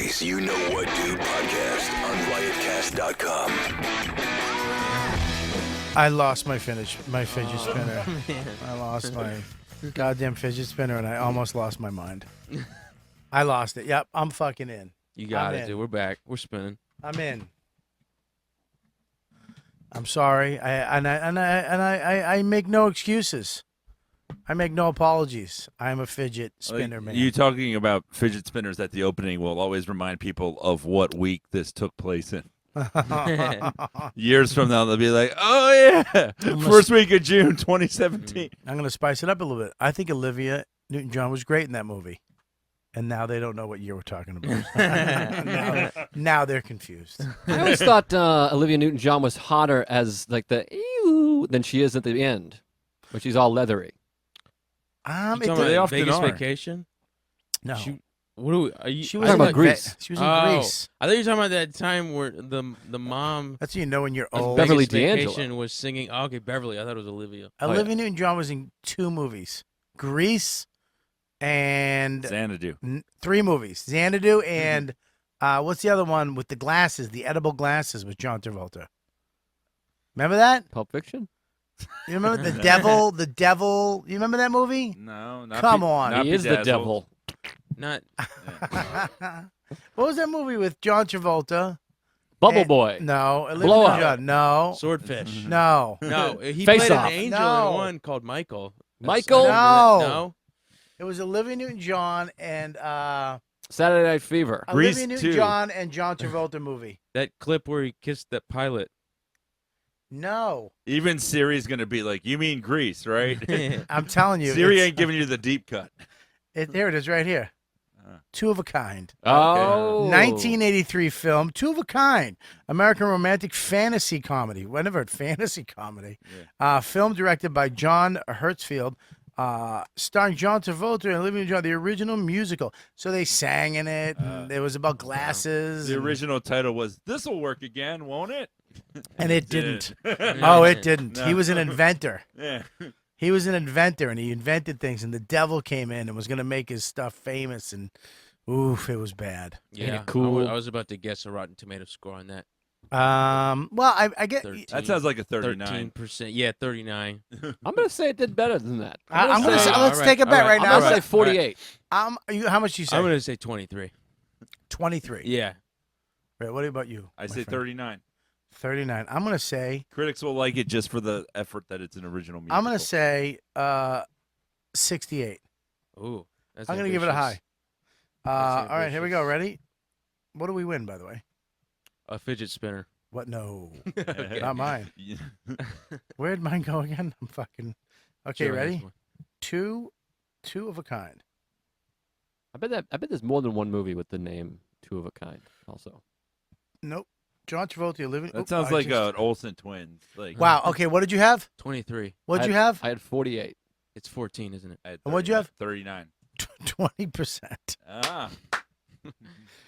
Today's You Know What Dude podcast on riotcast.com. I lost my fidget spinner. I lost my goddamn fidget spinner, and I almost lost my mind. I lost it. Yep, I'm fucking in. You got it, dude. We're back. We're spinning. I'm in. I'm sorry. I make no excuses. I make no apologies. I'm a fidget spinner man. You talking about fidget spinners at the opening will always remind people of what week this took place in. Years from now, they'll be like, "Oh yeah, first week of June, 2017." I'm gonna spice it up a little bit. I think Olivia Newton-John was great in that movie, and now they don't know what year we're talking about. now they're confused. I always thought Olivia Newton-John was hotter as like the ew than she is at the end, when she's all leathery. They often Vegas are. Vacation? No. What do we, are you, She was in Greece. She was in Greece. I thought you were talking about that time where the mom That's when you know when you're of old. Beverly Vegas D'Angelo. Vacation was singing. Oh, okay, Beverly. I thought it was Olivia. Olivia Newton-John was in 2 movies: Grease and Xanadu. 3 movies: Xanadu and what's the other one with the glasses, the edible glasses with John Travolta? Remember that? Pulp Fiction? You remember the devil? The devil. You remember that movie? No, not Come on. not He is the Bedazzled. devil. Not. What was that movie with John Travolta? Bubble And- Boy. No. Olivia Blow Up. Newton-John, no. Swordfish. No. No, he Face played Off. an angel No. in one called Michael. Michael? No. It was Olivia Newton-John and Saturday Night Fever. Grease Olivia 2. Newton-John and John Travolta movie. That clip where he kissed that pilot. No. Even Siri's gonna be like, "You mean Grease, right?" I'm telling you. Siri it's- ain't giving you the deep cut. There it is right here. 2 of a Kind. Oh. 1983 film, 2 of a Kind. American romantic fantasy comedy. I never heard fantasy comedy. Film directed by John Hertzfeld. Starring John Travolta and Olivia Newton-John, the original musical. So they sang in it. And it was about glasses. The and- original title was "This'll Work Again, Won't It?" And it didn't. Oh, it didn't. No. He was an inventor. Yeah. He was an inventor, and he invented things, and the devil came in and was going to make his stuff famous, and oof, it was bad. Yeah, cool. I was about to guess a Rotten Tomato score on that. Well, I get. 13. That sounds like a 39. 13%. Yeah, 39. I'm going to say it did better than that. I'm gonna say, all let's right, take a bet all right right, now. I'm going to say 48. How much do you say? I'm going to say 23. 23. Yeah. Right, what about you? I my say friend? 39. 39. I'm gonna say. Critics will like it just for the effort that it's an original musical. I'm gonna say 68. Ooh. That's I'm gonna give it a high. ambitious. All right, here we go. ambitious. Ready? What do we win, by the way? A fidget spinner. What? No, Okay. not mine. Yeah. Where'd mine go again? I'm fucking. Okay, Joe has ready? one. 2 of a Kind. I bet there's more than one movie with the name Two of a Kind also. Nope. John Travolta living. That sounds like an Olsen twins. Like Wow. Okay, what did you have? 23. What'd I you had- have? I had 48. It's 14, isn't it? I had And what'd you have? 39. 20%. Ah.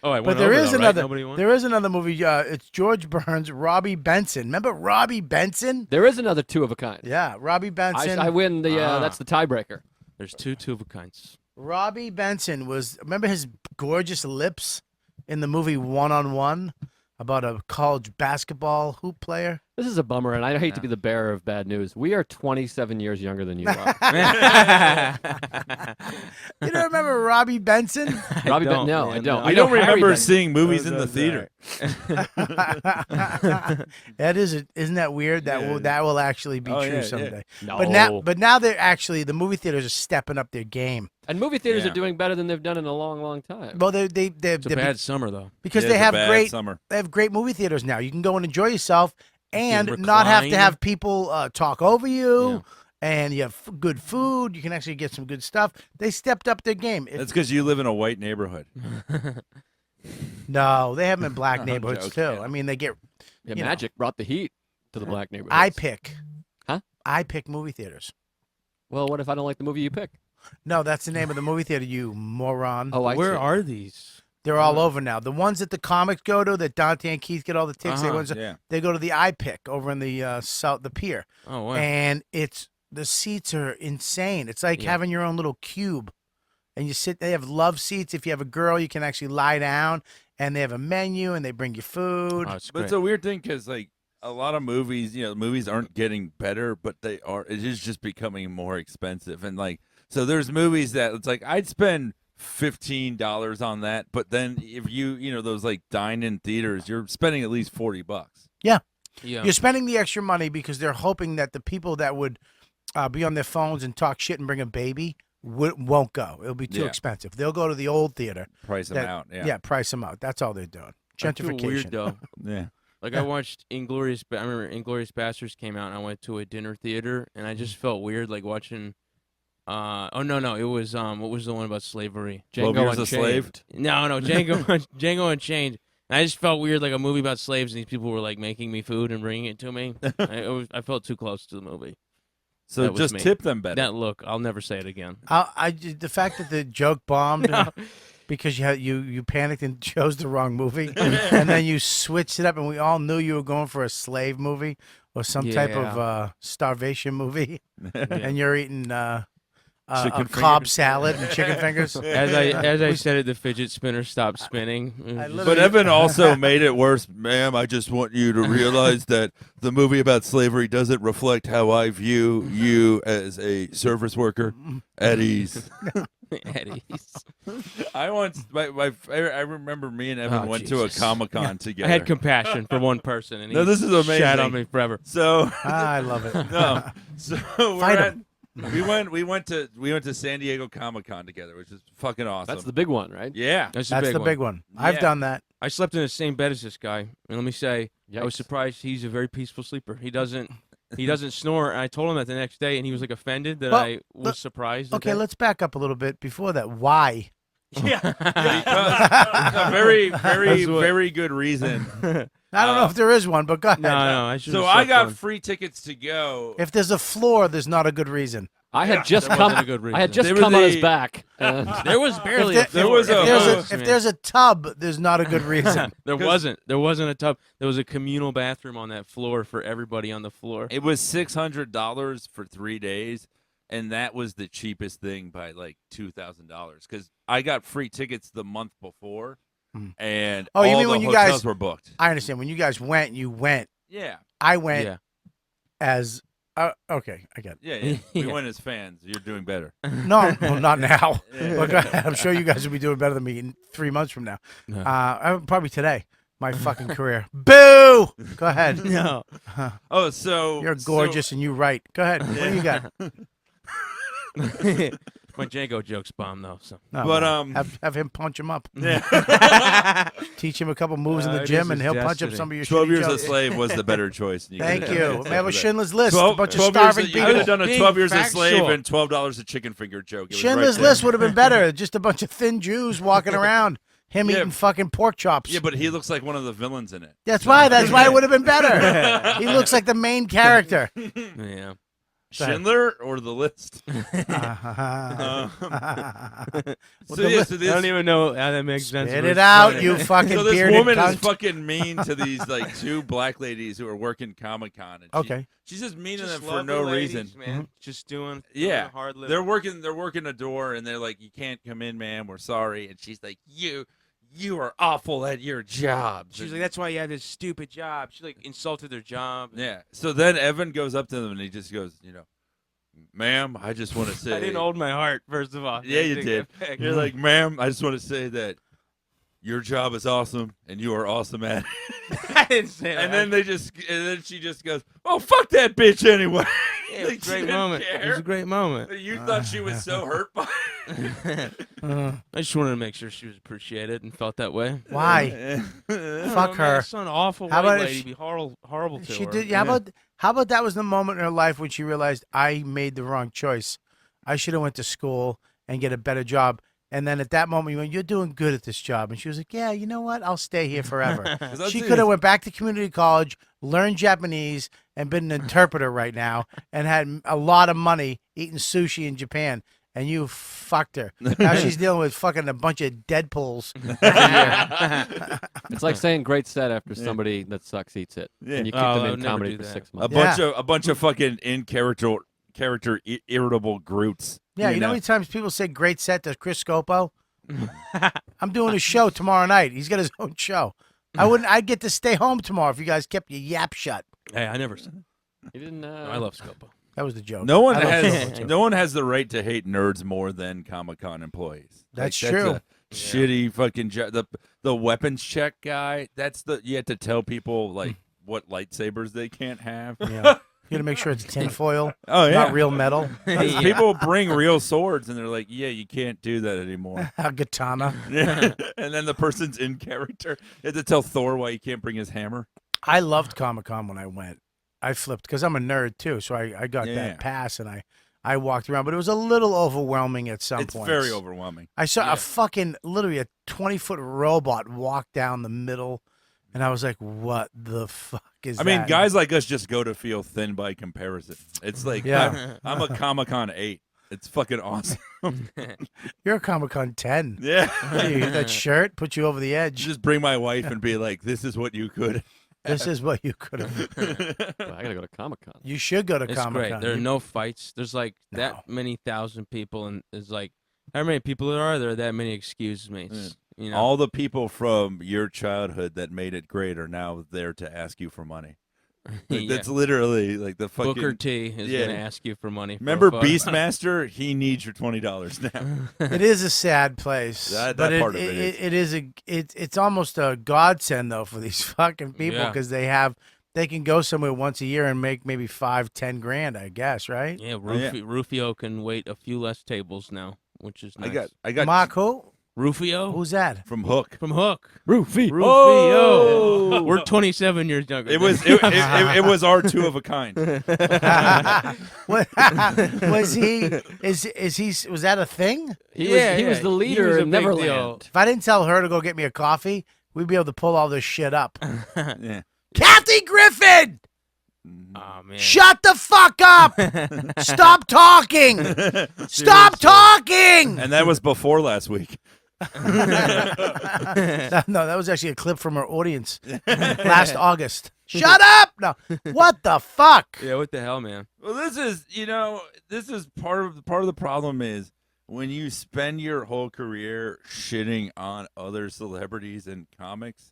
Oh, I But went there over is though, right? another. Nobody won? There is another movie. It's George Burns, Robbie Benson. Remember Robbie Benson? There is another Two of a Kind. Yeah, Robbie Benson. I win the. Ah. That's the tiebreaker. There's two of a kinds. Robbie Benson was. Remember his gorgeous lips in the movie One on One about a college basketball hoop player. This is a bummer, and I hate to be the bearer of bad news. We are 27 years younger than you are. You don't remember Robbie Benson? Robbie, don't, no, man, I don't. no. I know don't Harry remember Benson. seeing movies Oh, in the that's theater. That is. Isn't that weird? Yeah. That will actually be Oh, true yeah, someday. No. But now they're actually the movie theaters are stepping up their game. And movie theaters Yeah. are doing better than they've done in a long, long time. Well, they're It's a bad summer though. because Yeah, they it's a have bad great summer. they have great movie theaters now. You can go and enjoy yourself and can not have to recline. have people talk over you. Yeah. And you have good food. You can actually get some good stuff. They stepped up their game. That's because you live in a white neighborhood. No, they have them in black I'm neighborhoods too. joking. I mean, they get. Yeah, you know. Magic brought the heat to the black neighborhoods. I pick. Huh? I pick movie theaters. Well, what if I don't like the movie you pick? No, that's the name of the movie theater. You moron. Oh, I Where see. are these? They're all over now. The ones that the comics go to, that Dante and Keith get all the tickets. Yeah. They go to the iPick over in the south, the pier, Oh wow. and the seats are insane. It's like Yeah. having your own little cube. and you sit. They have love seats. If you have a girl, you can actually lie down, and they have a menu, and they bring you food. Oh, it's But great. it's a weird thing because like a lot of movies, movies aren't getting better, but they are. It is just becoming more expensive, and like so, there's movies that it's like I'd spend $15 on that, but then if those like dine-in theaters, you're spending at least $40. Yeah. Yeah. You're spending the extra money because they're hoping that the people that would be on their phones and talk shit and bring a baby won't go. It'll be too Yeah. expensive. They'll go to the old theater. Price them out. Yeah. Price them out. That's all they're doing. I feel Gentrification. weird though. Yeah. Like I watched I remember Inglourious Basterds came out, and I went to a dinner theater, and I just felt weird, like watching. It was what was the one about slavery? 12 Years a Slave? No, Django Unchained. And I just felt weird, like a movie about slaves, and these people were like making me food and bringing it to me. I felt too close to the movie. So That was just me. tip them better. That look, I'll never say it again. The fact that the joke bombed No. because you panicked and chose the wrong movie, and then you switched it up, and we all knew you were going for a slave movie or some type of starvation movie, and you're eating a Chicken Cobb fingers. salad and chicken fingers. As I said it, the fidget spinner stopped spinning. It was I just- literally- But Evan also made it worse. Ma'am, I just want you to realize that the movie about slavery doesn't reflect how I view you as a service worker at ease. Eddie's. I remember me and Evan Oh, went to a Jesus. Comic-Con together. I had compassion for one person, and he No, this is shat amazing. on me forever. So I love it. no, so Fight 'em. we went to San Diego Comic-Con together, which is fucking awesome. That's the big one, right? yeah. That's That's big the one. big one. I've Yeah. done that. I slept in the same bed as this guy, and let me say, I was Yikes. surprised. He's a very peaceful sleeper. He doesn't snore. And I told him that the next day, and he was like offended that Well, I was surprised. at Okay, that. let's back up a little bit. Before that, why? Because a very, very, That's what- very good reason. I don't know if there is one, but go ahead. No, I should. So I got free tickets to go. If there's a floor, there's not a good reason. I had just There come. wasn't a good I had reason. just There was come on his a- back. There was barely. If there was a- if there's a tub, there's not a good reason. There wasn't. There wasn't a tub. There was a communal bathroom on that floor for everybody on the floor. It was $600 for 3 days, and that was the cheapest thing by like $2,000 because I got free tickets the month before, and Oh, you all mean the when you hotels guys- were booked. I understand. When you guys went, you went. Yeah, I went Yeah. as. Okay, I get it. yeah. We Yeah. went as fans. You're doing better. No, well, not now. But go ahead. I'm sure you guys will be doing better than me in 3 months from now. No. Probably today. My fucking career. Boo! Go ahead. No. Oh, so You're gorgeous and you right. Go ahead. What do you got? My Django joke's bomb though. So. No, But, no. um, have him punch him up. Yeah. Teach him a couple moves in the It gym, is and his he'll punch up destiny. some of your 12 shitty Years a jokes. Slave was the better choice. and Thank could've you. done We have a that. Schindler's List. 12 a bunch of 12 starving years, you could have people. done a Being 12 Years a Slave factual. and $12 a chicken finger joke. It was Schindler's right there. List would have been better. Just a bunch of thin Jews walking around. Him Yeah. eating fucking pork chops. Yeah, but he looks like one of the villains in it. That's why it would have been better. He looks like the main character. Yeah. Schindler or the list? So the yeah, li- so I this, don't even know how that makes sense. Spit but it it's out, funny. you fucking so this bearded woman cunt. is fucking mean to these like two black ladies who are working Comic-Con. And Okay. she's just mean to Just them for lovely no ladies, reason. man. Just doing Yeah, hard living. they're working a door, and they're like, "You can't come in, ma'am. We're sorry." And she's like, "You are awful at your job." She's like, that's why you had this stupid job. She like insulted their job. "Yeah." So then Evan goes up to them, and he just goes, "Ma'am, I just want to say." I didn't hold my heart, first of all. Yeah, I you take did. that back. You're like, "Ma'am, I just want to say that your job is awesome, and you are awesome at it." I didn't say that. And then she just goes, "Oh, fuck that bitch anyway." Yeah, it was Like, a she great didn't moment. It was care. a great moment. You thought she was so hurt by it. Uh, I just wanted to make sure she was appreciated and felt that way. why? Fuck her. It's an awful How white about if lady. she- Be horrible to She her. did. Yeah, how about that was the moment in her life when she realized I made the wrong choice. I should have went to school and get a better job. And then at that moment, you went, "You're doing good at this job." And she was like, "Yeah, you know what? I'll stay here forever." She could have went back to community college, learned Japanese, and been an interpreter right now, and had a lot of money eating sushi in Japan. And you fucked her. Now she's dealing with fucking a bunch of Deadpools. It's like saying great set after somebody that sucks eats it. Yeah. And you keep Oh, them I in would never comedy do for that. 6 A months. bunch of fucking in character irritable Groots. Yeah, you know how many times people say great set to Chris Scopo? I'm doing a show tomorrow night. He's got his own show. I'd get to stay home tomorrow if you guys kept your yap shut. Hey, I never said He didn't. I love Scopo. That was the joke. No one I love has Scopo, too. no one has the right to hate nerds more than Comic-Con employees. That's true. A shitty fucking the weapons check guy. You have to tell people like what lightsabers they can't have. Yeah. You got to make sure it's tinfoil, Oh yeah, not real metal. People bring real swords and they're like, yeah, you can't do that anymore. A katana. And then the person's in character. You have to tell Thor why he can't bring his hammer. I loved Comic-Con when I went. I flipped because I'm a nerd too, so I got that pass and I walked around, but it was a little overwhelming at some It's points. very overwhelming. I saw literally a 20-foot robot walk down the middle, and I was like, what the fuck is that? I mean, guys like us just go to feel thin by comparison. It's like, I'm a Comic-Con 8. It's fucking awesome. You're a Comic-Con 10. Yeah. You get that shirt, put you over the edge. Just bring my wife and be like, this is what you could. This is what you could have. Well, I gotta go to Comic-Con. You should go to It's Comic-Con. great. There are no fights. There's like that many thousand people, and it's like how many people there are. There are that many excuse me. You know, All the people from your childhood that made it great are now there to ask you for money. Like, that's literally like the fucking Booker T is gonna ask you for money. Remember for a photo. Beastmaster? He needs your $20 now. It is a sad place. That but part of it is. It's almost a godsend though for these fucking people because they can go somewhere once a year and make maybe $5-10 grand, I guess, right? Yeah, Rufio can wait a few less tables now, which is nice. I got Mark who? Rufio? Who's that? from Hook. From Hook. Rufio. Rufio. Oh! We're 27 years younger. It was our two of a kind. What was he? Is he? Was that a thing? He was the leader was a in big deal. Neverland. If I didn't tell her to go get me a coffee, we'd be able to pull all this shit up. Yeah. Kathy Griffin, Oh man. shut the fuck up! Stop talking! Stop talking! And that was before last week. No, that was actually a clip from our audience last August. Shut up! No, what the fuck? Yeah, what the hell, man? Well, this is part of the problem is when you spend your whole career shitting on other celebrities and comics,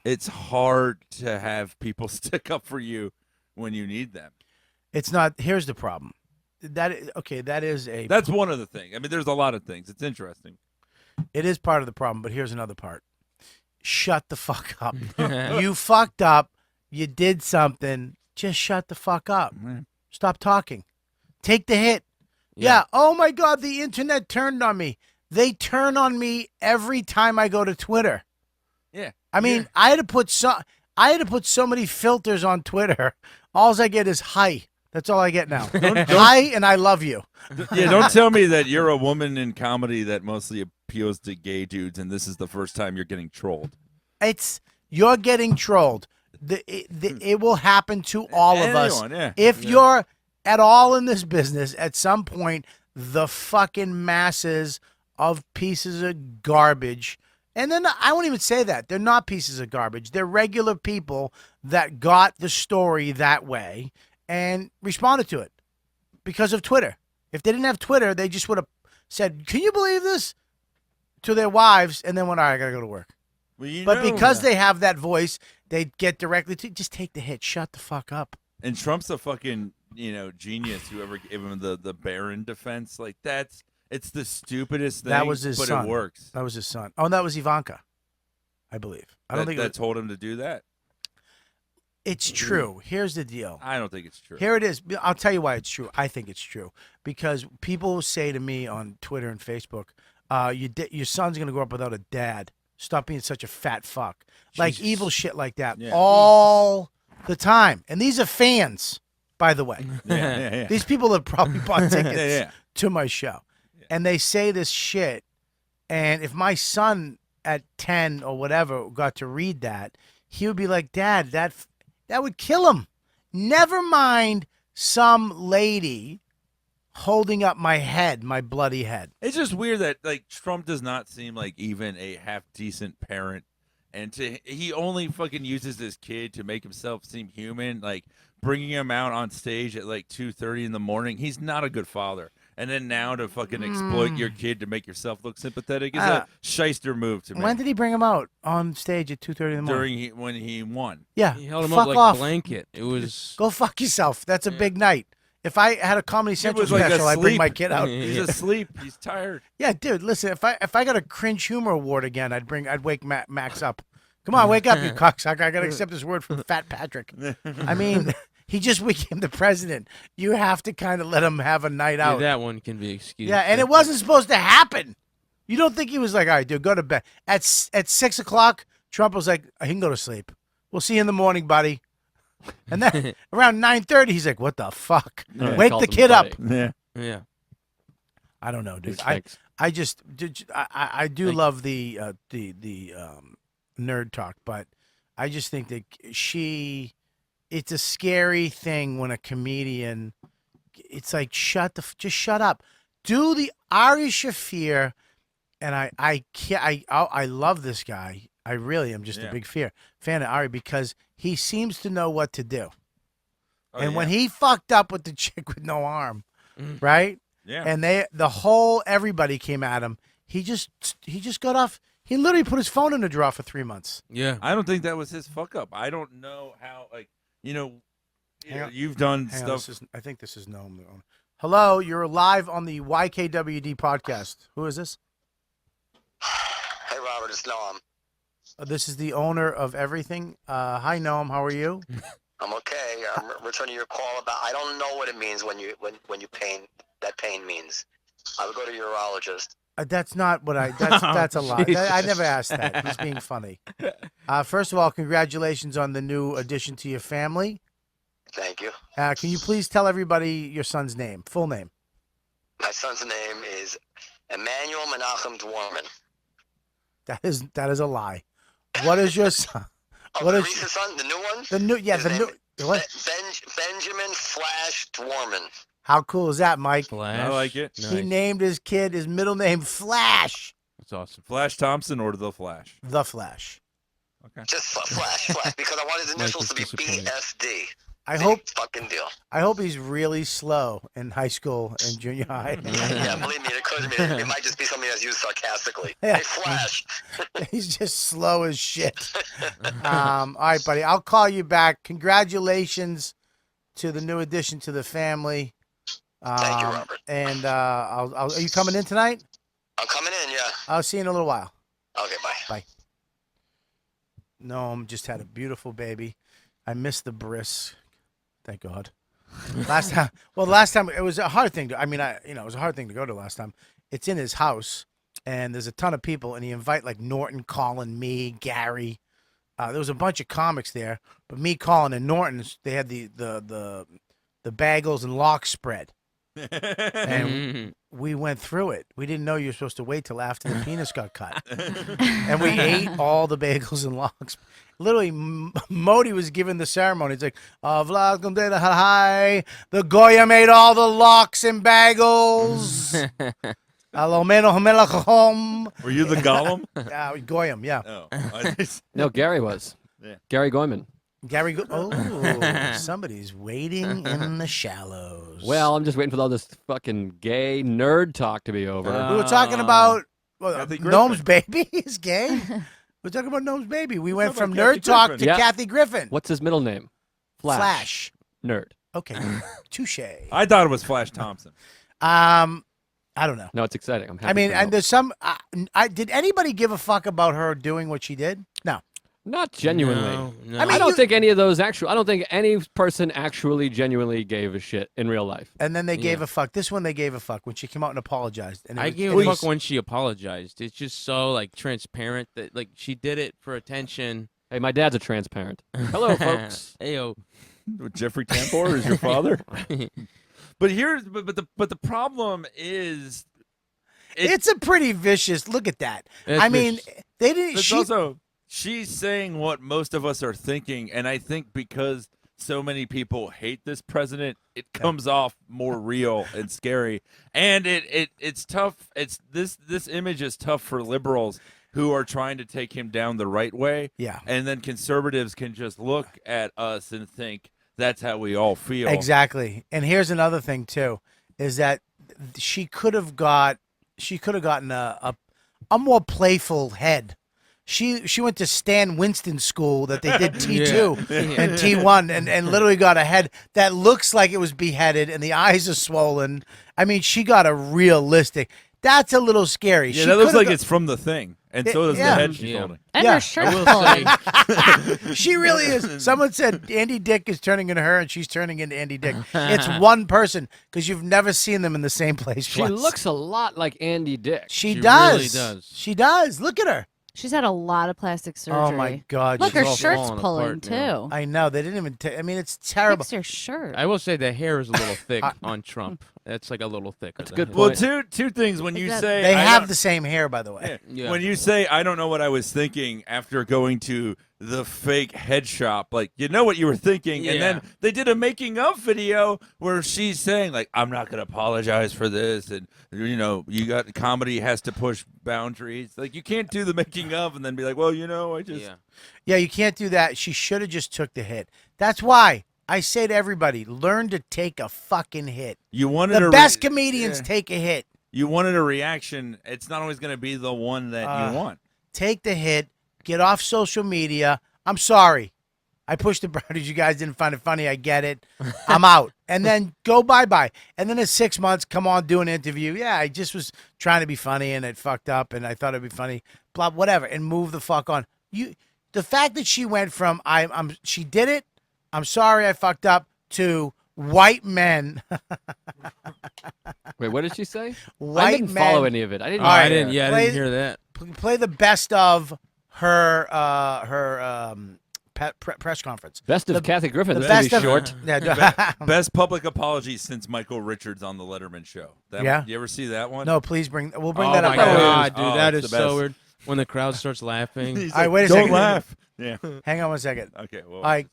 it's hard to have people stick up for you when you need them. It's not. Here's the problem. That is a. That's one of the things. I mean, there's a lot of things. It's interesting. It is part of the problem, but here's another part. Shut the fuck up. You fucked up. You did something. Just shut the fuck up. Stop talking. Take the hit. Yeah. Oh my God, the internet turned on me. They turn on me every time I go to Twitter. Yeah. I mean, I had to put so many filters on Twitter. All I get is hi. That's all I get now. Hi and I love you. Yeah, don't tell me that you're a woman in comedy that mostly appeals to gay dudes and this is the first time you're getting trolled. You're getting trolled. It will happen to all of us. Yeah. If you're at all in this business, at some point, the fucking masses of pieces of garbage. And then I won't even say that. They're not pieces of garbage. They're regular people that got the story that way and responded to it because of Twitter. If they didn't have Twitter, they just would have said, "Can you believe this?" to their wives and then went, "All right, I got to go to work." But because they have that voice, they get directly to just take the hit. Shut the fuck up. And Trump's a fucking, genius, whoever gave him the Barron defense. Like, it's the stupidest thing, That was his son. It works. That was his son. Oh, that was Ivanka, I believe. I don't think that told him to do that. it's true. Here's the deal. I don't think it's true. Here it is. I'll tell you why it's true. I think it's true because people say to me on Twitter and Facebook, your son's going to grow up without a dad. Stop being such a fat fuck. Like evil shit like that all the time. And these are fans, by the way. Yeah. These people have probably bought tickets to my show. And they say this shit. And if my son at 10 or whatever got to read that, he would be like, "Dad, that would kill him. Never mind some lady holding up my head, my bloody head." It's just weird that Trump does not seem like even a half decent parent, and he only fucking uses this kid to make himself seem human, like bringing him out on stage at 2:30 in the morning. He's not a good father, And then now to fucking exploit your kid to make yourself look sympathetic is a shyster move to me. When did he bring him out on stage at 2:30 in the morning? When he won. Yeah, He held him fuck up like off. a blanket. It was. Go fuck yourself. That's a big night. If I had a Comedy Central was like special, I'd bring asleep. my kid out. He's asleep. He's tired. Yeah, dude. Listen, if I got a cringe humor award again, I'd wake Max up. Come on, wake up, you cocksucker! I gotta accept this word from Fat Patrick. I mean, he just became the president. You have to kind of let him have a night out. That one can be excused. Yeah, and it wasn't supposed to happen. You don't think he was like, all right, dude, go to bed at 6 o'clock? Trump was like, he can go to sleep. We'll see you in the morning, buddy. And then around 9:30, he's like, what the fuck? Yeah, Wake called the him kid up. buddy. Yeah. I don't know, dude. Thanks. I just I do love the nerd talk, but I just think that it's a scary thing when a comedian, it's like just shut up. Do the Ari Shaffir, and I love this guy. I really am just a big fan of Ari because he seems to know what to do. And when he fucked up with the chick with no arm, right? Yeah. And everybody came at him. He just got off. He literally put his phone in the drawer for 3 months. Yeah. I don't think that was his fuck up. I don't know how, you've done Hang on, stuff. I think this is Noam. Hello, you're live on the YKWD podcast. Who is this? Hey, Robert, it's Noam. This is the owner of everything. Hi, Noam. How are you? I'm okay. I'm returning your call about. I don't know what it means when you pain. That pain means. I would go to a urologist. That's not what that's a lie. I never asked that. He's being funny. First of all, congratulations on the new addition to your family. Thank you. Can you please tell everybody your son's name, full name? My son's name is Emmanuel Menachem Dworman. That is a lie. What is your son? What the is recent son? The new one? the new? Yeah, His the name new. What? Benjamin Flash Dworman. How cool is that, Mike? Flash. I like it. Nice. He named his kid his middle name Flash. That's awesome. Flash Thompson or the Flash? The Flash. Just Flash, because I want his initials to be disappointed. BFD. I Big hope fucking deal. he's really slow in high school and junior high. Yeah, believe me, it occurs to me. It might just be something that's used sarcastically. Yeah. Hey, Flash. He's just slow as shit. All right, buddy. I'll call you back. Congratulations to the new addition to the family. Thank you, Robert. And are you coming in tonight? I'm coming in, yeah. I'll see you in a little while. Okay, bye. Noam just had a beautiful baby. I missed the bris. Thank God. Last time it was a hard thing to. It was a hard thing to go to last time. It's in his house, and there's a ton of people, and he invite like Norton, Colin, me, Gary. There was a bunch of comics there, but me, Colin, and Norton, they had the bagels and lox spread, and we went through it. We didn't know you were supposed to wait till after the penis got cut, and we ate all the bagels and lox. Literally, Modi was giving the ceremony. It's like, the Goya made all the lox and bagels. Were you the Gollum? Goyam, yeah. Oh. No, Gary was. Yeah. Gary Goyman. Somebody's waiting in the shallows. Well, I'm just waiting for all this fucking gay nerd talk to be over. We were talking about Kathy Gnome's Griffin. baby is gay. We're talking about Gnome's baby. We went from talking about nerd talk Kathy to Griffin. Kathy Griffin. What's his middle name? Flash. Nerd. Okay, touche. I thought it was Flash Thompson. I don't know. No, it's exciting. I'm happy. I mean, for and him. there's some. Did anybody give a fuck about her doing what she did? No. Not genuinely. No. I mean, I don't you- think any of those I don't think any person actually genuinely gave a shit in real life. And then they gave Yeah. a fuck. This one they gave a fuck when she came out and apologized. And it I was- gave it a was- fuck when she apologized. It's just so like transparent that like she did it for attention. Hey, my dad's a transparent. Hello, folks. Ayo. Jeffrey Tambor is your father. But the problem is, It's a pretty vicious. Look at that. It's I mean, vicious. they didn't. it's also she's saying what most of us are thinking, and I think because so many people hate this president, it comes off more real and scary, and it's tough. It's this image is tough for liberals who are trying to take him down the right way. Yeah. And then conservatives can just look at us and think that's how we all feel. Exactly. And here's another thing too, is that she could have gotten a more playful head. She went to Stan Winston school that they did T2 and T1 and literally got a head that looks like it was beheaded and the eyes are swollen. I mean, she got a realistic. That's a little scary. Yeah, She that looks coulda like got- it's from the thing, and so does yeah. the head she's Yeah. holding. And Yeah. her shirt I will pulling. say, She really is. Someone said Andy Dick is turning into her and she's turning into Andy Dick. It's one person because you've never seen them in the same place She twice. looks a lot like Andy Dick. She She does. really does. She does. Look at her. She's had a lot of plastic surgery. Oh my God. Look, she's her all shirt's falling pulling apart now. too. I know. They didn't even. I mean, it's terrible. Fix your shirt. I will say the hair is a little thick on Trump. That's like a little thicker. That's a than good his. Well, point. two things when you that- say They I have don't- the same hair, by the way. Yeah. When you say I don't know what I was thinking after going to the fake head shop, like you know what you were thinking, and then Yeah. they did a making of video where she's saying like I'm not gonna apologize for this, and you know you got comedy has to push boundaries. Like you can't do the making of and then be like, well, you know, I just Yeah. Yeah, you can't do that. She should have just took the hit. That's why I say to everybody, learn to take a fucking hit. you wanted The a best comedians take a hit. you wanted a reaction. It's not always gonna be the one that you want. Take the hit. Get off social media. I'm sorry. I pushed the boundaries. You guys didn't find it funny. I get it. I'm out. And then go bye-bye. And then in 6 months, come on, do an interview. Yeah, I just was trying to be funny and it fucked up and I thought it'd be funny. Blah, whatever. And move the fuck on. The fact that she went from she did it, I'm sorry I fucked up, to white men. Wait, what did she say? White I didn't men. follow any of it. I didn't. Oh, I right. didn't. Yeah, I Play- didn't hear that. Play the best of her press conference. Best of Kathy Griffin. The That's best pretty of short. Yeah, Best public apology since Michael Richards on the Letterman show. Yeah. You ever see that one? no, please we'll bring Oh that my up. later. God, dude, Oh, that it's is the best. so weird. When the crowd starts laughing. He's All right, wait a Don't second. laugh. Yeah. Hang on one second. Okay. Well. All right,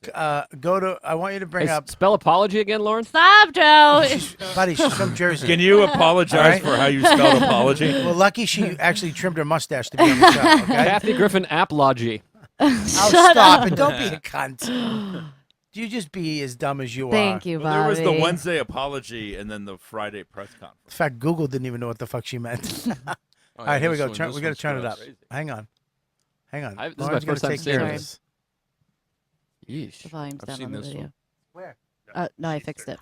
go to. I want you to bring Hey, up, spell apology again, Lawrence. Stop, Joe. buddy. She's from Jersey. Can you apologize All right. for how you spelled apology? Well, lucky she actually trimmed her mustache to be on the show. Okay. Kathy Griffin apology. Oh, stop it! Don't be a cunt. You just be as dumb as you are. Thank you, Well, Bobby. there was the Wednesday apology and then the Friday press conference. In fact, Google didn't even know what the fuck she meant. Oh, All right, here we go. this We got to one's turn it gross. up. Hang on. Hang on. This is my Lauren's gonna first time take seeing care of this. this. Yeesh. The volume's I've down seen on the this video. one. Where? No, I fixed it.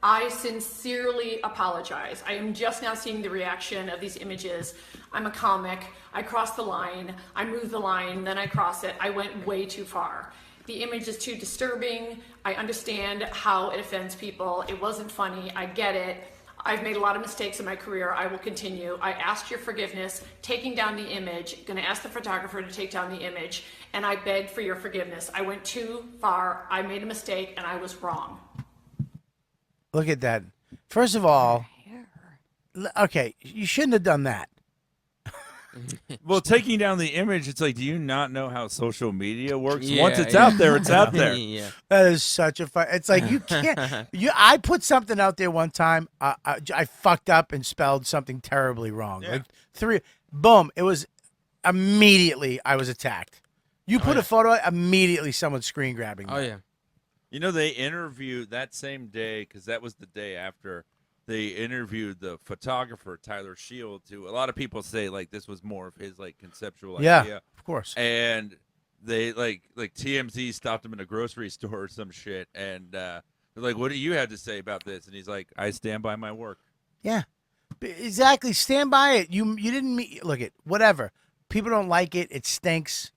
I sincerely apologize. I am just now seeing the reaction of these images. I'm a comic. I crossed the line. I moved the line, then I cross it. I went way too far. The image is too disturbing. I understand how it offends people. It wasn't funny. I get it. I've made a lot of mistakes in my career. I will continue. I asked your forgiveness, taking down the image, going to ask the photographer to take down the image, and I begged for your forgiveness. I went too far. I made a mistake, and I was wrong. Look at that. First of all, okay, you shouldn't have done that. Well, taking down the image, it's like, do you not know how social media works? Yeah, Once it's yeah. out there, it's out there. Yeah. That is such a fun. It's like you can't. I put something out there one time. I fucked up and spelled something terribly wrong. Yeah. Like boom. It was immediately I was attacked. You put a photo out, immediately someone's screen grabbing. Oh that. yeah. You know, they interviewed that same day, because that was the day after, they interviewed the photographer, Tyler Shields, who a lot of people say, like, this was more of his, like, conceptual Yeah, idea. of course. And they, like TMZ stopped him in a grocery store or some shit, and they're like, what do you have to say about this? And he's like, I stand by my work. Yeah, exactly. Stand by it. You didn't meet. Look it. Whatever. People don't like it. It stinks.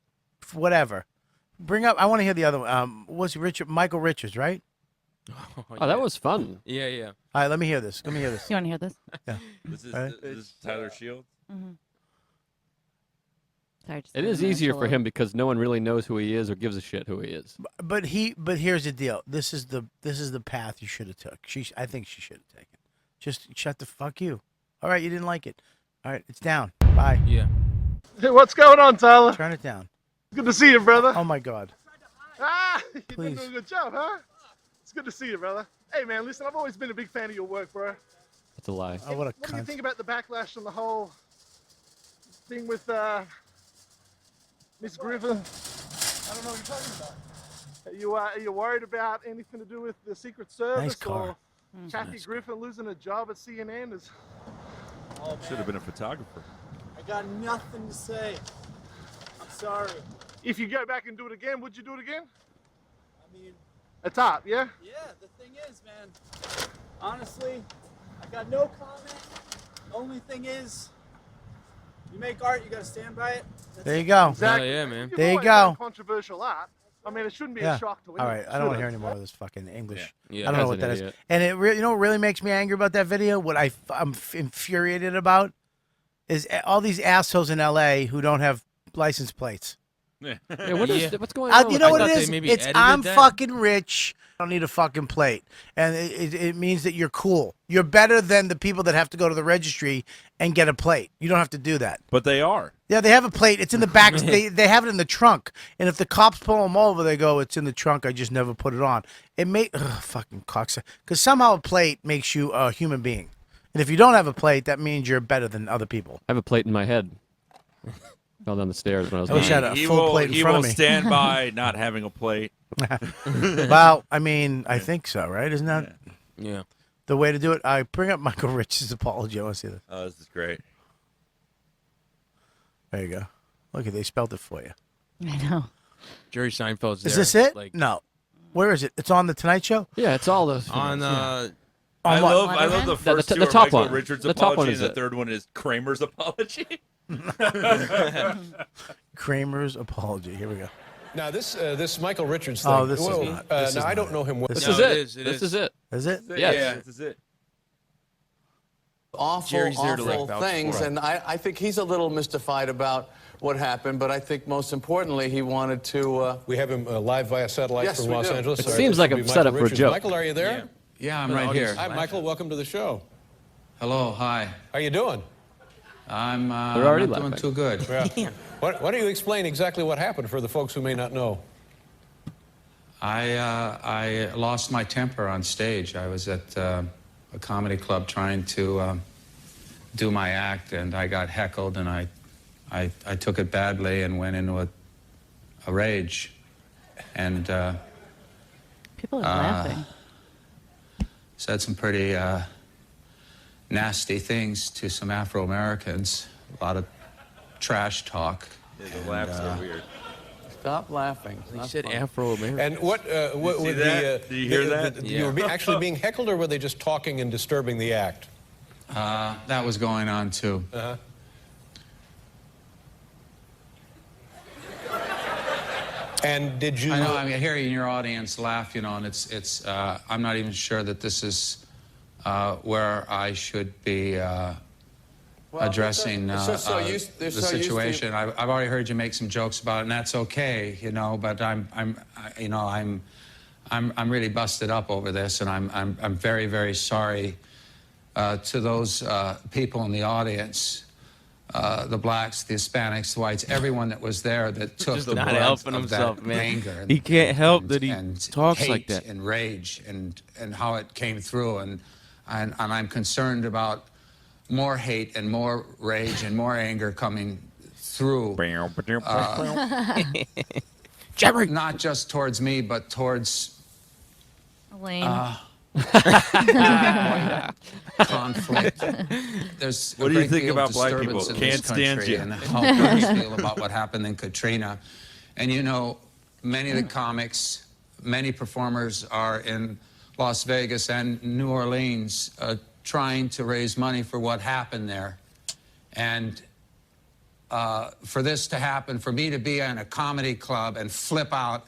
Whatever. Bring up. I want to hear the other one. Was Michael Richards, right? Oh, that was fun. Yeah, yeah. All right. Let me hear this. Let me hear this. You want to hear this? This is, Right. this is Tyler Shields. Sorry, just It a is minute, easier it's a for little- him because no one really knows who he is or gives a shit who he is. But here's the deal. This is the path you should have took. I think she should have taken. Just shut the fuck you. All right. You didn't like it. All right. It's down. Bye. Yeah. Hey, what's going on, Tyler? Turn it down. Good to see you, brother. Oh my God. You've been Please. doing a good job, huh? It's good to see you, brother. Hey, man, listen, I've always been a big fan of your work, bro. That's a lie. Oh, what a What do you cunt. think about the backlash on the whole thing with Miss Griffin? I don't know what you're talking about. Are you worried about anything to do with the Secret Service? Nice car. Or Kathy Griffin losing a job at CNN is. Should have been a photographer. I got nothing to say. I'm sorry. If you go back and do it again, would you do it again? I mean, A top, yeah? yeah, the thing is, man, honestly, I got no comment. Only thing is, you make art, you gotta stand by it. That's There you it. go. Exactly. yeah, man. You've There you always done go. Controversial art. I mean, it shouldn't be Yeah. a shock to All anyone. right, I don't want to hear any more of this fucking English. Yeah, I don't know as what an that is. idiot. And you know what really makes me angry about that video? What I'm infuriated about is all these assholes in L.A. who don't have license plates. Yeah, what's going on? You know I what thought it they is? maybe It's edited I'm that. fucking rich. I don't need a fucking plate, and it means that you're cool. You're better than the people that have to go to the registry and get a plate. You don't have to do that. But they are. Yeah, they have a plate. It's in the back. they have it in the trunk. And if the cops pull them over, they go, "It's in the trunk. I just never put it on." It fucking cocksucker. Because somehow a plate makes you a human being, and if you don't have a plate, that means you're better than other people. I have a plate in my head. Fell down the stairs when I was I wish I young. had a He full will, plate in he front will of me. stand by not having a plate. Well, I mean, I think so, right? Isn't that Yeah. the way to do it? I bring up Michael Rich's apology. I want to see this. Oh, this is great. There you go. Look, they spelled it for you. I know. Jerry Seinfeld's Is there. this it? Like, No. Where is it? It's on the Tonight Show. Yeah, it's all those. on I what? love the first the two are top Michael one. Richards' The top one apology, is and the it. third one is Kramer's apology. Kramer's apology. Here we go. Now this Michael Richards thing. Oh, this is not. This now is I don't not know him well. This This No, is it it. is, it This is. is it. Is it? Yes. Yeah, this is it. Awful, Jerry's there to, like, awful vouch for things, it. and I think he's a little mystified about what happened, but I think most importantly he wanted to... We have him live via satellite Yes, from we Los do. Angeles. It Sorry, seems this like would a be setup Michael for a Richards. joke. Michael, are you there? Yeah, I'm The right audience here. is Hi, Michael. Welcome to the show. Hello, hi. How you doing? I'm They're already not doing laughing. too good. Yeah. Why don't you explain exactly what happened for the folks who may not know? I lost my temper on stage. I was at a comedy club trying to do my act, and I got heckled, and I took it badly and went into a rage. And People are laughing. said some pretty nasty things to some Afro-Americans. A lot of trash talk. Yeah, the laughs are weird. Stop laughing. He said Afro-American. And what see would that? Do you hear that? You were actually being heckled, or were they just talking and disturbing the act? That was going on too. Uh-huh. And did you? I know. I mean, hearing your audience laugh, you know, and it's. I'm not even sure that this is where I should be addressing the situation. I've already heard you make some jokes about it, and that's okay, you know. But I'm really busted up over this, and I'm very, very sorry to those people in the audience. The blacks, the Hispanics, the whites, everyone that was there that took Just the not brunt helping of himself, that man. anger. He can't help and- that he and talks hate like that. and rage and how it came through, and I'm concerned about more hate and more rage and more anger coming through. Not just towards me, but towards Elaine. conflict. There's What a do you great think deal about of black disturbance people? in this Can't stand country, you. and how guys feel about what happened in Katrina. And you know, many of the comics, many performers are in Las Vegas and New Orleans trying to raise money for what happened there. And for this to happen, for me to be in a comedy club and flip out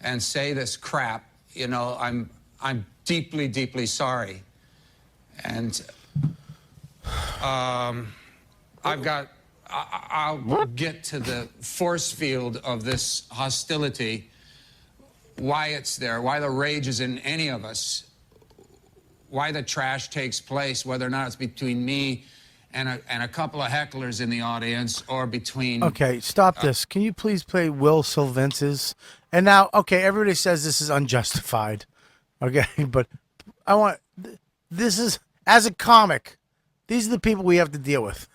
and say this crap, you know, I'm deeply, deeply sorry. And I'll get to the force field of this hostility, why it's there, why the rage is in any of us, why the trash takes place, whether or not it's between me and a couple of hecklers in the audience, or between... Okay, stop this. Can you please play Wil Sylvince's? And now, okay, everybody says this is unjustified. Okay, but I want... This is... As a comic, these are the people we have to deal with.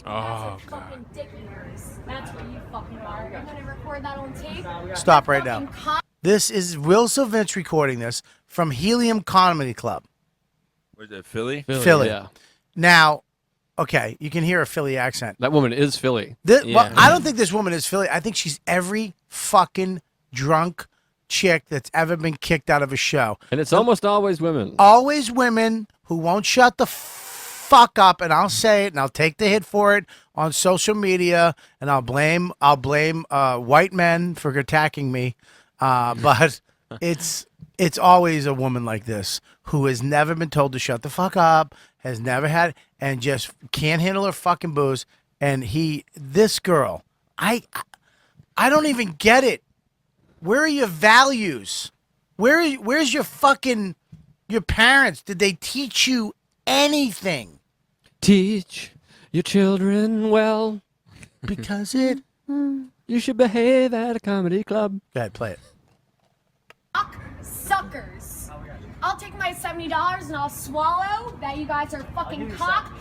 Oh, God. Fucking dick eaters. That's what you fucking are. I'm gonna record that on tape. Stop right now. This is Wil Sylvince recording this from Helium Comedy Club. Was it Philly? Philly. Yeah. Now, okay, you can hear a Philly accent. That woman is Philly. Well, I don't think this woman is Philly. I think she's every fucking drunk chick that's ever been kicked out of a show. And it's almost always women. Always women who won't shut the fuck up, and I'll say it, and I'll take the hit for it on social media, and I'll blame white men for attacking me. But it's always a woman like this who has never been told to shut the fuck up, has never had, and just can't handle her fucking booze. And this girl, I don't even get it. Where are your values? Where's your parents? Did they teach you anything? Teach your children well. Because you should behave at a comedy club. Go ahead, play it. Suckers. I'll take my $70 and I'll swallow that you guys are fucking cock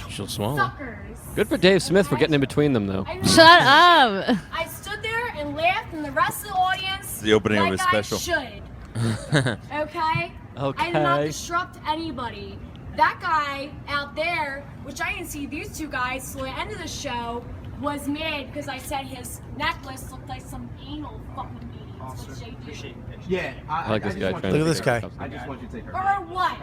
She'll swallow. suckers. Good for Dave Smith for getting in between them, though. Shut up. I stood there and laughed, and the rest of the audience, The opening of like his special. I should. Okay? I did not disrupt anybody. That guy out there, which I didn't see these two guys till the end of the show, was mad because I said his necklace looked like some anal fucking meetings, which they do. Yeah, I like this guy. Look at this guy. I just want you to take her. Or what?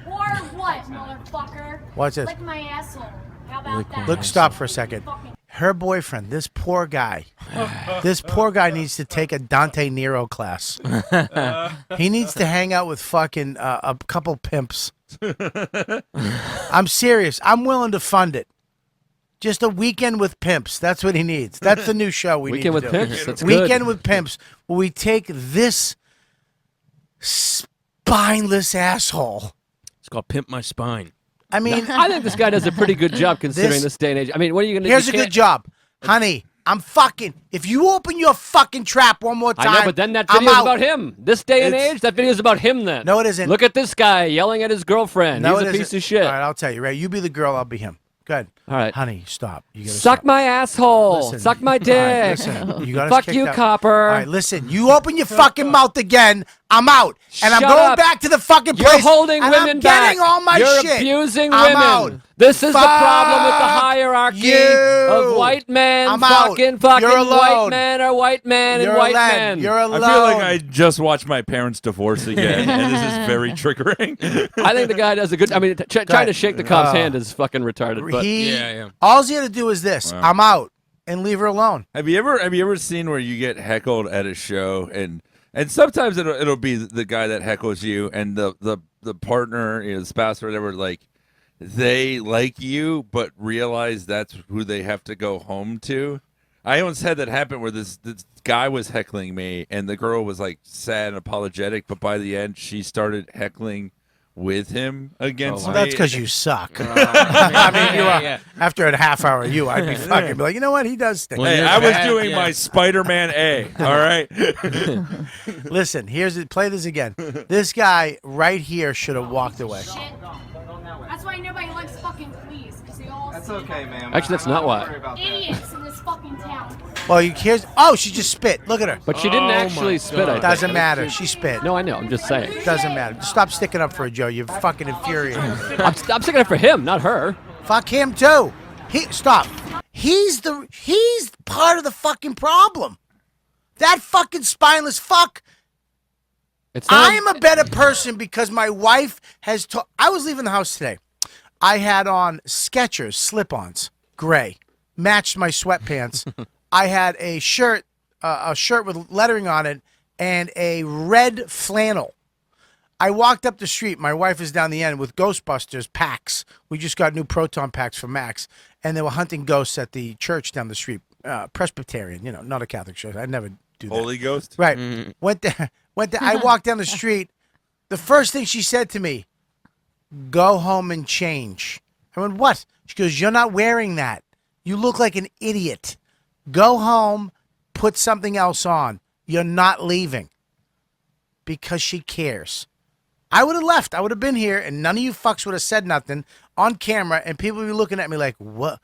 Or what, motherfucker? Watch this. Lick my asshole. How about that? Look, stop for a second. Her boyfriend, this poor guy needs to take a Dante Nero class. He needs to hang out with fucking a couple pimps. I'm serious. I'm willing to fund it. Just a weekend with pimps. That's what he needs. That's the new show we Weekend need to with do. Pimps? That's good. Weekend with Pimps. Where we take this spineless asshole. It's called Pimp My Spine. I mean, I think this guy does a pretty good job considering this day and age. I mean, what are you going to do? Here's a good job. Honey, I'm fucking. If you open your fucking trap one more time, I know, but then that I'm video's out. about him. This day and age, that video's about him then. No, it isn't. Look at this guy yelling at his girlfriend. No, He's it a piece isn't. of shit. All right, I'll tell you, right? You be the girl, I'll be him. Go ahead. All right. Honey, stop. You gotta Suck stop. my asshole. Listen. Suck my All dick. right, listen. You got us Fuck kicked you, out. copper. All right, listen. You open your fucking mouth again, I'm out. And I'm Shut going up. back to the fucking You're place. holding and women I'm back. getting all my You're shit. abusing I'm women. out. This is the problem with the Fuck hierarchy you. of white men. I'm out. Fucking You're alone. white men are white men You're and white alone. men. You're alone. I feel like I just watched my parents divorce again, and this is very triggering. I think the guy does a good. I mean, trying to shake the cop's hand is fucking retarded. But All he had to do is this. Wow. I'm out. And leave her alone. Have you ever seen where you get heckled at a show and sometimes it'll be the guy that heckles you and the partner, the spouse or whatever, like they like you but realize that's who they have to go home to. I once had that happen where this guy was heckling me and the girl was like sad and apologetic, but by the end she started heckling with him against me. That's because you suck. I mean, you are. After a half hour, I'd be fucking be like, you know what? He does stink. Hey, I was doing my Spider-Man A. All right. Listen, play this again. This guy right here should have walked away. That's why nobody likes fucking police, because they all That's okay, man. Actually, that's not why. idiots in this fucking town. Well, she just spit. Look at her. But she didn't actually spit. I think. Doesn't matter. She spit. No, I know. I'm just saying. Doesn't matter. Stop sticking up for her, Joe. You're fucking infuriating. I'm sticking up for him, not her. Fuck him too. Stop. He's part of the fucking problem. That fucking spineless fuck. I am a better person because my wife has I was leaving the house today. I had on Skechers slip-ons, gray, matched my sweatpants. I had a shirt with lettering on it and a red flannel. I walked up the street. My wife is down the end with Ghostbusters packs. We just got new proton packs from Max, and they were hunting ghosts at the church down the street. Presbyterian, not a Catholic church. I'd never do that. Holy Ghost? Right. Went there. I walked down the street. The first thing she said to me, go home and change. I went, what? She goes, you're not wearing that. You look like an idiot. Go home, put something else on. You're not leaving. Because she cares. I would have left. I would have been here, and none of you fucks would have said nothing on camera, and people would be looking at me like, what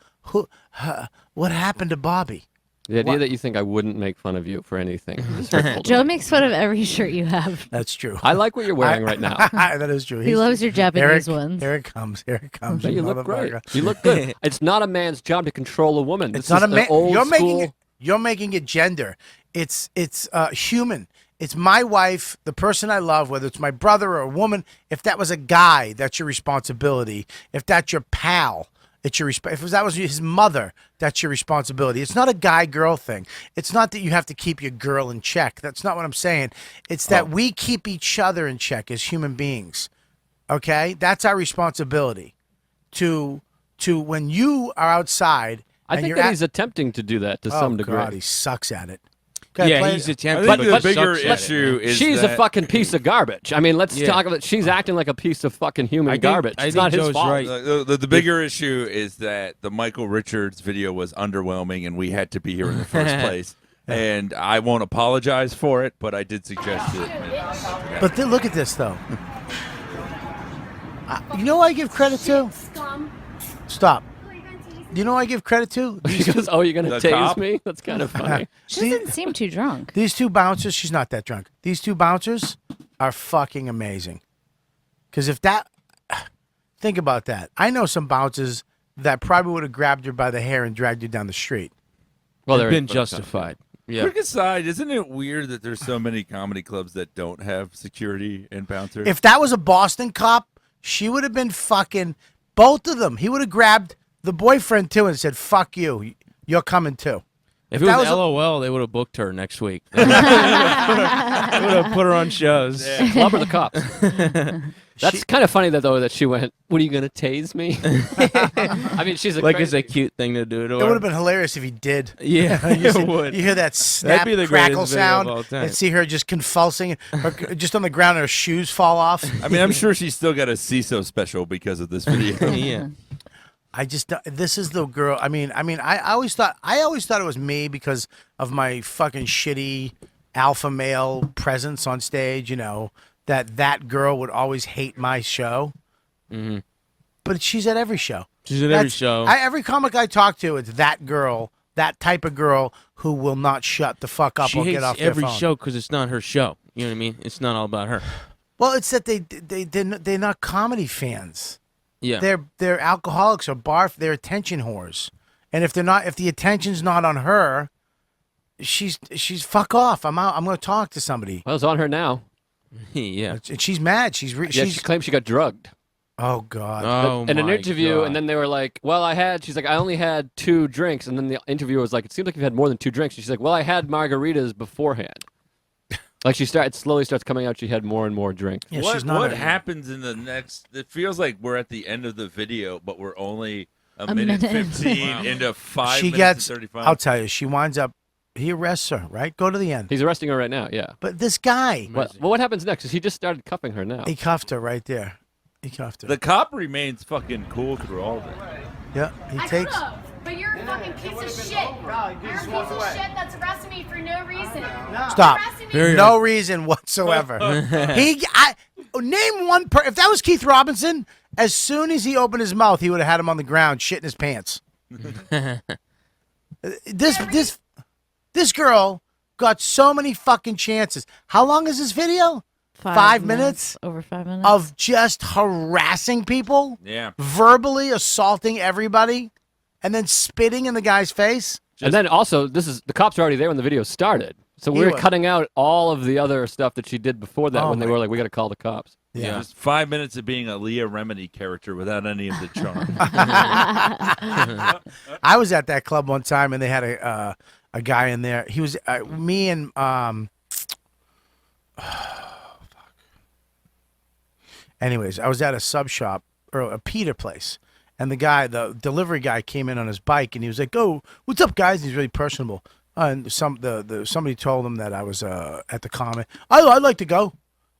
happened to Bobby? The idea What? that you think I wouldn't make fun of you for anything is hurtful. Joe makes fun of every shirt you have. That's true. I like what you're wearing right now. That is true. He loves your Japanese ones. Here it comes. Here it comes. You look great. You look good. It's not a man's job to control a woman. It's This not is a man. old You're school. making it. You're making it gender. It's human. It's my wife, the person I love, whether it's my brother or a woman. If that was a guy, that's your responsibility. If that's your pal, it's your if that was his mother, that's your responsibility. It's not a guy-girl thing. It's not that you have to keep your girl in check. That's not what I'm saying. It's that we keep each other in check as human beings. Okay, that's our responsibility. To when you are outside. I think that he's attempting to do that to some degree. God, he sucks at it. Yeah, he's attempting. I think the bigger issue is she's that a fucking piece of garbage. I mean, let's talk about. She's acting like a piece of fucking human garbage. It's not his fault. Right. The bigger issue is that the Michael Richards video was underwhelming, and we had to be here in the first place. And I won't apologize for it, but I did suggest it. But look at this, though. You know who I give credit to? Stop. You know who I give credit to? He goes, "Oh, you're gonna The tase cop? me? That's kind of funny." She doesn't seem too drunk. These two bouncers, she's not that drunk. These two bouncers are fucking amazing. Because if that, think about that. I know some bouncers that probably would have grabbed her by the hair and dragged her down the street. Well, they've been justified. Yeah. Quick aside, isn't it weird that there's so many comedy clubs that don't have security and bouncers? If that was a Boston cop, she would have been fucking both of them. He would have grabbed the boyfriend too and said, "Fuck you, you're coming too." If it was LOL, they would have booked her next week. They would have put her on shows. Yeah. Club or the cops. That's kind of funny though that she went, "What are you gonna tase me?" I mean, she's it's a cute thing to do to her. It would have been hilarious if he did. Yeah, you it would. You hear that snap, That'd be the crackle greatest video of sound, all time. and see her just convulsing, her, just on the ground, and her shoes fall off. I mean, I'm sure she's still got a CISO special because of this video. Yeah. This is the girl. I always thought it was me because of my fucking shitty alpha male presence on stage. You know that girl would always hate my show. Mm-hmm. But she's at every show. She's at every show. Every comic I talk to, it's that girl, that type of girl who will not shut the fuck up She or hates get off every their phone. show because it's not her show. You know what I mean? It's not all about her. Well, it's that they're not comedy fans. Yeah. They're alcoholics or they're attention whores. And if the attention's not on her, she's fuck off. I'm out. I'm going to talk to somebody. Well, it's on her now. Yeah. And she's mad. She claims she got drugged. Oh God. Oh, in an my interview, God. and then they were like, "Well, she's like, I only had 2 drinks," and then the interviewer was like, "It seems like you've had more than 2 drinks." She's like, "Well, I had margaritas beforehand." Like it slowly starts coming out. She had more and more drinks. Yeah, What happens in the next? It feels like we're at the end of the video, but we're only a minute 15 into 5 minutes and 35. I'll tell you, she winds up. He arrests her. Right, go to the end. He's arresting her right now. Yeah. But this guy. Well, what happens next? Because he just started cuffing her now. He cuffed her right there. He cuffed her. The cop remains fucking cool through all of it. Yeah, he takes. Could've, but you're a fucking piece of shit. You're a piece of shit that's arresting me for no reason. Stop. You're arresting me No reason whatsoever. Name one. If that was Keith Robinson, as soon as he opened his mouth, he would have had him on the ground shitting his pants. This girl got so many fucking chances. How long is this video? 5 minutes? Over 5 minutes. Of just harassing people? Yeah. Verbally assaulting everybody? And then spitting in the guy's face? And then also, the cops are already there when the video started. So we're cutting out all of the other stuff that she did before that when they were like, "We got to call the cops." Yeah. Just 5 minutes of being a Leah Remini character without any of the charm. I was at that club one time and they had a guy in there. He was me and anyways, I was at a sub shop or a pita place, and the delivery guy came in on his bike and he was like, "Oh, what's up, guys?" And he's really personable. And somebody told him that I was at the comic. I'd like to go,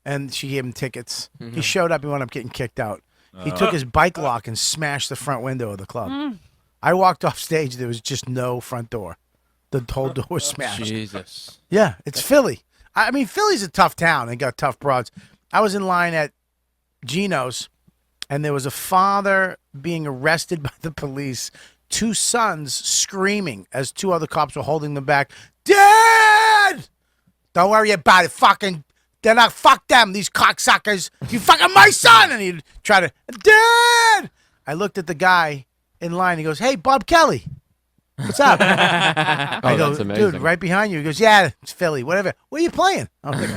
and she gave him tickets. Mm-hmm. He showed up. He wound up getting kicked out. He took his bike lock and smashed the front window of the club. I walked off stage. There was just no front door. The whole door was smashed. Jesus. Yeah, it's Philly. I mean, Philly's a tough town. They got tough broads. I was in line at Gino's, and there was a father being arrested by the police two sons screaming as two other cops were holding them back. Dad! Don't worry about it, fucking. They're not, fuck them, these cocksuckers. You fucking my son! And he'd try to, Dad! I looked at the guy in line. He goes, hey, Bob Kelly. What's up? I go, that's amazing. dude, right behind you. He goes, yeah, it's Philly, whatever. What are you playing? I was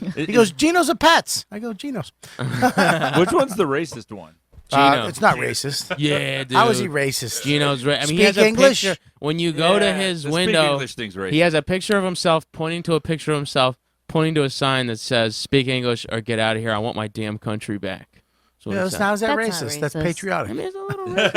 like, he goes, Geno's a Pets. I go, Geno's. Which one's the racist one? Gino. It's not racist. Yeah, dude. How is he racist? Gino's right. I mean, Speak he has a English? picture. When you go to his the window, Speak English thing's racist. he has a picture of himself pointing to a picture of himself, pointing to a sign that says, speak English or get out of here. I want my damn country back. Yeah, that's not That's racist. not That's racist. patriotic. I mean, it's a little racist.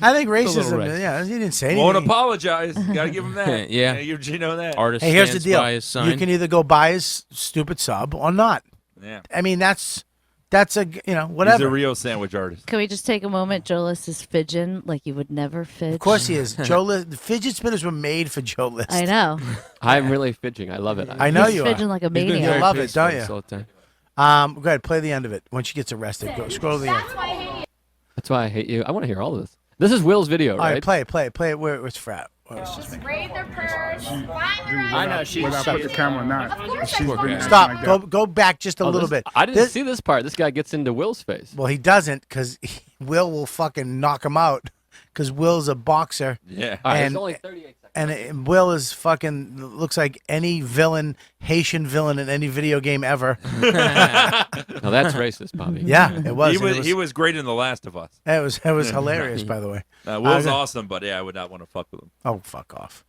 I think It's a little racism. racist. Yeah, he didn't say anything. Won't apologize. Got to give him that. Yeah. Give Gino that. Artist Hey, here's the stands deal. by his sign. You can either go buy his stupid sub or not. Yeah. I mean, that's a He's whatever. a real sandwich artist. Can we just take a moment? Joe List is fidgeting like you would never fidge. Of course he is. Joe List. The fidget spinners were made for Joe List. I know. I'm really fidgeting. I love it. I know He's you fidgeting are. like a He's been maniac. You very love it, peaceful don't this you? whole time. Go ahead, play the end of it when she gets arrested. Go scroll to the end. That's why I hate you. I want to hear all of this. This is Will's video, All right? right, play it. Where it's frat. Just raid their purse, find their I know ID. whether I put the camera or not. Of course She's I been acting Stop. like that. Go back just a little bit. I didn't see this part. This guy gets into Will's face. Well, he doesn't because Will fucking knock him out because Will's a boxer. Yeah. All right, And- it's only 38 seconds. And Will is fucking looks like any villain, Haitian villain in any video game ever. Now that's racist, Bobby. Yeah, it was. He was great in The Last of Us. It was hilarious, by the way. Will's awesome, but yeah, I would not want to fuck with him. Oh, fuck off.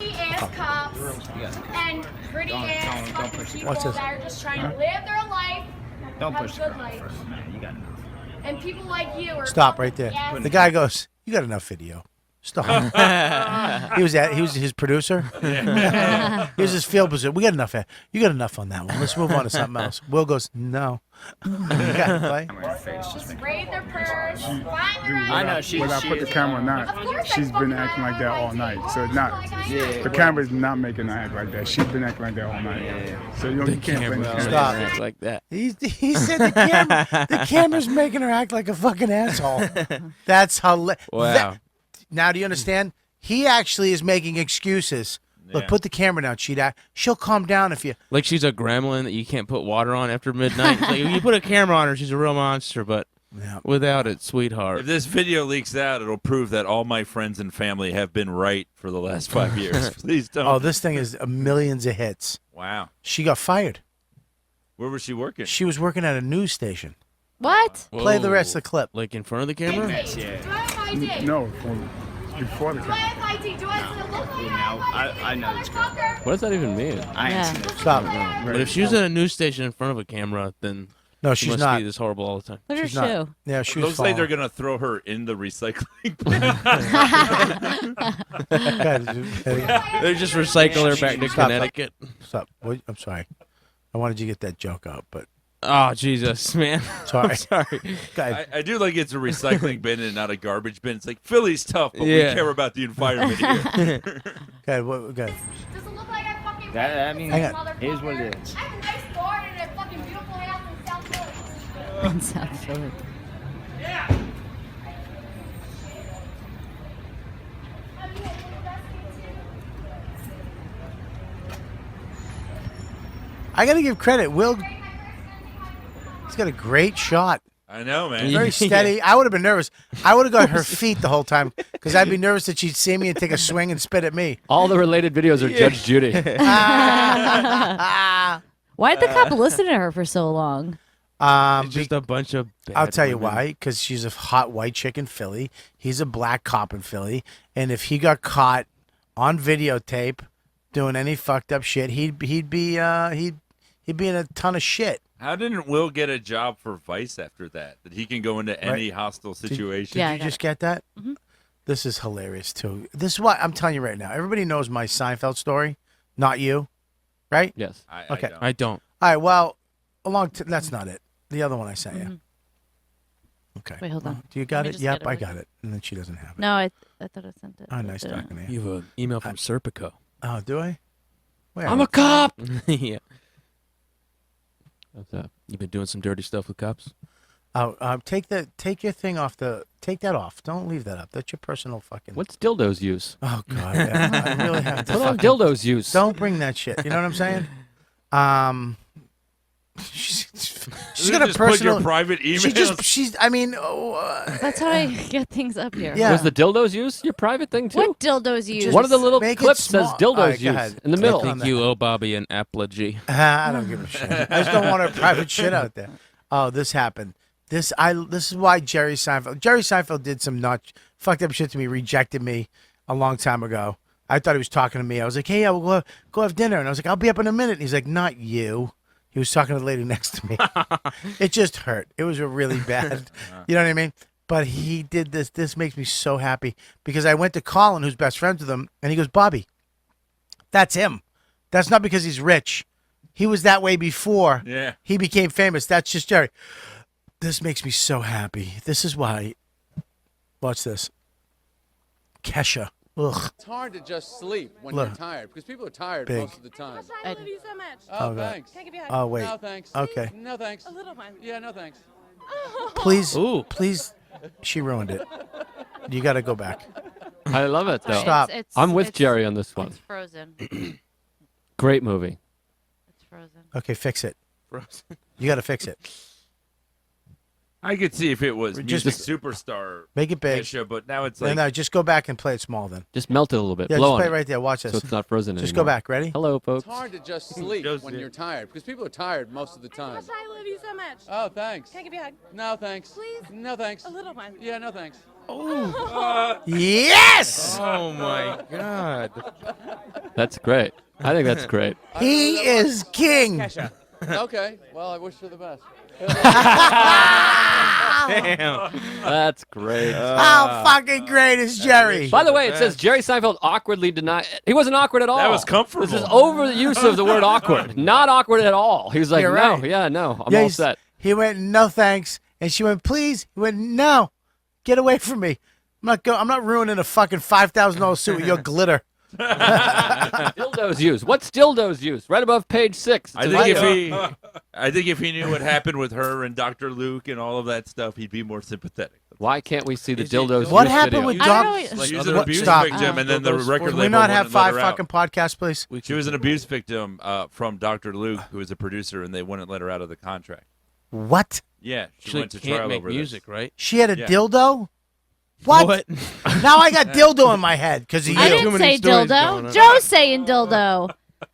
Ass cops and pretty ass fucking people What's this? that are just trying to live their life, Don't have push a the good life. You got it. And people like you are Stop fucking right there. ass- The guy goes, "You got enough video." Stop. He was his producer. He was his field producer. We got enough. You got enough on that one. Let's move on to something else. Will goes, "No." You got it, play. Just raid their purse, find their I know whether I put the camera or Of not. course I She's been fucking acting like that all night. So it's not. Yeah. The camera's not making her act like that. She's been acting like that all night. So you can't blame the camera. Stop. Act like that. He said the camera's making her act like a fucking asshole. That's hilarious. Wow. Now, do you understand? He actually is making excuses. Look, put the camera down, Cheetah. She'll calm down if you. Like she's a gremlin that you can't put water on after midnight. It's like, if you put a camera on her, she's a real monster, but without it, sweetheart. If this video leaks out, it'll prove that all my friends and family have been right for the last 5 years. Please don't. Oh, this thing is millions of hits. Wow. She got fired. Where was she working? She was working at a news station. What? Play the rest of the clip. Like in front of the camera? Do I have ID? No, before the Do I camera. have ID? Do I look like I have ID? I know this girl. What does that even mean? I ain't seen it. Stop. But if she was at a news station in front of a camera, then No, she she's must not. be this horrible all the time. Look at her She's not. shoe. Yeah, she It was looks like they're falling. going to throw her in the recycling They just recycle her back to Stop. Connecticut. Stop. Wait, I'm sorry. I wanted you to get that joke out, but Oh, Jesus, man. sorry. I'm sorry. Go ahead. I do like it's a recycling bin and not a garbage bin. It's like, Philly's tough, but Yeah. we care about the environment here. Go ahead. Go ahead. Does it look like I fucking That means Hang on. it is what it is. I have a nice garden and a fucking beautiful house in South Philly. In South Philly. I got to give credit. Will, he's got a great shot. I know, man. Very steady. I would have been nervous. I would have got her feet the whole time because I'd be nervous that she'd see me and take a swing and spit at me. All the related videos are Judge Judy. Why did the cop listen to her for so long? It's just a bunch of bad I'll tell you women. why. Because she's a hot white chick in Philly. He's a black cop in Philly. And if he got caught on videotape doing any fucked up shit, he'd be in a ton of shit. How didn't Will get a job for Vice after that? That he can go into any hostile situation? Did you just get that? Mm-hmm. This is hilarious too. This is what I'm telling you right now. Everybody knows my Seinfeld story, not you, right? Yes. Okay. I don't. All right. Well, that's not it. The other one I sent you. Mm-hmm. Okay. Wait, hold on. Do you got Let me it? just Yep, get it I right got it. And then she doesn't have it. No, I thought I sent it. Oh, nice Did I? talking to you. You have an email from Serpico. Oh, do I? Where? I'm a cop. Yeah. What's up? You been doing some dirty stuff with cops? Take your thing off take that off. Don't leave that up. That's your personal fucking. What's dildos use? Oh God, yeah. I really have to. What on dildos use? Don't bring that shit. You know what I'm saying? She's got a just personal. put your private emails. She's. I mean, That's how I get things up here. Yeah. Was the dildos use your private thing too? What dildos use? One of the little make it clips says small. dildos All right, go use ahead. in the Take middle. on I think you owe Bobby an apology. I don't give a shit. I just don't want her private shit out there. Oh, this happened. This is why Jerry Seinfeld did some fucked up shit to me, rejected me a long time ago. I thought he was talking to me. I was like, hey, yeah, we'll go have dinner. And I was like, I'll be up in a minute. And he's like, not you. He was talking to the lady next to me. It just hurt. It was really bad. You know what I mean? But he did this. This makes me so happy because I went to Colin, who's best friends with him, and he goes, Bobby, that's him. That's not because he's rich. He was that way before he became famous. That's just Jerry. This makes me so happy. This is why. Watch this. Kesha. Ugh. It's hard to just sleep when Look. you're tired because people are tired Big. most of the time. I love you so much. Oh, God. thanks. Can I give you a hug? Oh, wait. No, thanks. Okay. No, thanks. A little one. Yeah, no, thanks. Please. She ruined it. You got to go back. I love it though. Stop. I'm with Jerry on this one. It's Frozen. Great movie. It's Frozen. Okay, fix it. You got to fix it. I could see if it was Just- music superstar. Make it big. Kesha, but now it's like No, just go back and play it small then. Just melt it a little bit. Yeah, Blow just on play it. it right there. Watch this. So it's not frozen Just anymore. go back. Ready? Hello, folks. It's hard to just sleep when you're tired because people are tired most of the time. I love you so much. Oh, thanks. Can I give you a hug? No, thanks. Please? No, thanks. A little one. Yeah, no, thanks. Yes! Oh my God. That's great. I think that's great. He is king. Okay. Well, I wish her the best. Damn. That's great. How fucking great is Jerry? By the way, it says Jerry Seinfeld awkwardly denied. He wasn't awkward at all. That was comfortable. This is overuse of the word awkward. Not awkward at all. He was like, You're no, right. yeah, no, I'm Yeah, all he's- set. He went, no thanks. And she went, please. He went, no. Get away from me. I'm not ruining a fucking $5,000 suit with your glitter. Dildos use. What's dildos use? Right above page 6. I think if he knew what happened with her and Dr. Luke and all of that stuff, he'd be more sympathetic. Why can't we see the dildos What use happened video? with I Doc? don't know. She was an What- abuse stop. victim, and then the record Can label we not have wouldn't let 5 her out. fucking podcasts, please? She was an abuse victim from Dr. Luke, who was a producer, and they wouldn't let her out of the contract. What? Yeah, she She went to can't trial make over music, this. right? She had a Yeah. dildo? What? Now I got dildo in my head because of you. I Too didn't many say stories going dildo. on. Joe's saying dildo.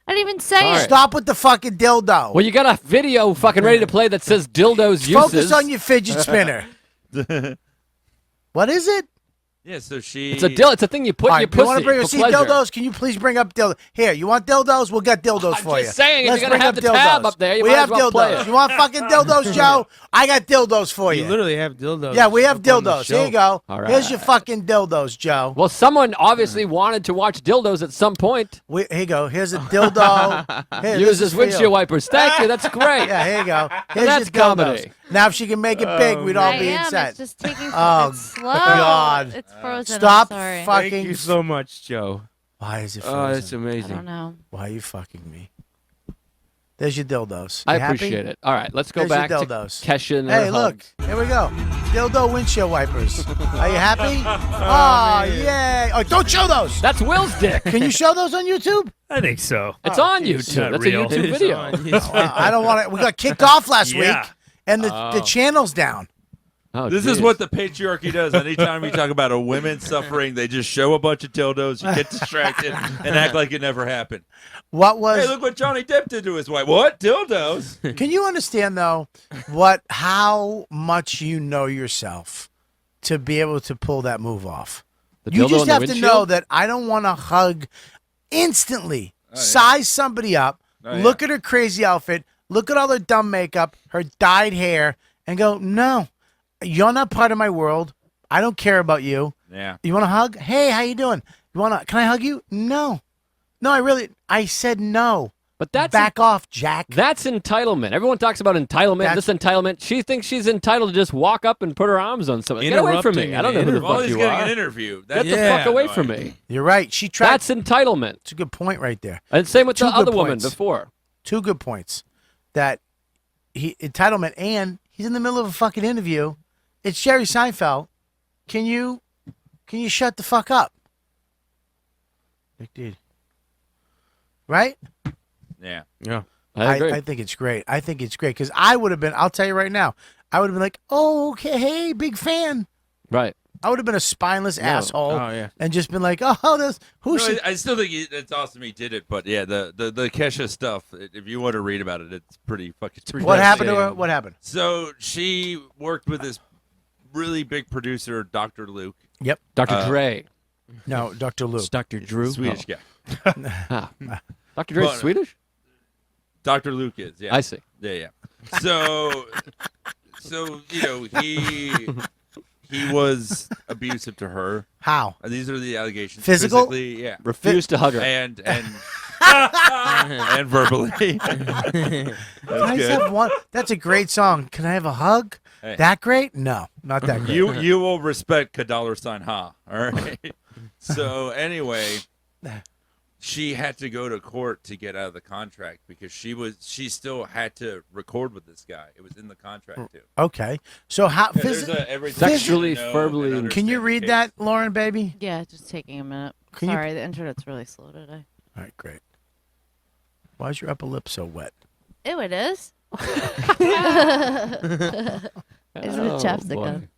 I didn't even say it. Stop with the fucking dildo. Well, you got a video fucking ready to play that says dildos uses. Focus on your fidget spinner. What is it? Yeah, so she. It's a thing you put All in your right, you want pussy to bring for see pleasure. dildos? Can you please bring up dildos? Here, you want dildos? We'll get dildos for you. just saying, if Let's you're gonna bring have up the tab dildos. up there, you we might have as well play dildos. it. You want fucking dildos, Joe? I got dildos for you. You literally have dildos. Yeah, we have up on the dildos. Here you shelf. go. All right. Here's your fucking dildos, Joe. Well, someone obviously wanted to watch dildos at some point. Here you go. Here's a dildo. Here, Use this is as for windshield you. wast. Thank you. That's great. Yeah, here you go. Here's That's your dildos. comedy. Now, if she can make it big, we'd all I be am. set. It's just taking. Oh, it's slow. God. It's frozen. Stop I'm sorry. fucking. Thank you so much, Joe. Why is it Oh, frozen? that's I amazing. don't know. Why are you fucking me? There's your dildos. I You happy? appreciate it. All right, let's go There's your back to dildos. Kesha and Hey, her look. hugs. Here we go. Dildo windshield wipers. Are you happy? Oh, yay. Oh, don't show those. That's Will's dick. Can you show those on YouTube? I think so. It's on YouTube. not That's real. a YouTube video. I don't want it. We got kicked off last Yeah. week, and the channel's down. Oh, This is what the patriarchy does. Anytime you talk about a woman suffering, they just show a bunch of dildos, you get distracted, and act like it never happened. What was? Hey, look what Johnny Depp did to his wife. What? Dildos? Can you understand though how much you know yourself to be able to pull that move off? The You dildo just on the have to windshield? know that I don't want to hug instantly. Size somebody up, look at her crazy outfit, look at all her dumb makeup, her dyed hair, and go, no, you're not part of my world. I don't care about you. Yeah. You want to hug? Hey, how you doing? Can I hug you? No. No, I said no. But that's back off, Jack. That's entitlement. Everyone talks about entitlement. This entitlement. She thinks she's entitled to just walk up and put her arms on somebody. Get away from me. I don't know who the Well, fuck he's you getting are. an interview. Get the fuck away from me. You're right. She tried. That's entitlement. It's a good point right there. And same with Two the good other woman points. before. 2 good points. That entitlement, and He's in the middle of a fucking interview. It's Jerry Seinfeld. Can you shut the fuck up? Big dude. Right? Yeah. Yeah. I think it's great. I think it's great because I would have been. I'll tell you right now. I would have been like, "Oh, okay, hey, big fan." Right. I would have been a spineless asshole. Oh, yeah. And just been like, "Oh, this who should?" I still think it's awesome he did it, but yeah, the Kesha stuff. If you want to read about it, it's pretty fucking. What happened to her? What happened? So she worked with this really big producer, Dr. Luke. Yep. Dr. Dre. No, Dr. Luke. It's Dr. Drew. Swedish guy. Dr. Dre's But- Swedish? Dr. Luke is. Yeah. I see. Yeah. So you know he was abusive to her. How? These are the allegations. Physical? Physically, yeah. Refused to hug her. And and verbally. Can I just have one? That's a great song. Can I have a hug? Hey. That great? No, not that great. You will respect $$ Ha. All right. So anyway, she had to go to court to get out of the contract because she still had to record with this guy. It was in the contract too. Okay. So how Yeah, there's everything Sexually, you know verbally. and can you understand read the that, Lauren, baby? Yeah, just taking a minute. Can you- Sorry, the internet's really slow today. All right, great. Why is your upper lip so wet? Ew, it is. Is Oh, it chapstick boy. on?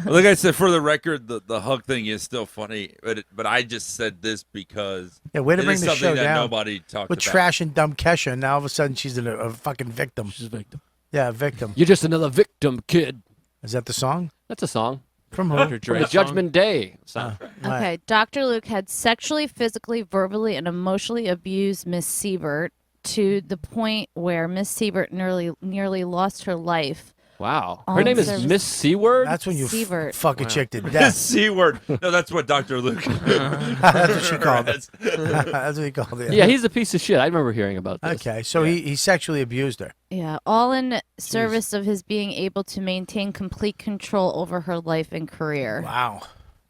Like I said, for the record, the hug thing is still funny, but I just said this because Yeah, way to it bring is the something show that down. nobody talked With about. trash and dumb Kesha, and now all of a sudden she's a fucking victim. She's a victim. Yeah, a victim. You're just another victim, kid. Is that the song? That's a song. From who? Dr. From Dre the Judgment Day soundtrack. Okay, Dr. Luke had sexually, physically, verbally, and emotionally abused Miss Siebert to the point where Miss Siebert nearly lost her life. Wow. Her On name is service- Miss Seward? That's when you Siebert. fuck a chick to That's death. C word. No, that's what Dr. Luke. That's what she called it. That's what he called it. Yeah, he's a piece of shit. I remember hearing about this. Okay, so he sexually abused her. Yeah, all in service of his being able to maintain complete control over her life and career. Wow.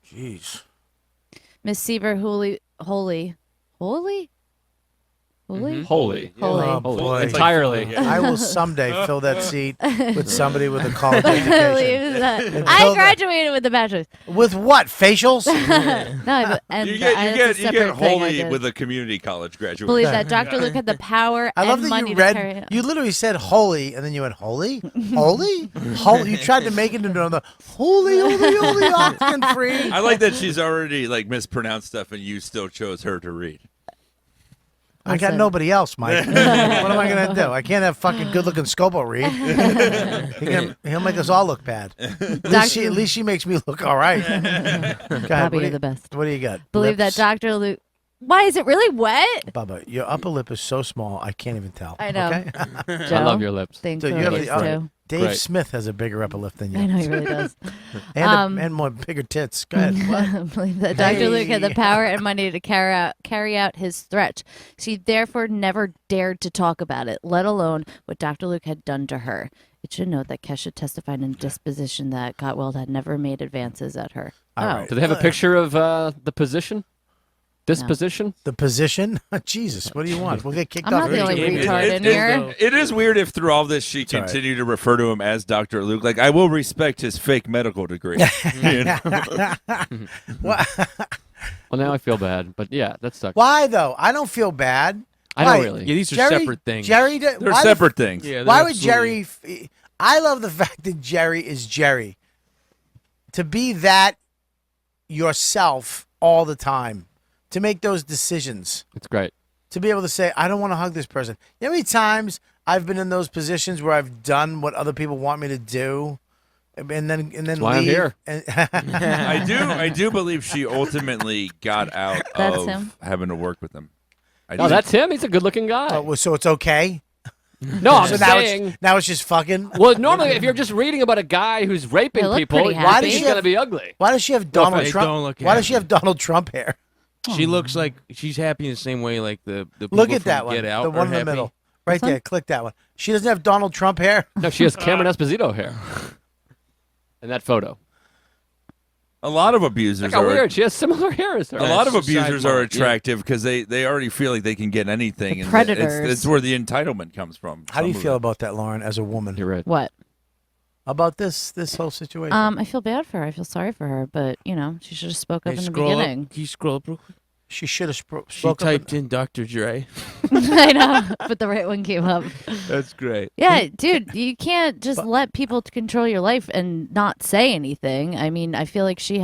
Jeez. Miss Siebert, holy? Holy. Holy. Oh, boy. Entirely. I will someday fill that seat with somebody with a college Believe education. that. And I fill that- graduated with a bachelor's. With what? Facials? No, and You that's a get separate thing I holy did. with a community college graduate. Believe that Dr. Luke had the power I love and that money you to carry read. it. You literally said holy, and then you went holy, holy, holy. You tried to make it into the holy, oxygen free. I like that she's already like mispronounced stuff, and you still chose her to read. I got Listen. nobody else, Mike. What am I gonna do? I can't have fucking good-looking Scobo read. He'll make us all look bad. At least she makes me look all right. Go ahead, Bobby, what do you're the best. What do you got? Believe Lips? that Dr. Luke. Why is it really wet? Bubba, your upper lip is so small, I can't even tell. I know. Okay? Joe, I love your lips. Thanks So for you have the the, lips, too. Dave Right. Smith has a bigger upper lip than you. I know he really does. And more bigger tits. Go ahead. What? Believe that Dr. Luke had the Hey. power and money to carry out his threat. She therefore never dared to talk about it, let alone what Dr. Luke had done to her. It should note that Kesha testified in disposition that Gottwald had never made advances at her. All right. Do they have a picture of the position? This No. position? The position? Jesus, what do you want? We'll get kicked I'm off. not the only It- retard it- in it- here. It is weird if through all this she all right. continued to refer to him as Dr. Luke. Like, I will respect his fake medical degree. You know? Why? Well, now I feel bad, but yeah, that sucks. Why though? I don't feel bad. I don't Why? really. Yeah, these are Jerry, separate things. Jerry, They're why the separate things. Yeah, Why they're would absolutely- Jerry? I love the fact that Jerry is Jerry. To be that yourself all the time, to make those decisions, It's great. to be able to say, I don't want to hug this person. You know how many times I've been in those positions where I've done what other people want me to do, and then why I'm leave, here. and- I do believe she ultimately got out That's of him. having to work with him. I Oh, do. that's him? He's a good-looking guy. Oh, well, so it's okay. No, I'm So now saying... it's now it's just fucking. Well, normally, if you're just reading about a guy who's raping They look people, pretty Why happy. does he's she going to have- be ugly. Why does she have Donald they Trump? don't look Why does she happy. have Donald Trump hair? She looks like she's happy in the same way like the people Look at from that one, Get Out the are one in the happy. middle, right there. Click that one. She doesn't have Donald Trump hair. No, she has Cameron Esposito hair. In that photo. A lot of abusers Look how are weird. She has similar hair as her. a lot of That's a abusers side are mark, yeah. attractive because they already feel like they can get anything. The and predators. It's where the entitlement comes from. How do you some of feel it. about that, Lauren, as a woman? You're right. What? about this whole situation? I feel bad for her. I feel sorry for her, but she should have spoke up in the scroll beginning. Up. Can you scroll up real quick? She should have spoke She typed in Dr. Dre. I know, but the right one came up. That's great. Yeah, dude, you can't just let people control your life and not say anything. I mean, I feel like she's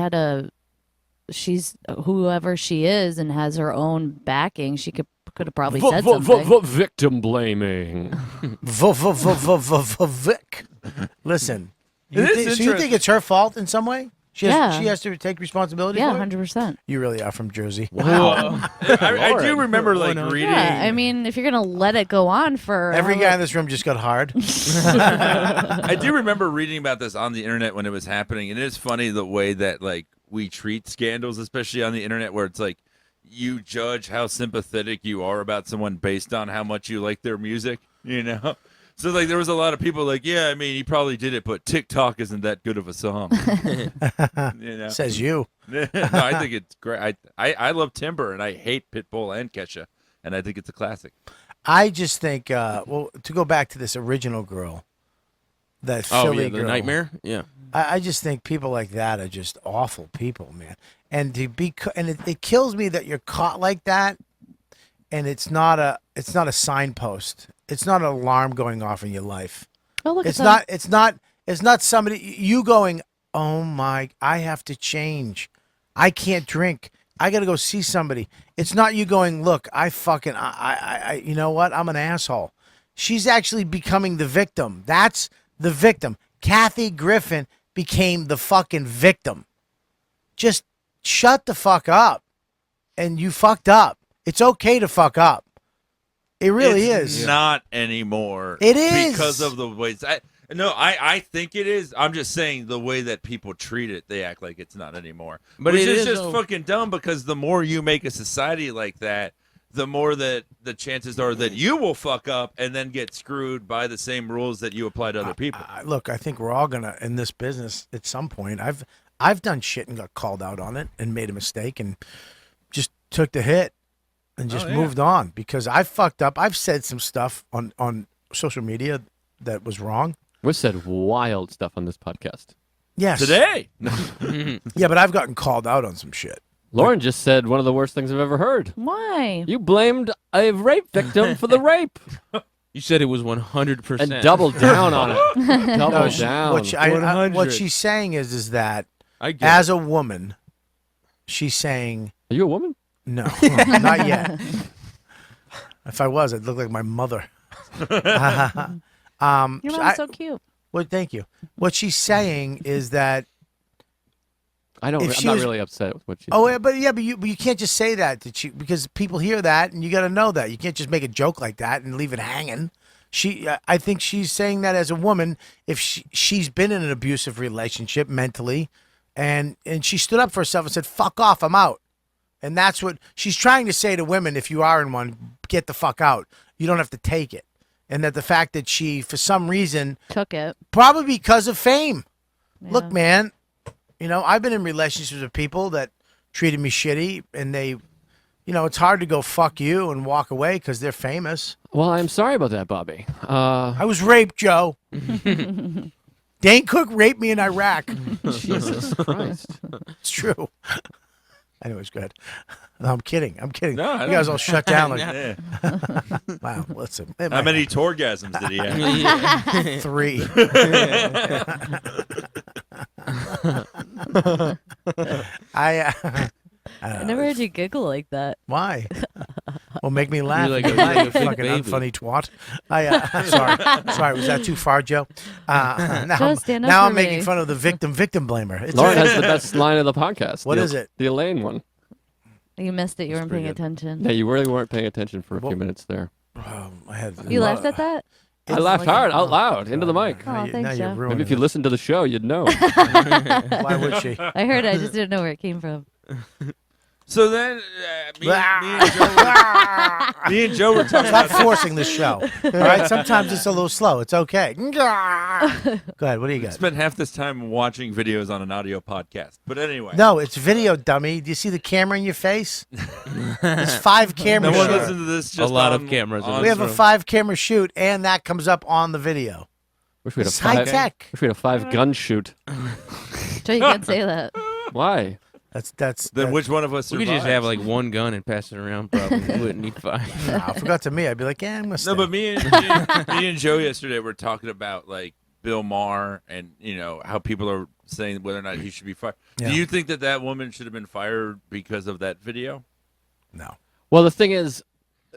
whoever she is and has her own backing. She could have probably said something. Victim blaming. Vic. Listen, so you think it's her fault in some way? She has to take responsibility for it? 100%. You really are from Jersey. Wow. I do remember reading. Yeah, I mean, if you're going to let it go on for... Every guy in this room just got hard. I do remember reading about this on the internet when it was happening, and it is funny the way that we treat scandals, especially on the internet, where it's like you judge how sympathetic you are about someone based on how much you like their music, So there was a lot of people yeah, I mean, he probably did it, but TikTok isn't that good of a song. Says you. No, I think it's great. I love Timber, and I hate Pitbull and Kesha, and I think it's a classic. I just think, to go back to this original girl, that Philly the girl, nightmare. Yeah, I just think people like that are just awful people, man. And it kills me that you're caught like that, and it's not a signpost. It's not an alarm going off in your life. Oh, look, it's not somebody you going, oh my, I have to change. I can't drink. I got to go see somebody. It's not you going, look, I you know what? I'm an asshole. She's actually becoming the victim. That's the victim. Kathy Griffin became the fucking victim. Just shut the fuck up. And you fucked up. It's okay to fuck up. It really is. Not anymore. It is. Because of the ways. I think it is. I'm just saying the way that people treat it, they act like it's not anymore. But Which it is is just though. fucking dumb, because the more you make a society like that, the more that the chances are that you will fuck up and then get screwed by the same rules that you apply to other people. Look, I think we're all gonna in this business at some point. I've done shit and got called out on it and made a mistake and just took the hit and just moved on because I fucked up. I've said some stuff on social media that was wrong. We said wild stuff on this podcast. Yes. Today. Yeah, but I've gotten called out on some shit. Lauren just said one of the worst things I've ever heard. Why? You blamed a rape victim for the rape. You said it was 100%. And doubled down on it. Double down. What she's saying is that I get as a woman, she's saying... Are you a woman? No, not yet. If I was, I'd look like my mother. Your mom's so cute. Well, thank you. What she's saying is that I'm not really upset with what she said. but you can't just say that because people hear that and you got to know that. You can't just make a joke like that and leave it hanging. I think she's saying that as a woman, if she's been in an abusive relationship mentally and she stood up for herself and said, fuck off, I'm out. And that's what she's trying to say to women. If you are in one, get the fuck out. You don't have to take it. And that the fact that she, for some reason, took it, probably because of fame. Yeah. Look, man, I've been in relationships with people that treated me shitty, and they, it's hard to go fuck you and walk away because they're famous. Well, I'm sorry about that, Bobby. I was raped, Joe. Dane Cook raped me in Iraq. Jesus Christ. It's true. Anyways, go ahead. No, I'm kidding. No, you guys all shut down. Wow, listen. How many torgasms did he have? 3. I never heard you giggle like that. Why? Well, make me laugh. You're like a big fucking baby. unfunny twat. Sorry. Was that too far, Joe? Now, Joe, stand up now for I'm making me. fun of the victim blamer. It's Lauren has the best line of the podcast. What is it? The Elaine one. You missed it. You weren't paying attention. Yeah, you really weren't paying attention for a few minutes there. You laughed at that? I laughed hard, out loud, into the mic. Oh, thanks, Joe. Maybe if you listened to the show, you'd know. Why would she? I heard it. I just didn't know where it came from. So then, me and Joe were talking Stop about forcing this show. All right, sometimes it's a little slow. It's okay. Go ahead. What do you got? Spent half this time watching videos on an audio podcast. But anyway. No, it's video, dummy. Do you see the camera in your face? There's 5 cameras. No one shoot. listen to this. Just a lot on- of cameras. on- We have a 5 camera shoot, and that comes up on the video. Wish we had a It's high tech. Wish we had a 5-gun shoot. So you can't say that. Why? That's. Then which one of us We could survives? just have like one gun and pass it around. Probably we wouldn't need 5. Nah, if it got to me, I'd be like, yeah, I'm gonna stay. No, but me and Joe yesterday were talking about like Bill Maher and how people are saying whether or not he should be fired. Yeah. Do you think that woman should have been fired because of that video? No. Well, the thing is,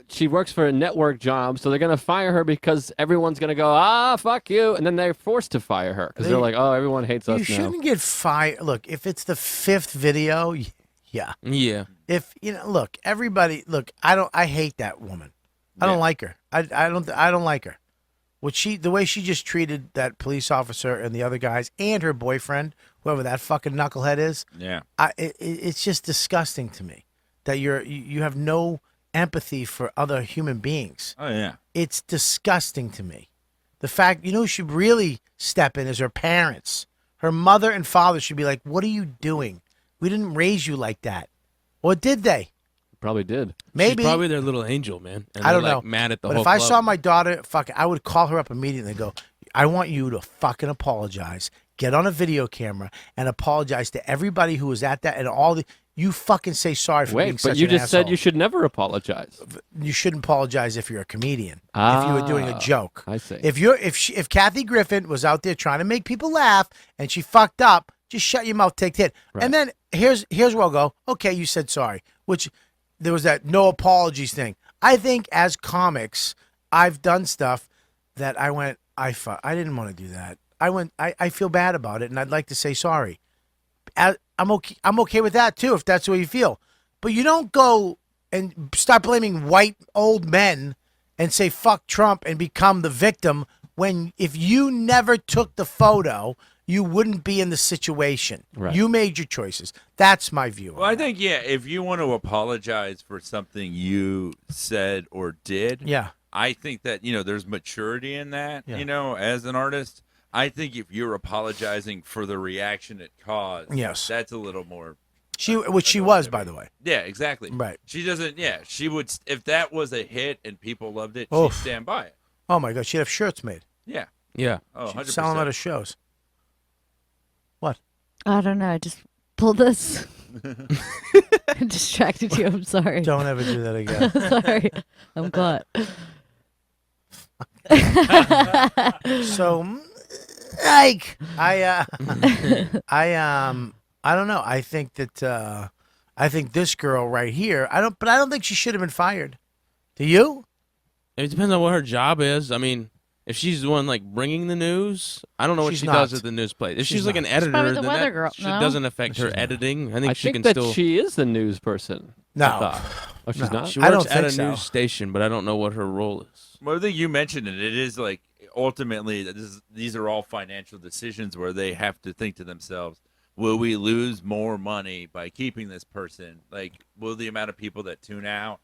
she works for a network job, so they're going to fire her because everyone's going to go, fuck you, and then they're forced to fire her because they're like, oh, everyone hates us You now. shouldn't get fired. Look, if it's the 5th video, yeah. Yeah. If look, everybody, look. I hate that woman. I don't like her. I don't like her. The way she just treated that police officer and the other guys and her boyfriend, whoever that fucking knucklehead is. Yeah. It's just disgusting to me that you have no empathy for other human beings. Oh yeah. It's disgusting to me. The fact, who should really step in is her parents. Her mother and father should be like, what are you doing? We didn't raise you like that. Or did they? Probably did. Maybe. She's probably their little angel, man. And I don't they're, know. like, mad at the but whole if I club. saw my daughter, I would call her up immediately and go, I want you to fucking apologize. Get on a video camera and apologize to everybody who was at that and all the. You fucking say sorry for being Wait, such but you an just said asshole. you should never apologize. You shouldn't apologize if you're a comedian. If you were doing a joke. I see. If Kathy Griffin was out there trying to make people laugh and she fucked up, just shut your mouth, take the hit. Right. And then here's where I'll go. Okay, you said sorry, which there was that no apologies thing. I think as comics, I've done stuff that I went, I didn't want to do that. I feel bad about it, and I'd like to say sorry. I'm okay with that too, if that's the way you feel. But you don't go and start blaming white old men and say fuck Trump and become the victim when if you never took the photo, you wouldn't be in the situation. Right. You made your choices. That's my view. Well, I think if you want to apologize for something you said or did, Yeah. I think that there's maturity in that. Yeah. As an artist, I think if you're apologizing for the reaction it caused, Yes. that's a little more. Which she was, by the way. Yeah, exactly. Right. She doesn't. Yeah, she would. If that was a hit and people loved it, Oof. she'd stand by it. Oh my God, she'd have shirts made. Yeah. Yeah. Oh, She'd 100%. sell them at her shows. What? I don't know. I just pulled this. I distracted you. I'm sorry. Don't ever do that again. Sorry. I'm caught. So, like, I don't know. I think that I think this girl right here. I don't think she should have been fired. Do you? It depends on what her job is. I mean, if she's the one like bringing the news, I don't know what She's she not. does at the news place. If she's like an editor, probably the then weather that girl, shit no? doesn't affect She's her not. editing. I I think she think can that still. she is the news person. No. I thought. Oh, she's No. not? She I works don't at a think so. news station, but I don't know what her role is. Well, I think you mentioned it. It is like ultimately these are all financial decisions where they have to think to themselves, will we lose more money by keeping this person? Like, will the amount of people that tune out?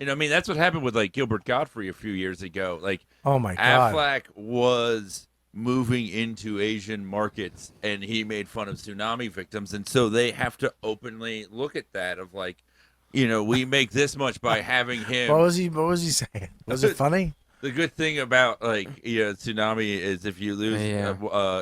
I mean, that's what happened with like Gilbert Gottfried a few years ago. Like, Oh my God. Affleck was moving into Asian markets and he made fun of tsunami victims. And so they have to openly look at that of like, we make this much by having him. What was he saying? Was it funny? The good thing about tsunami is if you lose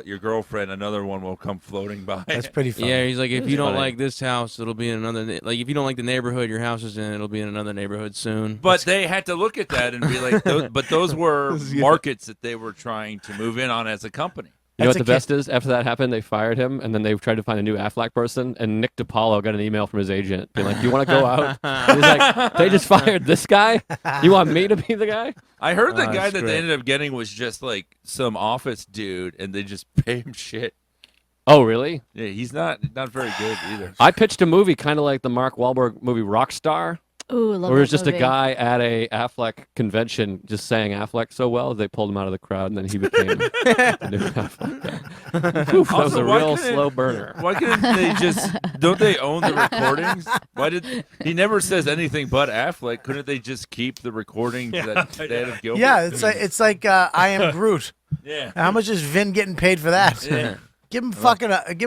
your girlfriend, another one will come floating by. That's pretty funny. Yeah, he's like, if you don't funny. like this house, it'll be in another. Like, if you don't like the neighborhood your house is in, it'll be in another neighborhood soon. But they had to look at that and be like, those were markets that they were trying to move in on as a company. You know what That's the a best is? After that happened, they fired him, and then they tried to find a new Affleck person, and Nick DiPaolo got an email from his agent being like, do you want to go out? And he's like, they just fired this guy? You want me to be the guy? I heard the Oh, guy that's that great. they ended up getting was just like some office dude, and they just pay him shit. Oh, really? Yeah, he's not very good either. I pitched a movie kind of like the Mark Wahlberg movie Rockstar, Ooh, love where it was that just movie. a guy at a Affleck convention just saying Affleck so well, they pulled him out of the crowd, and then he became the new Affleck. Oof, that was Also, a why real couldn't- slow burner. Why couldn't they just? Don't they own the recordings? Why did he never says anything but Affleck? Couldn't they just keep the recordings that of Gilbert? Yeah, it's like I am Groot. Yeah. How much is Vin getting paid for that? Yeah. Give him give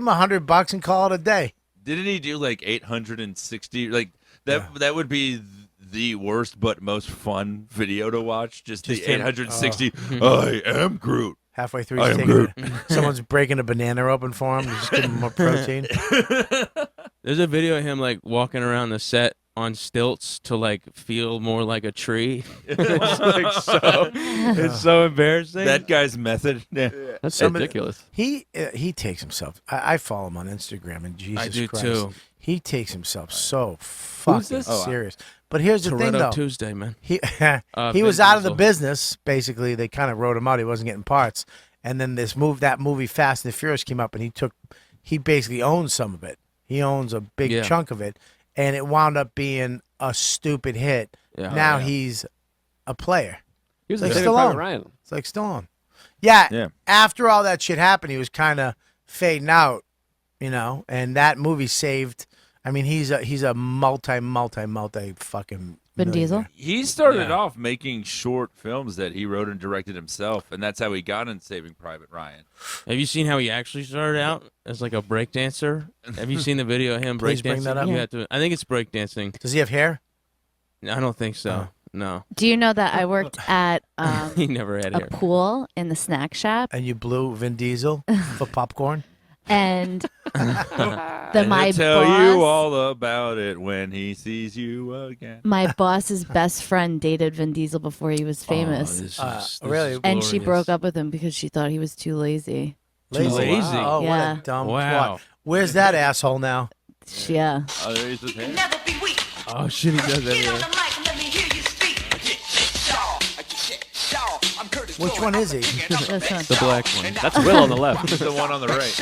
him $100 and call it a day. Didn't he do like 860? Like that. That would be the worst but most fun video to watch. Just the Just him. 860. I am Groot. Halfway through, he's someone's breaking a banana open for him. Just give him more protein. There's a video of him like walking around the set on stilts to like feel more like a tree. It's so embarrassing. That guy's method. Yeah. That's ridiculous. He takes himself. I follow him on Instagram, and Jesus I do Christ, too. he takes himself so fucking this? serious. But here's the thing, Toretto though. Tuesday, man. He Vin was out of the Diesel. business. Basically, they kind of wrote him out. He wasn't getting parts. And then that movie Fast and the Furious came up, and he basically owns some of it. He owns a big chunk of it, and it wound up being a stupid hit. Yeah. Now he's a player. He was like Saving Private Stallone. Ryan. It's like Stallone. Yeah. After all that shit happened, he was kind of fading out, and that movie saved. I mean, he's a multi fucking Vin Diesel? millionaire. He started off making short films that he wrote and directed himself, and that's how he got in Saving Private Ryan. Have you seen how he actually started out as like a breakdancer? Have you seen the video of him Please bring breakdancing? that up. You have to. I think it's breakdancing. Does he have hair? I don't think so. No. Do you know that I worked at He never had a hair. pool in the snack shop, And you blew Vin Diesel for popcorn? and And my he'll tell boss, you all about it when he sees you again. my boss's best friend dated Vin Diesel before he was famous, Really? and she broke up with him because she thought he was too lazy. Lazy? Oh, Yeah. what a dumb Wow. twat. Where's that asshole now? Yeah. Oh, there's his hair. Oh shit, he does everything. Which one is he? This one. The black one. That's Will on the left. The one on the right.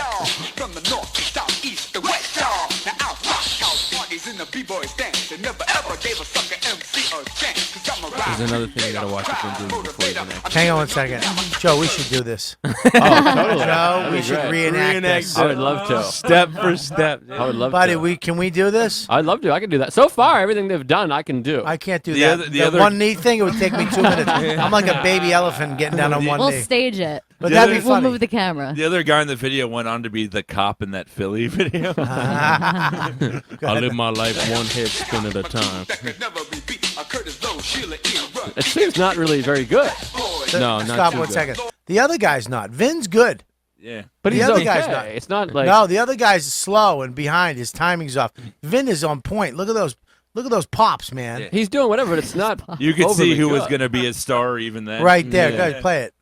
There's another thing you gotta watch with Vin Diesel before you connect. Hang on one second. Joe, we should do this. Totally. Joe, we be should great. reenact this. I would love to. Step for step. I would love Buddy, to. can we do this? I'd love to. I can do that. So far, everything they've done, I can do. I can't do The that. other- the the other- one knee thing, it would take me 2 minutes. I'm like a baby elephant getting down on one We'll knee. stage it. But The that'd other- be We'll funny. move the camera. The other guy in the video went on to be the cop in that Philly video. I live my life one head spin at a time. It seems not really very good. No, not Stop too 1 good. second. The other guy's not. Vin's good. Yeah. But The he's other okay. guy's not. It's not like No, the other guy's slow and behind. His timing's off. Vin is on point. Look at those pops, man. Yeah. he's doing whatever, but it's not. You could overly see who was good. going to be a star even then. Right there. Yeah. Go ahead, play it.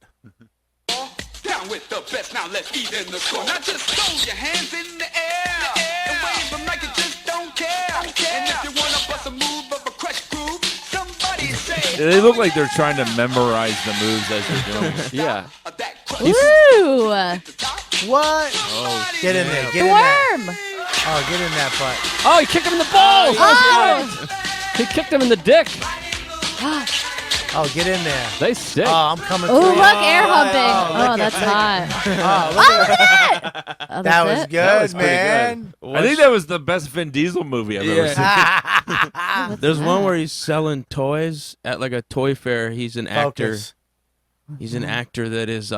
Down with the best, now let's eat in the score. Now just throw your hands in the air and wave them like you just don't care. And if you wanna bust a move of a crush groove, somebody say. They look like they're trying to memorize the moves as they're doing it. Yeah. Woo! What? Oh, Get in there. The Get in there. worm! Oh, get in that butt. Oh, he kicked him in the balls. Oh! That's right. He kicked him in the dick. Oh, get in there. They stink. Oh, I'm coming Oh, through. look, air humping. look Oh, at that's that. hot. Oh, look at that. Oh, that that's was it? good, That was pretty man. I think that was the best Vin Diesel movie I've ever seen. There's one where he's selling toys at like a toy fair. He's an actor. Focus. He's an actor that is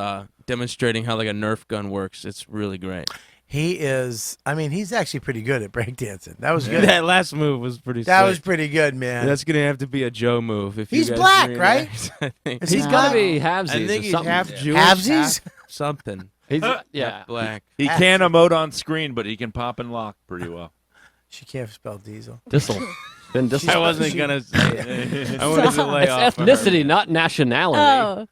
demonstrating how like a Nerf gun works. It's really great. He is. I mean, he's actually pretty good at breakdancing. That was good. That last move was pretty. That sick. was pretty good, man. That's gonna have to be a Joe move. If He's you guys black, reenact, right? I think. Is he He's black? gotta be halvesies I think or he's something. half Jewish, Halvesies? half something. He's, Half yeah. black. He can emote on screen, but he can pop and lock pretty well. She can't spell Diesel. Diesel. Vin Diesel. I wasn't gonna say it. I wanted to lay It's off of ethnicity, not nationality. Oh.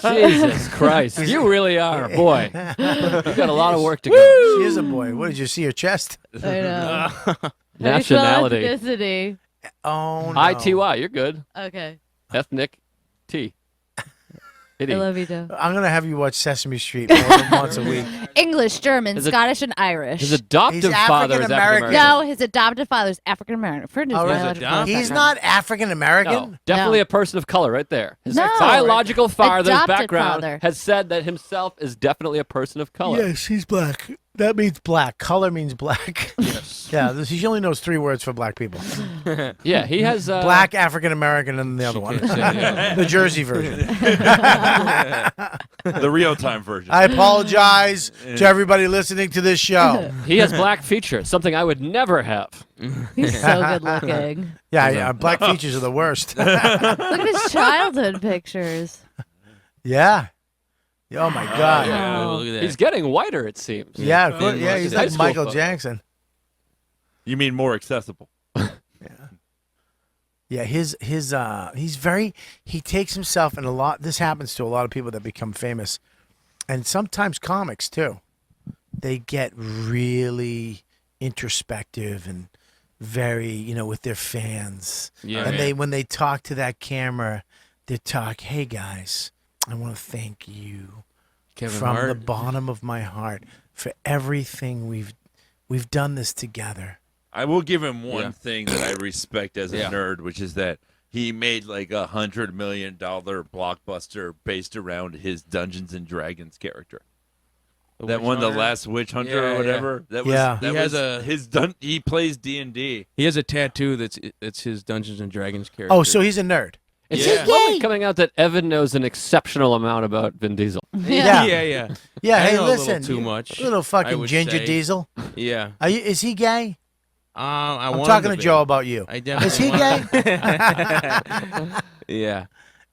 Jesus Christ. You really are, boy. You've got a lot of work to go. She is a boy. What did you see her chest? I know. Nationality. Ethnicity. Oh no. ITY, you're good. Okay. Ethnic T. I love you, Joe. I'm gonna have you watch Sesame Street more than once a week. English, German, His ad- Scottish, and Irish. His adoptive He's father is African-American. African No, American. his adopted father is African American. For his Oh, biological father. He's not African American. No, definitely a person of color right there. His No. biological father's Adopted background father. has said that himself is definitely a person of color. Yes, he's black. That means black. Color means black. Yes. Yeah, he only knows 3 words for black people. Yeah, he has Black, African American, and the other one. can't say the other. The Jersey version. The real-time version. I apologize to everybody listening to this show. He has black features, something I would never have. He's so good looking. Yeah, black features are the worst. Look at his childhood pictures. Yeah. Oh my God. Yeah, look at that. He's getting whiter, it seems. Yeah, of course. Yeah, he's High like school Michael photo. Jackson. You mean more accessible? Yeah, he's very, he takes himself and a lot, this happens to a lot of people that become famous. And sometimes comics too. They get really introspective and very, with their fans. Yeah, and when they talk to that camera, they talk, hey guys, I want to thank you Kevin from Hart. the bottom of my heart for everything we've done this together. I will give him one thing that I respect as a nerd, which is that he made like $100 million blockbuster based around his Dungeons and Dragons character. That won the Last Witch Hunter or whatever. That was he plays D&D. He has a tattoo that's his Dungeons and Dragons character. Oh, so he's a nerd. It's slowly coming out that Evan knows an exceptional amount about Vin Diesel. Yeah. Yeah. Yeah, I hey, know listen. a little too much. Little I fucking would Ginger say. Diesel. Yeah. Is he gay? I'm talking to Joe about you. Is he gay? Yeah.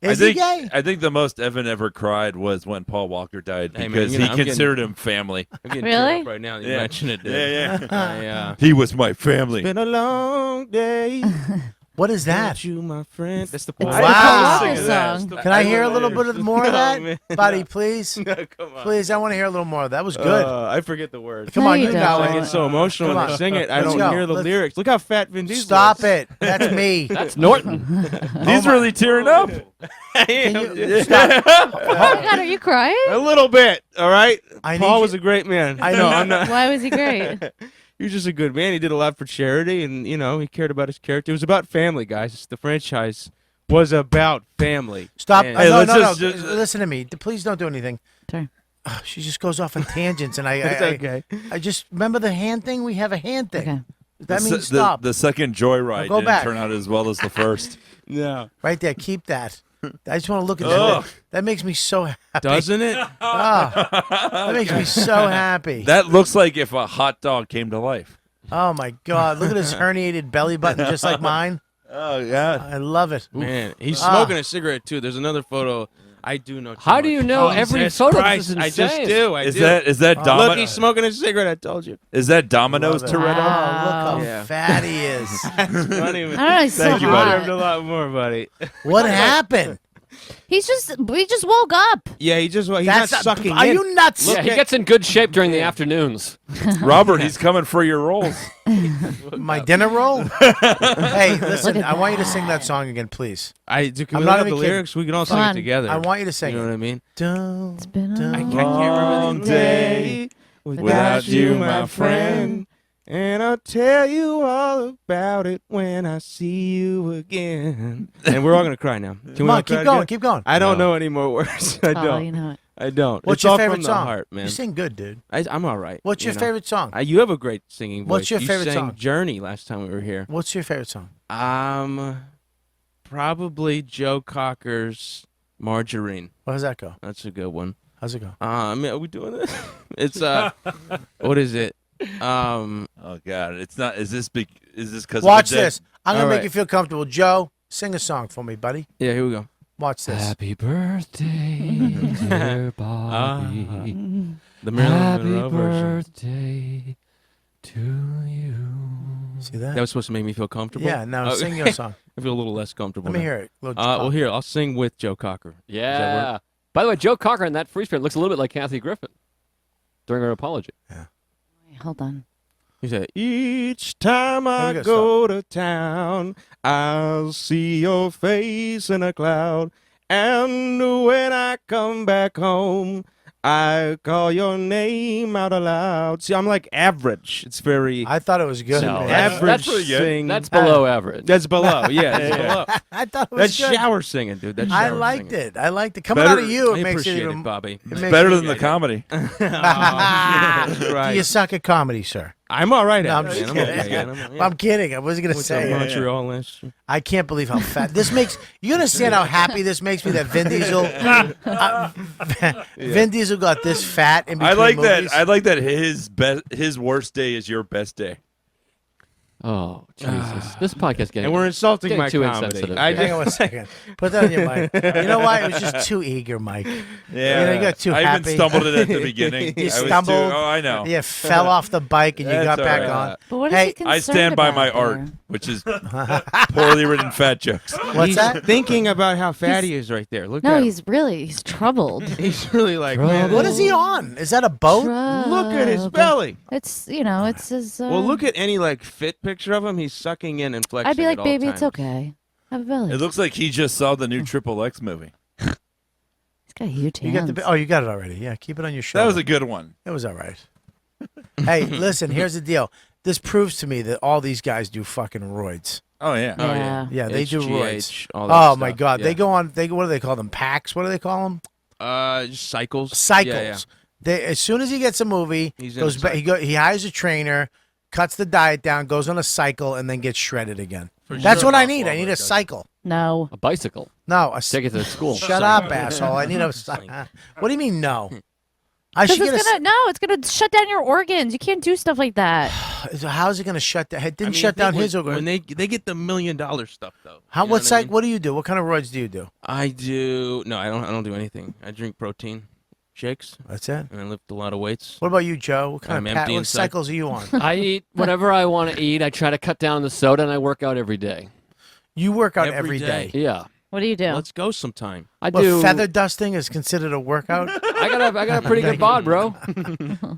Is he gay? I think the most Evan ever cried was when Paul Walker died Hey, man, because I'm he getting- considered him family. I'm getting Really? teared up right now that you mentioned it. Dude. Yeah. He was my family. Been a long day. What is that? Without you, my friend. That's the Wow. Paul Walker song. Can I hear a little bit more of that? man. Buddy, please? No, come on. Please, I want to hear a little more of that. That was good. I forget the words. Come No, on, you you don't. know I it. get so emotional Come when on. they sing it. I Let's don't go. hear the Let's- lyrics. Look how fat Vin Diesel Stop is. it. That's me. That's Norton. He's really tearing up. Can you stop? Oh my God, are you crying? A little bit, all right? I need Paul you- was a great man. I know. need- I'm not. Why was he great? He was just a good man. He did a lot for charity, and he cared about his character. It was about family, guys. The franchise was about family. Stop. And- No. let's just- Listen to me. Please don't do anything. Sorry. She just goes off on tangents, and It's okay. I just remember the hand thing. We have a hand thing. Okay. That means stop. The second Joyride Go didn't back. turn out as well as the first. No. Right there. Keep that. I just want to look at Ugh. that. That makes me so happy. Doesn't it? That makes me so happy. That looks like if a hot dog came to life. Oh my God! Look at his herniated belly button, just like mine. Oh, yeah. I love it. Man, he's Ah. smoking a cigarette, too. There's another photo. I do know too How do much. you know every Jesus photo? Christ, This is I just insane. do. I Is do. that Look, Domino? he's smoking a cigarette. I told you. Is that Domino's Love it. Toretto? Oh, look how Yeah. fat he is. Funny, man. I don't know. He's so Thank you, You buddy. deserved a hot. lot more, buddy. What happened? We just woke up. Yeah, he's not That's sucking Are in. you nuts? Yeah, he gets in good shape during the afternoons. Robert, he's coming for your rolls. My dinner roll? Hey, listen, at I want you to that. sing that song again, please. Can I'm we not look up even the kidding. lyrics? We can all sing Come it on. together. I want you to sing You know it. what I mean? It's been a I can't long remember the day without you, my friend. And I'll tell you all about it when I see you again. And we're all gonna cry now. Can Come we all on, cry keep going, together? keep going. I don't know any more words. I Oh, don't. you know it. I don't. What's It's your all favorite from song? the heart, man. You sing good, dude. I'm all right. What's your you know. favorite song? You have a great singing voice. What's your You favorite sang song? Journey last time we were here. What's your favorite song? Probably Joe Cocker's Margarine. How does that go? That's a good one. How's it go? I mean, are we doing this? It's what is it? Oh God, it's not. Is this because? Watch this. I'm gonna All make right. you feel comfortable. Joe, sing a song for me, buddy. Yeah, here we go. Watch this. Happy birthday, dear Bobby. The Marilyn Happy Monroe version. birthday to you. See that? That was supposed to make me feel comfortable. Yeah. Now Oh, sing your song. I feel a little less comfortable. Let me now. hear it. Well, here I'll sing with Joe Cocker. Does that Yeah. work? By the way, Joe Cocker in that freeze frame looks a little bit like Kathy Griffin during her apology. Hold on. He said, "Each time Here I we go, go to town, I'll see your face in a cloud, and when I come back home, I call your name out aloud." See, I'm like average. It's very I thought it was good. No, man. average pretty good. sing. That's below average. That's below. Yeah, that's below. I thought it was That's good. shower singing, dude. That's I shower liked singing. it. I liked it. Coming Better- out of you, I it makes it appreciate even. it, Bobby. It It's makes better it- than the comedy. Right. Do you suck at comedy, sir? I'm all right No, at I'm it, just man. kidding. I'm okay. Yeah. I'm kidding. I wasn't gonna Went say to it. Montreal last year. I can't believe how fat this makes. You understand how happy this makes me that Vin Diesel, Vin Diesel got this fat in between I like movies. that. I like that his worst day is your best day. Oh, Jesus. This podcast getting And we're insulting getting my too comedy. insensitive. Hang on 1 second. Put that on your mic. You know why? It was just too eager, Mike. Yeah. You know, you got too I happy. even stumbled it at the beginning. You I was stumbled. Oh, I know. You fell off the bike and you got That's all back right. on. But what is Hey, he concerned I stand by about my there? art, which is poorly written fat jokes. What's He's that? thinking about how fat he is right there. Look No, at him. he's troubled. He's really like, man, What is he on? Is that a boat? look at his belly. It's it's his. Well, look at any like fit picture of him. He's sucking in and flexing. I'd be like, at all baby, times. it's okay. Have a belly. It looks like he just saw the new Triple X movie. He's got huge You hands. got you got it already. Yeah, keep it on your shoulder. That was a good one. It was all right. Hey, listen, here's the deal. This proves to me that all these guys do fucking roids. Oh yeah. Oh yeah. Yeah, they do HGH, roids. all that Oh my stuff. God, Yeah. they go on. What do they call them? Packs. What do they call them? Just cycles. Cycles. Yeah, yeah. They, as soon as he gets a movie, He's in goes a back. He hires a trainer, cuts the diet down, goes on a cycle, and then gets shredded again. That's what I need. I need a cycle. No. A bicycle. No, Take it to school. Shut up, asshole. I need a. What do you mean no? I should get it's gonna shut down your organs. You can't do stuff like that. How's it going to shut down? It didn't I mean, shut down his when organ. they get the $1 million stuff though. How? You know What's what I like? mean? What do you do? What kind of roids do you do? I do. No, I don't do anything. I drink protein shakes. That's it. And I lift a lot of weights. What about you, Joe? What kind I'm of empty what inside. cycles are you on? I eat whatever I want to eat. I try to cut down the soda, and I work out every day. You work out Every every day. Yeah. What do you do? Let's go sometime. I Well, do. feather dusting is considered a workout. I got a pretty good bod, bro.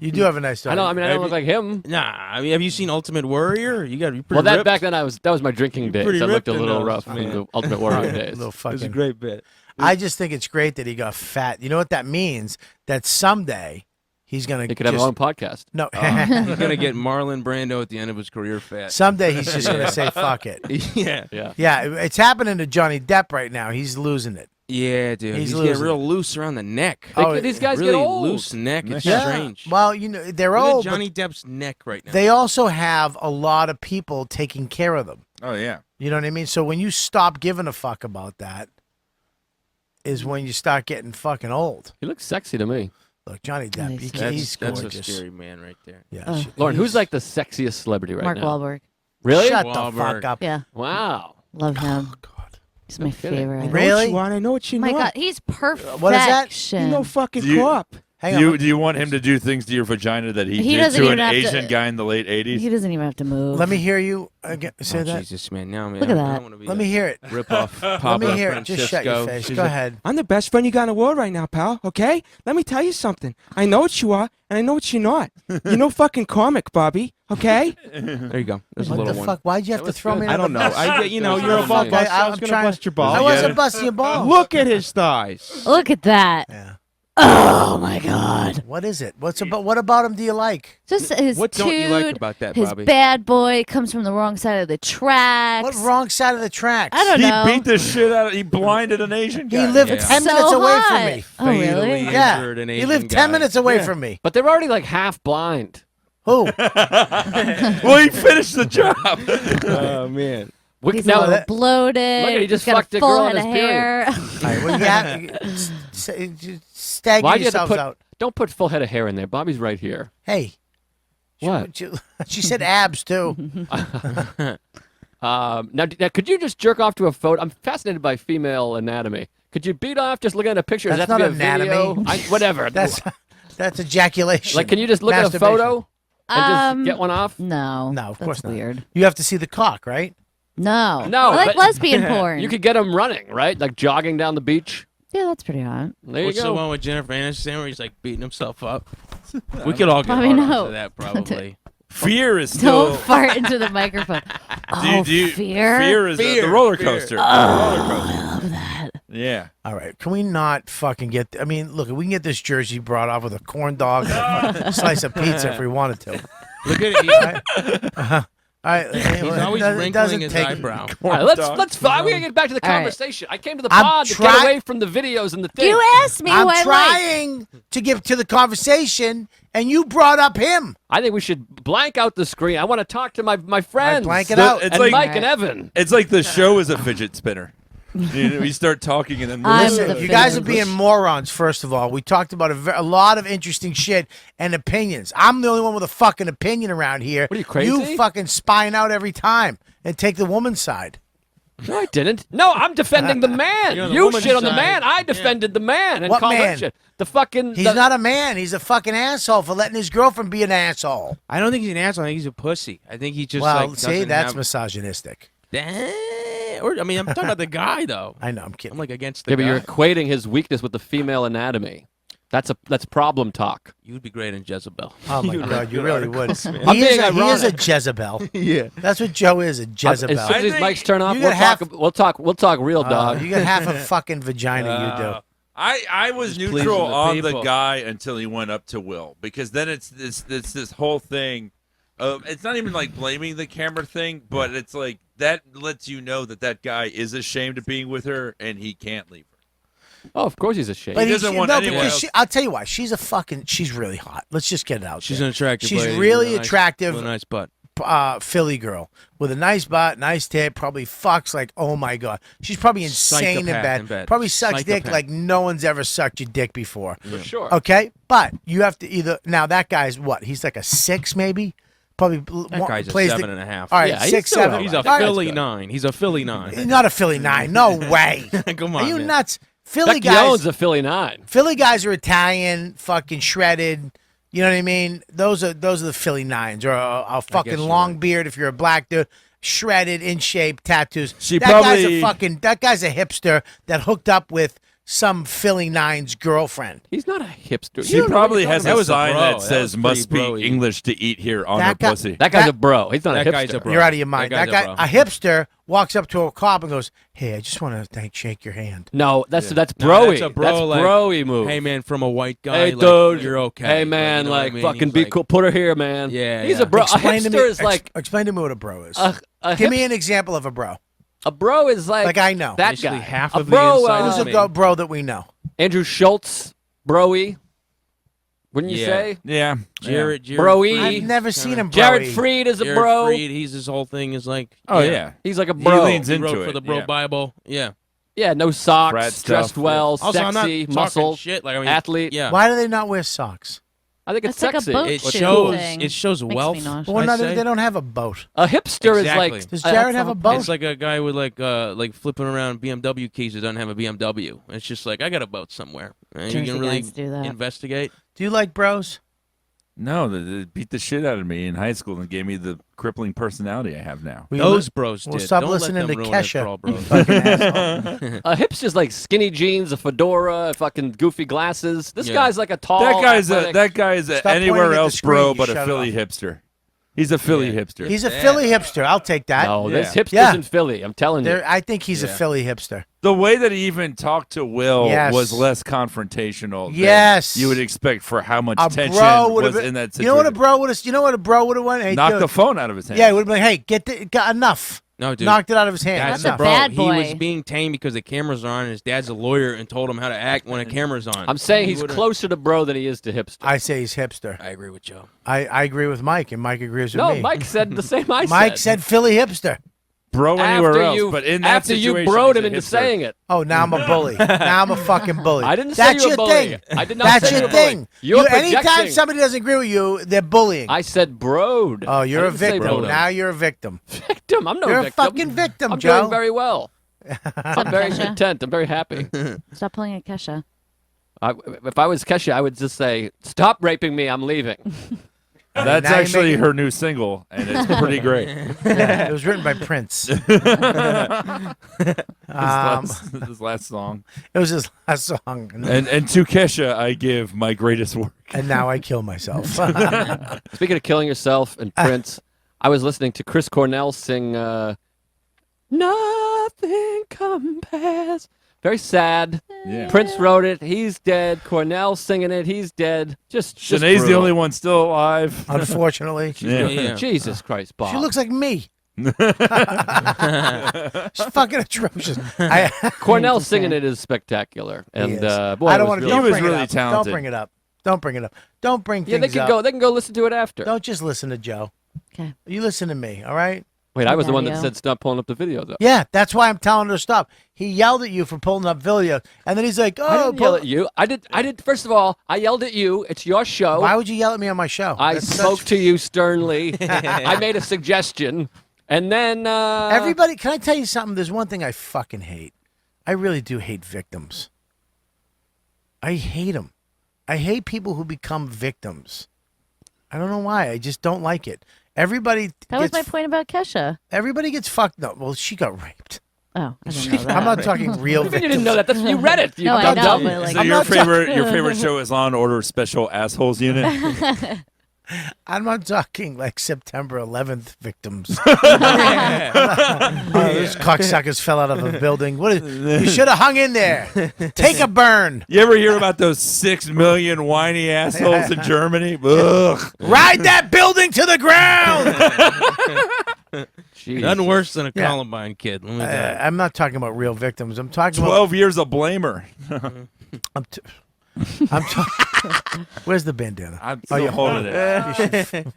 You do have a nice dog. I know. I mean, I don't look like him. Nah, I mean, have you seen Ultimate Warrior? You got to be pretty Well, that ripped. back then that was my drinking days. pretty I looked a ripped in little those, rough in man. the Ultimate Warrior days. Little It was a fucking. great bit. I just think it's great that he got fat. You know what that means? That someday he's gonna. He could have his own podcast. No. He's gonna get Marlon Brando at the end of his career fat. Someday he's just gonna say fuck it. Yeah. Yeah. Yeah, it's happening to Johnny Depp right now. He's losing it. Yeah, dude. He's He's getting losing real loose around the neck. Oh, These guys really get old. loose neck. It's Yeah. strange. Well, you know they're Look at old. Johnny But Depp's neck right now. they also have a lot of people taking care of them. Oh yeah. You know what I mean? So when you stop giving a fuck about that, is when you start getting fucking old. He looks sexy to me. Look, Johnny Depp, Nice. he's That's a gorgeous. scary man right there. Yeah, Lauren, who's he's- like the sexiest celebrity right Mark now? Wahlberg. Really? Shut the Wahlberg. fuck up. Yeah. Wow. Love him. Oh, God. He's my kidding. favorite. I know Really? what you want. I know what you My know. God, he's perfection. What is that? You know fucking Do you- co-op. Hang on. Do you want him to do things to your vagina that he He did doesn't to even an have to- Asian guy in the late '80s? He doesn't even have to move. Let me hear you again. Say Oh, that. Jesus, man. Now, man. Look at I that. don't wanna be Let a me hear it. Rip-off Papa Let me hear it. Just shut your Francisco. face. She's Go like, ahead. I'm the best friend you got in the world right now, pal. Okay? Let me tell you something. I know what you are, and I know what you're not. You're no fucking comic, Bobby. Okay? There you go. There's a What little the one. fuck? Why'd you have to throw me? I under don't the know. bus? I you're a Fuck, ball I- buster. I I'm was gonna trying- bust your balls. I wasn't busting your balls. Look at his thighs. Look at that. Yeah. Oh my God. What is it? What about him? Do you like? Just his What don't you like dude, about that, his Bobby? bad boy comes from the wrong side of the tracks. What wrong side of the tracks? I don't He know. beat the shit out of. He blinded an Asian guy. He lived Yeah. 10 So minutes away hot. from me. Oh, really? Fatally Yeah. injured an He Asian lived 10 guy. minutes away Yeah. from me. But they're already like half blind. Who? Well, he finished the job. Oh, man. He's Now, a little bloated. Look at, he just He's got fucked a full girl head on of his hair. All right, well, stagger why do you have to yourselves put? out. Don't put full head of hair in there. Bobby's right here. Hey. What? She said abs, too. Now, could you just jerk off to a photo? I'm fascinated by female anatomy. Could you beat off just looking at a picture? Does That's that have not to be a anatomy. video? Whatever. That's ejaculation. Like, can you just look at a Masturbation. photo and just get one off? No. No, of that's course not. weird. You have to see the cock, right? No. No, I like but- lesbian porn. You could get them running, right? Like jogging down the beach. Yeah, that's pretty hot. There you What's the go. one with Jennifer Aniston where he's like beating himself up? We could all get Probably hard no. onto that, probably. Fear is still. Don't fart into the microphone. Oh, fear? Fear is the roller coaster. Oh, I love that. Yeah. All right. Can we not fucking get... I mean, look, we can get this jersey brought off with a corn dog and a fucking slice of pizza if we wanted to. Look at it. All right. He's always wrinkling his eyebrow. All right, let's we gotta get back to the All right. conversation. I came to the I'm pod to get away from the videos and the things. You asked me who I'm I like. trying to get to the conversation, and you brought up him. I think we should blank out the screen. I want to talk to my friends. blank it out. And It's like- Mike and Evan. It's like the show is a fidget spinner. We start talking and then Listen, you guys are being morons. First of all, we talked about a lot of interesting shit and opinions. I'm the only one with a fucking opinion around here. What are you, crazy? You fucking spying out every time and take the woman's side. No, I didn't. No, I'm defending the man. You're on the You woman's shit on the side. man. I defended the man and What called man? him shit. The fucking. He's not a man. He's a fucking asshole for letting his girlfriend be an asshole. I don't think he's an asshole. I think he's a pussy. I think he just Well, like see, doesn't that's have... misogynistic. Or I mean, I'm talking about the guy though. I know. I'm kidding. I'm like against the Yeah, but guy. you're equating his weakness with the female anatomy. That's problem talk. You would be great in Jezebel. Oh my God, you really would. I'm He is being a ironic. Jezebel. Yeah. That's what Joe is, a Jezebel. As soon as these mics turn off, You got we'll talk real dog. You got half a fucking vagina, you do. I was Just neutral pleasing the on the people. guy until he went up to Will, because then it's this whole thing. It's not even like blaming the camera thing, but it's like that lets you know that guy is ashamed of being with her and he can't leave her. Oh, of course he's ashamed. But He doesn't want no, anyone because else. I'll tell you why. She's really hot. Let's just get it out She's there. an attractive She's lady really with a nice- attractive. with a nice butt. Philly girl with a nice butt, nice tip, probably fucks like, oh my God. She's probably insane in Psychopath bed. in bed. Probably sucks dick Psychopath. like no one's ever sucked your dick before. For sure. Okay? But you have to either, now that guy's what? He's like a 6 maybe? Probably That guy's a plays 7.5. All right, Yeah, he's 6, still 7. He's a All right. Philly 9. He's a Philly 9. Not a Philly 9. No way. Come on, Are you man. nuts? Philly Becky owns guys. a Philly 9. Philly guys are Italian, fucking shredded. You know what I mean? Those are the Philly 9s, or a fucking you're long right. beard if you're a black dude, shredded, in shape, tattoos. She that guy's probably- that guy's a hipster that hooked up with some Philly 9's girlfriend. He's not a hipster. She probably has That a was a sign bro. that That says was "Must pretty speak bro-y. English to eat here" on That her guy- pussy. That guy's That- a bro. He's not That a guy's hipster. a bro. You're out of your mind. That That guy's guy, a bro. a hipster, walks up to a cop and goes, "Hey, I just want to shake your hand." No, that's No, broy. that's a bro, That's like, broy move. Hey man, from a white guy, Hey, like, dude, you're okay. Hey man, you know what I like mean? fucking He's be like- cool. Put her here, man. Yeah, He's yeah. a bro. Explain a to me. hipster is like explain to me what a bro is. a Give hip- me an example of a bro. a bro is like I know. that Basically guy. half a of the bro. inside Who's of a me. bro that we know? Andrew Schultz, broy. Wouldn't you Yeah. say? Yeah, Jared Broy. I've never seen him. Jared broy. Freed is a Jared bro. Freed, his whole thing is like, Oh yeah. He's like a He bro. leans he into wrote it. for the Bro yeah. Bible. Yeah. Yeah, no socks, Frat stuff, dressed well, Also, I'm not sexy, talking muscle, shit. Like I mean, athlete. Yeah. Why do they not wear socks? I think it's That's like a sexy. boat It shoe shows. thing. It shows Makes me wealth. nauseous. Well, I'd say. they don't have a boat. A hipster Exactly. is like. Does Jared have a boat? It's like a guy with like flipping around BMW keys that doesn't have a BMW. It's just like I got a boat somewhere. And you Jersey can really guys do that. investigate. Do you like bros? No, they beat the shit out of me in high school and gave me the crippling personality I have now. Will you Those li- bros Well, did. stop Don't let listening them to ruin it Kesha. for all bros. Fucking asshole. A hipster's like skinny jeans, a fedora, fucking goofy glasses. This Yeah. guy's like a tall. That guy's athletic- Stop anywhere pointing at the else screen, bro you but a shut Philly up. hipster. He's a Philly hipster. He's a Philly hipster. I'll take that. No, there's Yeah. hipsters Yeah. in Philly. I'm telling you. I think he's a Yeah. Philly hipster. The way that he even talked to Will Yes. was less confrontational Yes. than you would expect for how much A tension bro would was have in that situation. You know what a bro would have? You know what a bro would have won? Hey, Knocked dude. the phone out of his hand. Yeah, he would have been like, "Hey, got enough." No, dude. Knocked it out of his hand. That's Enough. a bro. bad He boy. was being tame because the cameras are on, and his dad's a lawyer and told him how to act when a camera's on. I'm saying He he's would've- closer to bro than he is to hipster. I say he's hipster. I agree with Joe. I agree with Mike, and Mike agrees with No, me. Mike said the same I Mike said. said Philly hipster. Bro anywhere After else, you, but in that after you situation, broed he's him a into hipster. saying it. Oh, now I'm a bully. Now I'm a fucking bully. I didn't say That's you were your bullying. thing. I did not That's say you your were bullying. thing. You're Anytime projecting. somebody doesn't agree with you, they're bullying. I said broed. Oh, you're I a didn't say victim. broed. Now you're a victim. Victim. I'm no You're victim. a fucking victim, I'm Joe. doing very well. I'm very Kesha? content. I'm very happy. Stop pulling at Kesha. If I was Kesha, I would just say, "Stop raping me. I'm leaving." That's Now you're actually making- her new single, and it's pretty great. Yeah, it was written by Prince. His last song. It was his last song. And to Kesha, I give my greatest work. And now I kill myself. Speaking of killing yourself and Prince, I was listening to Chris Cornell sing "Nothing Compares." Very sad. Yeah. Prince wrote it. He's dead. Cornell singing it. He's dead. Just Sinead's the brutal. only one still alive. Unfortunately. Yeah. Jesus Christ, Bob. She looks like me. She's fucking atrocious. Cornell singing it is spectacular, He and is. boy, I it don't was want to. really Don't was bring really it up. talented. Don't bring it up. Don't bring it up. Don't bring Yeah, things they can up. go. They can go listen to it after. Don't just listen to Joe. Okay. You listen to me, all right? Wait, I was the one that Daddy-o. said stop pulling up the video, though. Yeah, that's why I'm telling her to stop. He yelled at you for pulling up video, and then he's like, "Oh, I didn't yell at you. I did. First of all, I yelled at you. It's your show. Why would you yell at me on my show? I That's spoke such- to you sternly. I made a suggestion, and then Everybody, can I tell you something? There's one thing I fucking hate. I really do hate victims. I hate them. I hate people who become victims. I don't know why. I just don't like it. Everybody. That was gets my point about Kesha. Everybody gets fucked up. Well, she got raped. Oh, I didn't know that. I'm not talking real you victims. didn't know that. You read it. You No, I got know, dumb. but, like- So I'm your not favorite show is Law and Order Special Assholes Unit? I'm not talking like September 11th victims. Those cocksuckers fell out of a building. You should have hung in there. Take a burn. You ever hear about those 6 million whiny assholes in Germany? Ugh. Ride that building to the ground. Nothing worse than a Yeah. Columbine kid. Let me tell you. I'm not talking about real victims. I'm talking 12 years of blamer. I'm talking. Where's the bandana? I'm still holding it. You should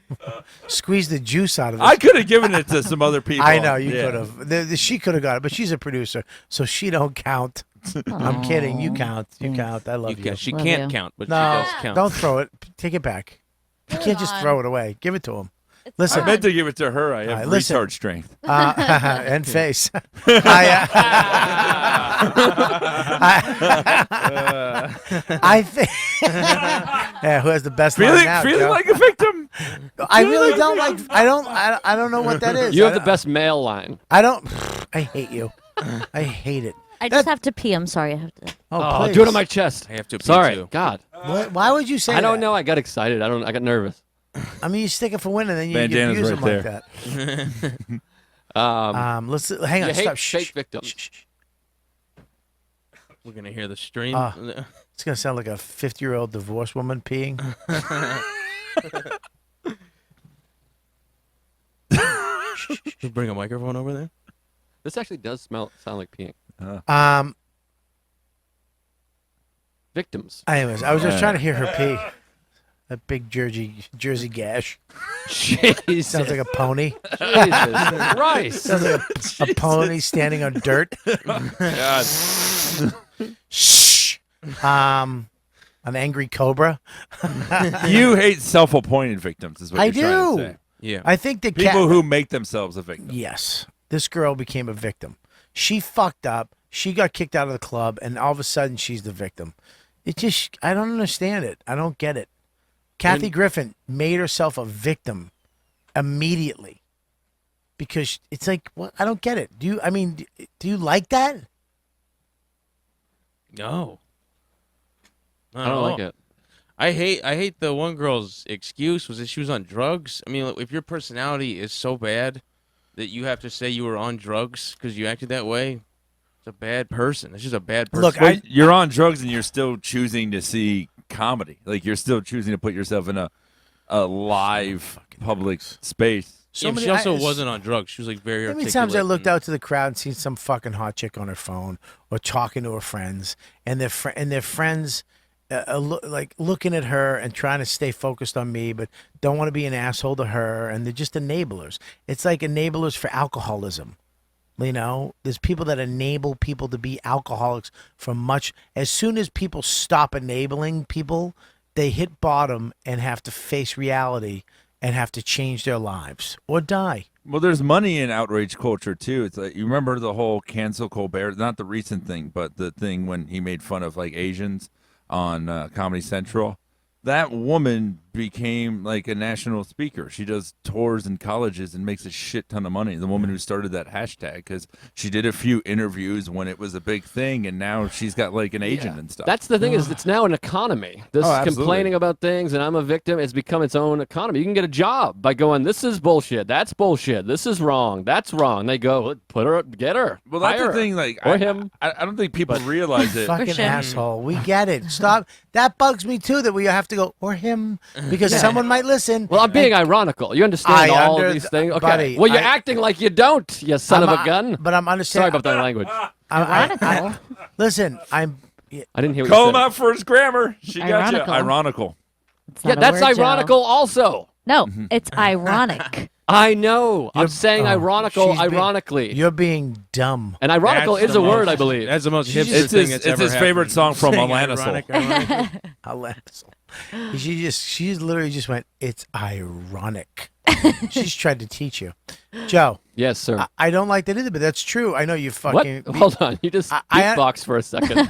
squeeze the juice out of it. I could have given it to some other people. I know you Yeah. could have. She could have got it, but she's a producer, so she don't count. I'm kidding. You count. You count. I love you. She Love can't you. count, but No, she does count. don't throw it. Take it back. You can't just throw it away. Give it to him. Listen, I meant to give it to her. I have right, listen. retard strength. And face. I think. Yeah, who has the best line now, Feeling Joe? like a victim. I really don't like. I don't know what that is. You have the best male line. I don't. I hate you. I hate it. I just have to pee. I'm sorry. I have to. Oh, do it on my chest. I have to pee Sorry, too. God. Why would you say I don't that? know. I got excited. I got nervous. I mean, you stick it for winning, then you Bandana's abuse right them like there. that. Let's hang on. You hate Stop. fake victims. We're gonna hear the stream. It's gonna sound like a 50-year-old divorced woman peeing. You bring a microphone over there. This actually does sound like peeing. Victims. Anyways, I was just trying to hear her pee. That big Jersey gash. Jesus. Sounds like a pony. Jesus Christ. Sounds like a pony standing on dirt. God. Shh. An angry cobra. You hate self-appointed victims, is what I you're trying do. to say. Yeah. I think the People who make themselves a victim. Yes. This girl became a victim. She fucked up. She got kicked out of the club, and all of a sudden she's the victim. It just, I don't understand it. I don't get it. Kathy Griffin made herself a victim immediately because it's like, what? I don't get it. Do you like that? No. I don't like it. I hate the one girl's excuse was that she was on drugs. I mean, if your personality is so bad that you have to say you were on drugs because you acted that way, it's a bad person. It's just a bad person. Look, But you're on drugs and you're still choosing to see comedy. Like you're still choosing to put yourself in a live public space. Yeah, but she also wasn't on drugs. She was like very How many articulate. times I looked out to the crowd and seen some fucking hot chick on her phone or talking to her friends, and their friends looking at her and trying to stay focused on me, but don't want to be an asshole to her, and they're just enablers. It's like enablers for alcoholism. You know, there's people that enable people to be alcoholics for much. As soon as people stop enabling people, they hit bottom and have to face reality and have to change their lives or die. Well, there's money in outrage culture too. It's like, you remember the whole cancel Colbert, not the recent thing, but the thing when he made fun of like Asians on Comedy Central. That woman became like a national speaker. She does tours in colleges and makes a shit ton of money. The woman who started that hashtag, because she did a few interviews when it was a big thing, and now she's got like an agent and stuff. That's the thing is it's now an economy. This absolutely. complaining about things and I'm a victim, it's become its own economy. You can get a job by going, this is bullshit, that's bullshit, this is wrong, that's wrong. They go, put her, get her. Well, that's hire the thing. Like, or him. I don't think people realize it. Fucking asshole. We get it. Stop. That bugs me too that we have to go, or him, because someone might listen. Well, I'm being ironical. You understand all of these things? Okay. Buddy, well, you're acting like you don't, you son of a I'm, gun. But I'm Sorry understanding. about that language. Listen, I didn't hear what Call you him said. out for his grammar. She got you. Ironical. Ironical. Yeah, that's ironical also. No, it's ironic. I know. I'm saying ironically. You're being dumb. And ironical is a word, I believe. That's the most hipster It's thing his, that's it's ever his favorite song from Alanisol. Alanisol. She's literally just went, it's ironic. She's tried to teach you. Joe. Yes, sir. I don't like that either, but that's true. I know you fucking... What? Hold on. You just beatboxed for a second. You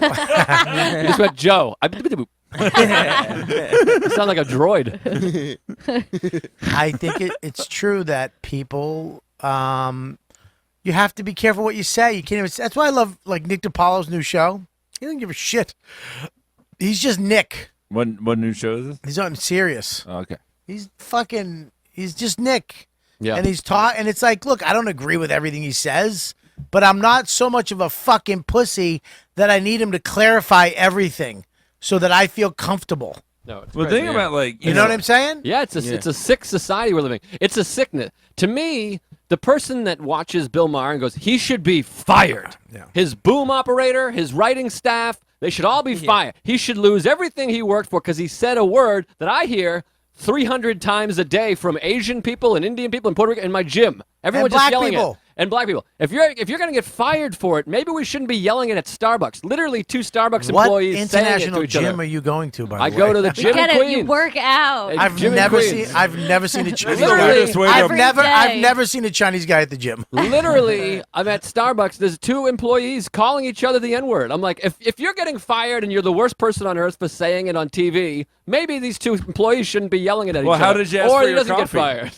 just went, Joe. You sound like a droid. I think it's true that people... you have to be careful what you say. You can't even... That's why I love like Nick DiPaolo's new show. He doesn't give a shit. He's just Nick. What new show is this? He's on Sirius. Oh, okay. He's just Nick. Yeah. And he's taught, and it's like, look, I don't agree with everything he says, but I'm not so much of a fucking pussy that I need him to clarify everything so that I feel comfortable. No, it's Well, crazy, think about like You know what I'm saying? Yeah, it's a sick society we're living. It's a sickness. To me, the person that watches Bill Maher and goes, he should be fired. Yeah. His boom operator, his writing staff, they should all be fired. He should lose everything he worked for because he said a word that I hear 300 times a day from Asian people and Indian people in Puerto Rico in my gym. Everyone's just black yelling people. it. And black people. If you're going to get fired for it, maybe we shouldn't be yelling it at Starbucks. Literally, two Starbucks employees saying it international to each gym other. are you going to, by the I way? go to the gym Get in it? Queens. You work out. I've Jim and never Queens. seen a Chinese Literally, I've never seen a Chinese guy at the gym. Literally, I'm at Starbucks. There's two employees calling each other the N-word. I'm like, if you're getting fired and you're the worst person on earth for saying it on TV, maybe these two employees shouldn't be yelling it at each other. Well, how did you ask or for he your doesn't coffee? get fired.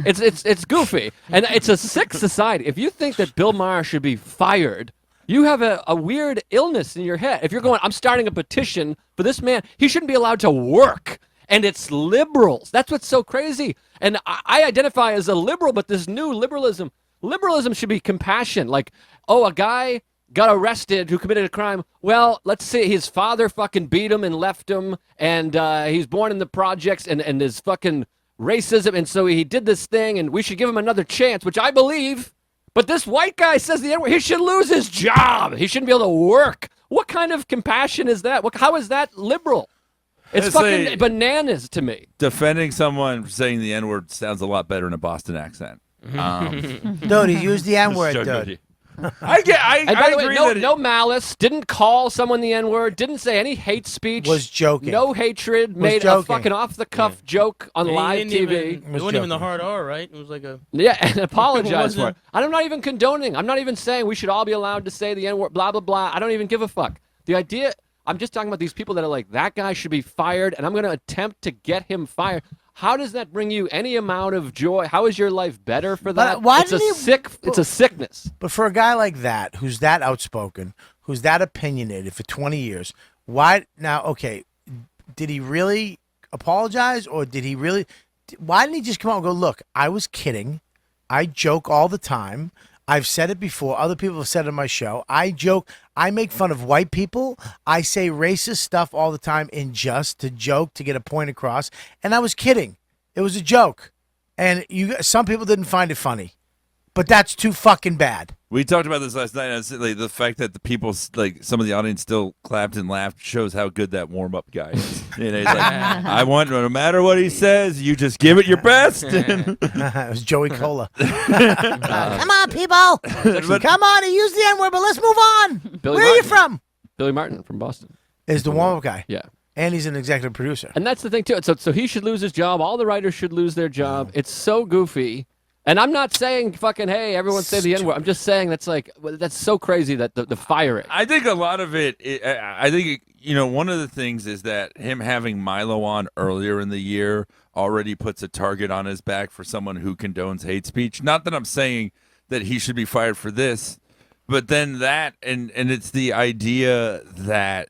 It's goofy, and it's a sick society. If you think that Bill Maher should be fired, you have a weird illness in your head. If you're going, I'm starting a petition for this man, he shouldn't be allowed to work. And it's liberals. That's what's so crazy. And I identify as a liberal, but this new liberalism should be compassion. Like, oh, a guy got arrested who committed a crime. Well, let's see, his father fucking beat him and left him, and he's born in the projects, and his fucking racism, and so he did this thing, and we should give him another chance, which I believe. But this white guy says the N-word. He should lose his job. He shouldn't be able to work. What kind of compassion is that? How is that liberal? It's fucking bananas to me. Defending someone for saying the N-word sounds a lot better in a Boston accent. Dude, he used the N-word, dude. And by the way, agree that no malice. Didn't call someone the N-word. Didn't say any hate speech. Was joking. No hatred. Made a fucking off-the-cuff joke on live TV. It wasn't even the hard R, right? It was like a... Yeah, and apologize for wasn't- it. I'm not even condoning. I'm not even saying we should all be allowed to say the N-word, blah, blah, blah. I don't even give a fuck. The idea, I'm just talking about these people that are like, that guy should be fired, and I'm going to attempt to get him fired. How does that bring you any amount of joy? How is your life better for that? It's a sickness. But for a guy like that, who's that outspoken, who's that opinionated for 20 years, why now? Okay, did he really apologize, or did he really? Why didn't he just come out and go, look, I was kidding. I joke all the time. I've said it before. Other people have said it on my show. I joke. I make fun of white people. I say racist stuff all the time in just to joke, to get a point across. And I was kidding. It was a joke. And some people didn't find it funny. But that's too fucking bad. We talked about this last night. And it's like the fact that the people, like some of the audience, still clapped and laughed shows how good that warm-up guy is. You know, he's like, I want, no matter what he says, you just give it your best. It was Joey Cola. Come on, people. Come on, he used the N-word, but let's move on. Where are you from? Billy Martin from Boston. Is the warm-up guy. Yeah. And he's an executive producer. And that's the thing, too. So he should lose his job. All the writers should lose their job. It's so goofy. And I'm not saying fucking, hey, everyone say the N-word. I'm just saying that's so crazy that the firing. I think a lot of it, one of the things is that him having Milo on earlier in the year already puts a target on his back for someone who condones hate speech. Not that I'm saying that he should be fired for this, but then that, and it's the idea that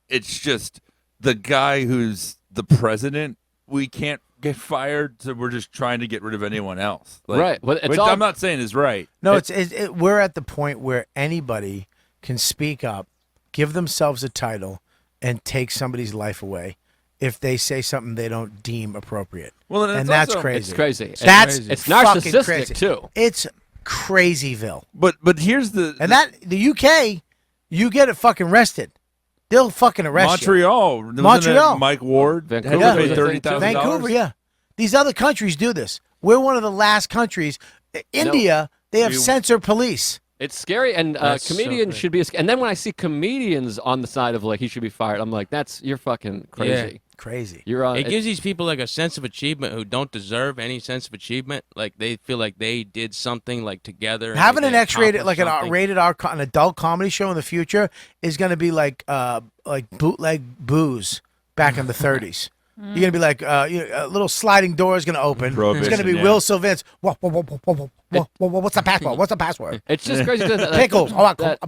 it's just the guy who's the president, we can't get fired, so we're just trying to get rid of anyone else. Right. Well, which I'm not saying is right. No, we're at the point where anybody can speak up, give themselves a title, and take somebody's life away if they say something they don't deem appropriate. Well, and that's crazy. It's crazy. That's it's fucking narcissistic crazy. too. It's crazyville. But here's the UK, you get it fucking arrested. They'll fucking arrest you. Montreal. Mike Ward had to pay $30,000. Vancouver, yeah. These other countries do this. We're one of the last countries. India, they have censor police. It's scary, and comedians should be. And then when I see comedians on the side of like he should be fired, I'm like, you're fucking crazy. Crazy. You're. It gives these people like a sense of achievement who don't deserve any sense of achievement. Like they feel like they did something like together. Having an they X-rated, like accomplished something. rated R, an adult comedy show in the future is going to be like bootleg booze back in the 30s. You're gonna be like, a little sliding door is gonna open. It's gonna be Wil Sylvince. Whoa, what's the password? What's the password? It's just crazy. Pickles.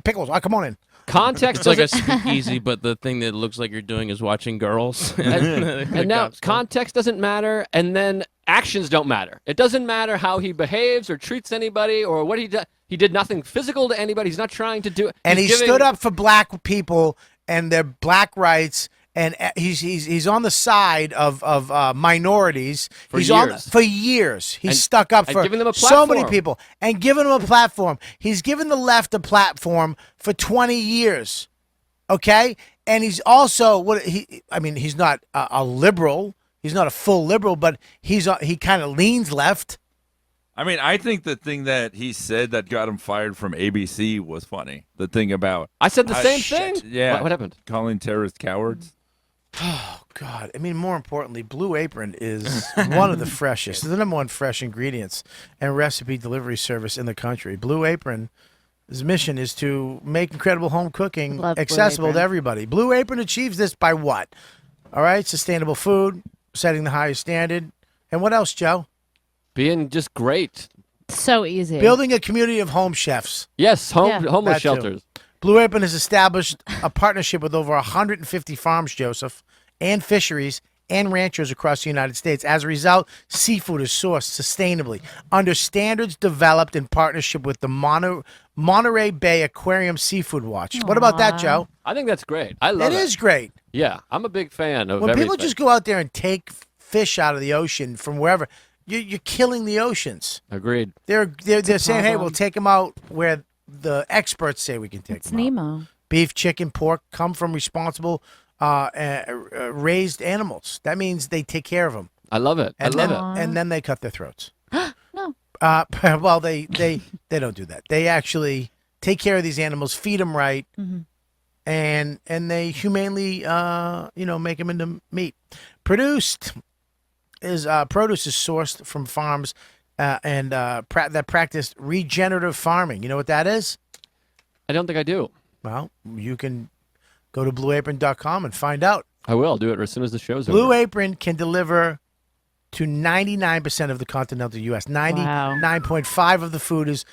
Pickles. Come on in. Context It's like a speakeasy, but the thing that looks like you're doing is watching girls. And now context doesn't matter, and then actions don't matter. It doesn't matter how he behaves or treats anybody or what he did. He did nothing physical to anybody. He's not trying to do it. And he stood up for black people and their black rights. And he's on the side of minorities. For years. He's stuck up for so many people and given them a platform. He's given the left a platform for 20 years. Okay? And he's also he's not a liberal. He's not a full liberal, but he kind of leans left. I mean, I think the thing that he said that got him fired from ABC was funny. The thing about I said the same thing. Yeah. What happened? Calling terrorists cowards. Oh, God. I mean, more importantly, Blue Apron is one of the freshest, the number one fresh ingredients and recipe delivery service in the country. Blue Apron's mission is to make incredible home cooking accessible to everybody. Blue Apron achieves this by what? All right, sustainable food, setting the highest standard. And what else, Joe? Being just great. So easy. Building a community of home chefs. Yes, homeless shelters. Blue Apron has established a partnership with over 150 farms, Joseph, and fisheries and ranchers across the United States. As a result, seafood is sourced sustainably under standards developed in partnership with the Monterey Bay Aquarium Seafood Watch. What about that, Joe? I think that's great. I love it. It is great. Yeah, I'm a big fan of when everything. people just go out there and take fish out of the ocean from wherever, you're killing the oceans. Agreed. They're saying, hey, we'll take them out where the experts say we can take them Nemo. out. Beef, chicken, pork come from responsible raised animals. That means they take care of them. I love it. And then they cut their throats. No. Well, they don't do that. They actually take care of these animals, feed them right, and they humanely, make them into meat. Produce is sourced from farms that practice regenerative farming. You know what that is? I don't think I do. Well, you can go to blueapron.com and find out. I will do it as soon as the show's Blue over. Apron can deliver to 99% of the continental U.S. 99.5 of the food is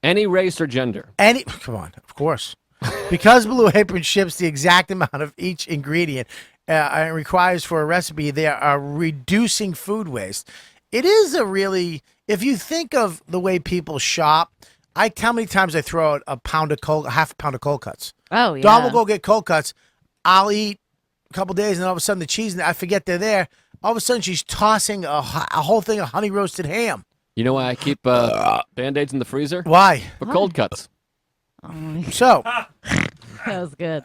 any race or gender. Come on, of course. Because Blue Apron ships the exact amount of each ingredient it requires for a recipe, they are reducing food waste. It is if you think of the way people shop, how many times I throw out half a pound of cold cuts. Oh, yeah. Dawn will go get cold cuts. I'll eat a couple days, and all of a sudden the cheese, and I forget they're there. All of a sudden she's tossing a whole thing of honey roasted ham. You know why I keep Band-Aids in the freezer? Why? For cold cuts. So. That was good.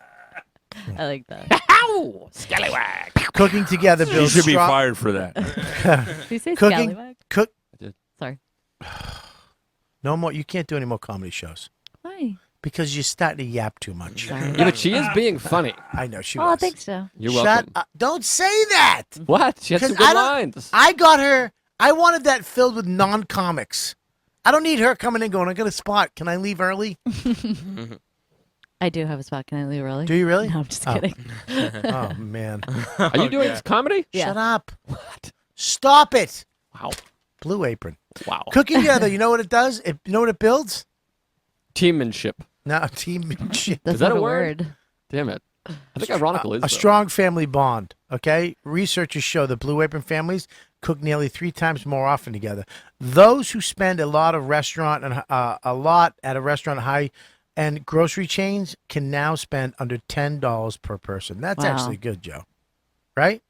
I like that. Ow! Scallywag. Cooking together You builds should be strong- fired for that. Did you say Cooking, scallywag? Sorry. No more. You can't do any more comedy shows. Why? Because you're starting to yap too much. Yeah, but she is being funny. I know she Oh, was. thanks, Joe. You're Shut welcome. up. Don't say that. What? She had some 'Cause good lines. I got her. I wanted that filled with non-comics. I don't need her coming in going, I got a spot. Can I leave early? I do have a spot. Can I leave early? Do you really? No, I'm just Oh. kidding. Oh, man. Are you doing comedy? Yeah. Shut up. What? Stop it. Wow. Blue Apron. Wow. Cooking together, you know what it does? You know what it builds? Teammanship. No, teammanship. That's Is that not a word? Damn it. I think ironical is A though. strong family bond, okay? Researchers show that Blue Apron families cook nearly 3 times more often together. Those who spend a lot at a restaurant high-end grocery chains can now spend under $10 per person. That's Wow. actually good, Joe. Right?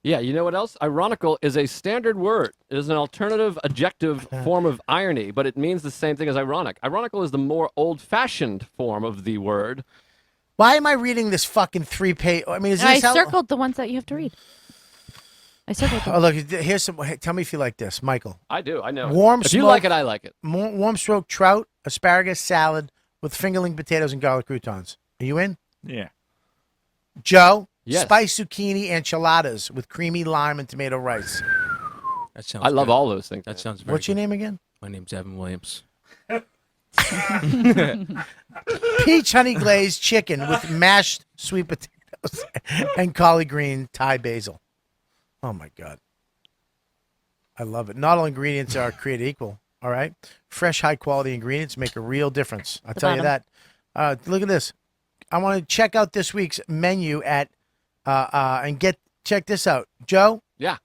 Yeah, you know what else? Ironical is a standard word. It is an alternative adjective form of irony, but it means the same thing as ironic. Ironical is the more old-fashioned form of the word. Why am I reading this fucking 3-page? I mean, is I this how... circled the ones that you have to read. I said that. Oh, look, here's some. Hey, tell me if you like this, Michael. I do. I know. Warm If you like it, I like it. Warm smoked trout, asparagus salad with fingerling potatoes and garlic croutons. Are you in? Yeah. Joe? Yes. Spiced zucchini enchiladas with creamy lime and tomato rice. That sounds I love good. all those things. That sounds very What's your good. name again? My name's Evan Williams. Peach honey glazed chicken with mashed sweet potatoes and collard green Thai basil. Oh my God. I love it. Not all ingredients are created equal. All right. Fresh, high quality ingredients make a real difference. I'll tell you that. Look at this. I want to check out this week's menu at and check this out. Joe? Yeah.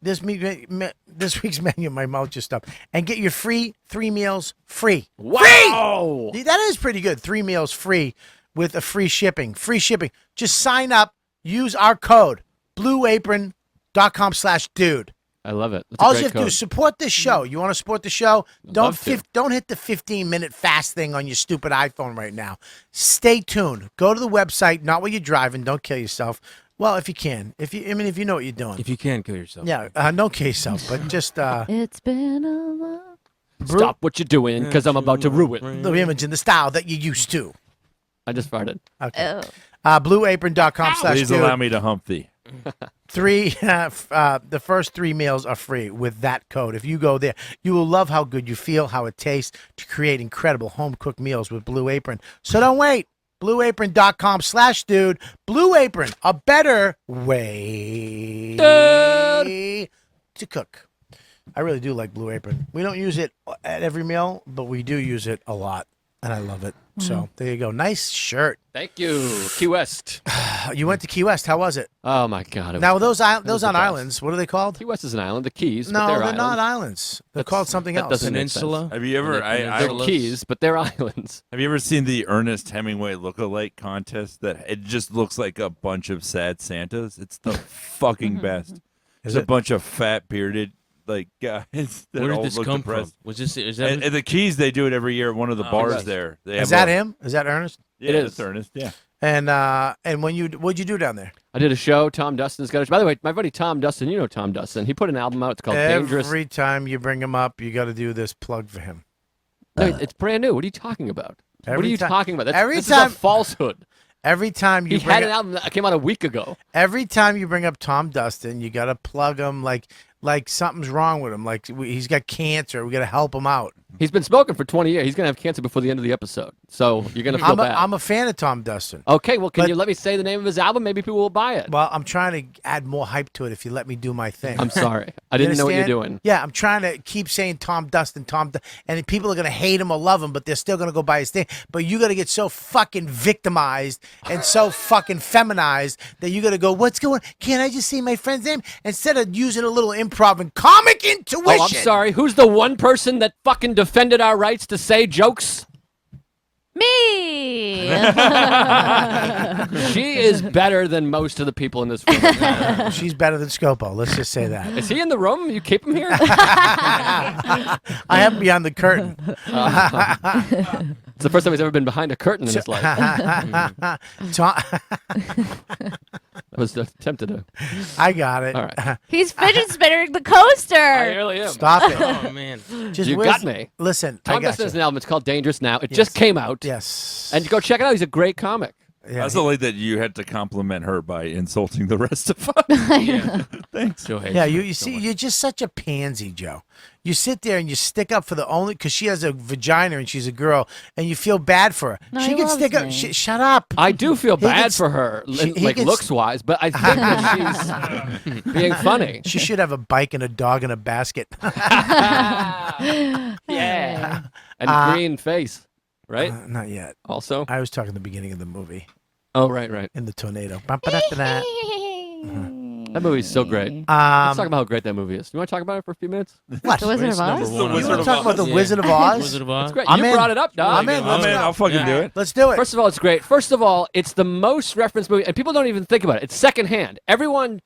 This week's menu, my mouth just stopped. And get your free 3 meals free. Wow. Free! That is pretty good. 3 meals free with a free shipping. Free shipping. Just sign up. Use our code, blueapron.com/dude. I love it. That's a All great you have to do code. is support this show. You want to support the show? Don't love to. hit the 15-minute fast thing on your stupid iPhone right now. Stay tuned. Go to the website, not while you're driving. Don't kill yourself. Well, if you can. If you know what you're doing. If you can, kill yourself. Yeah, don't kill yourself, but just It's been a long. Stop what you're doing because I'm about to ruin. the image and the style that you used to. I just farted. Okay. Blueapron.com/dude. Please allow me to hump thee. The first 3 meals are free with that code. If you go there, you will love how good you feel, how it tastes to create incredible home cooked meals with Blue Apron. So don't wait. Blueapron.com/dude. Blue Apron, a better way to cook. I really do like Blue Apron. We don't use it at every meal, but we do use it a lot, and I love it. So there you go. Nice shirt. Thank you, Key West. You went to Key West. How was it? Oh my God! Now those was aren't the best. islands. What are they called? Key West is an island. The Keys. No, but they're they're not islands. islands. They're called something That else. doesn't make sense. Peninsula? Have you ever? They're Keys, but they're islands. Have you ever seen the Ernest Hemingway look-alike contest? That it just looks like a bunch of sad Santas. It's the fucking best. It's a bunch of fat bearded guys that Where did all this look come depressed. from? Was this? Is that? And the Keys, they do it every year at one of the bars yes. there. They Is have that him? Is that Ernest? Yeah, It it's is. Ernest. Yeah. And what'd you do down there? I did a show. Tom Dustin's got a. By the way, my buddy Tom Dustin, you know Tom Dustin. He put an album out. It's called Dangerous. Every time you bring him up, you got to do this plug for him. No, it's brand new. What are you talking about? What Every are you time- talking about? every This time- is a falsehood. Every time you He bring had an up, album that came out a week ago. every time you bring up Tom Dustin, you got to plug him like something's wrong with him. Like he's got cancer. We got to help him out. He's been smoking for 20 years. He's gonna have cancer before the end of the episode. So you're gonna feel bad. I'm a fan of Tom Dustin. Okay, well, can But- you let me say the name of his album? Maybe people will buy it. Well, I'm trying to add more hype to it if you let me do my thing. I'm sorry. I You didn't know what you're understand? doing. Yeah, I'm trying to keep saying Tom Dustin, and people are gonna hate him or love him, but they're still gonna go buy his thing. But you gotta get so fucking victimized and so fucking feminized that you gotta go, what's going? Can't I just say my friend's name instead of using a little improv and comic intuition? Oh, I'm sorry. Who's the one person that fucking defended our rights to say jokes? Me. She is better than most of the people in this room. She's better than Scopo. Let's just say that. Is he in the room? You keep him here? I have beyond the curtain. It's the first time he's ever been behind a curtain in his life. Tom- I was tempted to. I got it. All right. He's fidget spinning the coaster. I really am. Stop it. Oh man. Just You where's- got me. Listen, I Tom got Dustin has you. an album. It's called Dangerous Now. It just came out. Yes. And go check it out. He's a great comic. Yeah, I also like that you had to compliment her by insulting the rest of us. Thanks. Joe Yeah, you see, you're just such a pansy, Joe. You sit there and you stick up for the only because she has a vagina and she's a girl, and you feel bad for her. No, she he can loves stick up. me. Shut up. I do feel He bad gets- for her, he like gets- looks wise, but I think that she's being funny. She should have a bike and a dog in a basket. Yeah. And green face, right? Not yet. Also. I was talking the beginning of the movie Oh, right. in the tornado. Ba-ba-da-da-da. That movie's so great. Let's talk Um, about how great that movie is. You want to talk about it for a few minutes? what? The Wizard of Oz? You want to talk about the Wizard of Oz? Wizard of Oz. It's great. I'm You in. brought it up, dog. I'm in. Let's go. I'll fucking do it. Let's do it. First of all, it's great. First of all, it's the most referenced movie, and people don't even think about it. It's secondhand.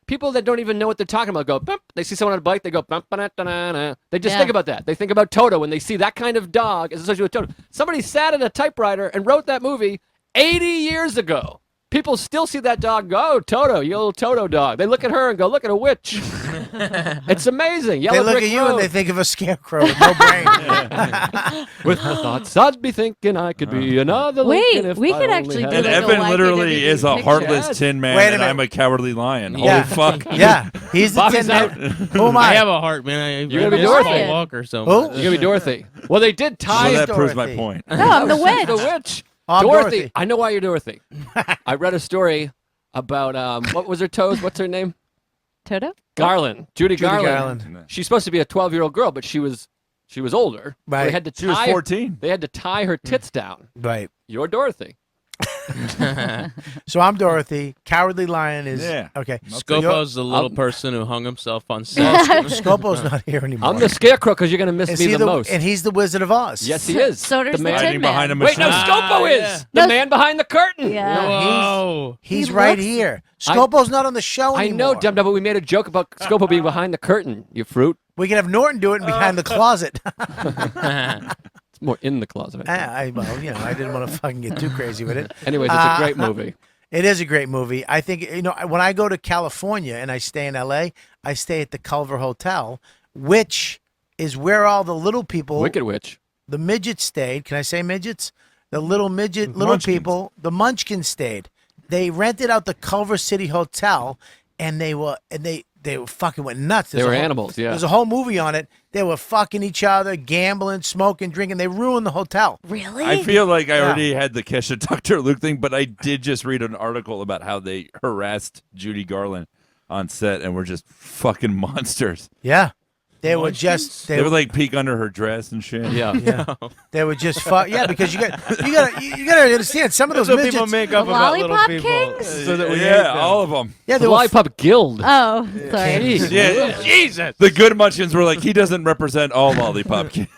People that don't even know what they're talking about go, bump. They see someone on a bike, they go, bump, ba-da-da-da-da. They just Yeah. think about that. They think about Toto when they see that kind of dog is associated with Toto. Somebody sat at a typewriter and wrote that movie 80 years ago. People still see that dog and go, oh, Toto, you little Toto dog. They look at her and go, look at a witch. It's amazing. Yellow They look Brick at you Road. and they think of a scarecrow with no brain. With the thoughts, I'd be thinking I could be another Lincoln if we I could only actually had do And it. like a Evan literally YKWD is a picture. heartless tin man, Wait a and minute. I'm a cowardly lion. Yeah. Holy fuck. Yeah, he's the Bobby's tin out. man. Who am I I? have a heart, man. You're gonna be miss Dorothy. Paul Walker so Who? much. You're going to be Dorothy. Well, they did tie So that proves my Dorothy. point. No, I'm the She's witch. the witch. Oh, I'm Dorothy. Dorothy. I know why you're Dorothy. I read a story about, what was her toes? What's her name? Toto? Garland. Judy Judy Garland. Garland. She's supposed to be a 12-year-old girl, but she was older. Right. They had to She was tie 14. They had to tie her tits down. Right. You're Dorothy. So I'm Dorothy. Cowardly Lion is Yeah. okay. Scopo's the little I'm- person who hung himself on set. Scopo's not here anymore. I'm the scarecrow because you're going to miss Is me he the most. And he's the Wizard of Oz. Yes, he is. So does the the man. Tin Hiding behind a Man. Wait, no, machine. Scopo yeah. is the No, man behind the curtain. Yeah. Whoa. He's He right looks- here. Scopo's not on the show I anymore. know, but we made a joke about Scopo being behind the curtain. You fruit. We can have Norton do it behind the closet. It's more in the closet. Well, you know, I didn't want to fucking get too crazy with it. Anyways, it's a great movie. It is a great movie. I think, you know, when I go to California and I stay in LA, I stay at the Culver Hotel, which is where all the little people, Wicked Witch. the midgets stayed. Can I say midgets? The little midget, little Munchkins. people, the Munchkins stayed. They rented out the Culver City Hotel, and they were fucking went nuts. They were animals, yeah. There's a whole movie on it. They were fucking each other, gambling, smoking, drinking. They ruined the hotel. Really? I feel like I Yeah. already had the Kesha Dr. Luke thing, but I did just read an article about how they harassed Judy Garland on set and were just fucking monsters. Yeah. They were just They would like peek under her dress and shit. Yeah. Yeah, they were just yeah, because you gotta understand some of those That's what midgets. people make up The about little Lollipop people. Kings? So that we hate Yeah, them. all of them. Yeah, The they were Lollipop Guild. Oh, sorry. Jeez. Yeah, Jesus. the good Munchkins were like, he doesn't represent all lollipop kids.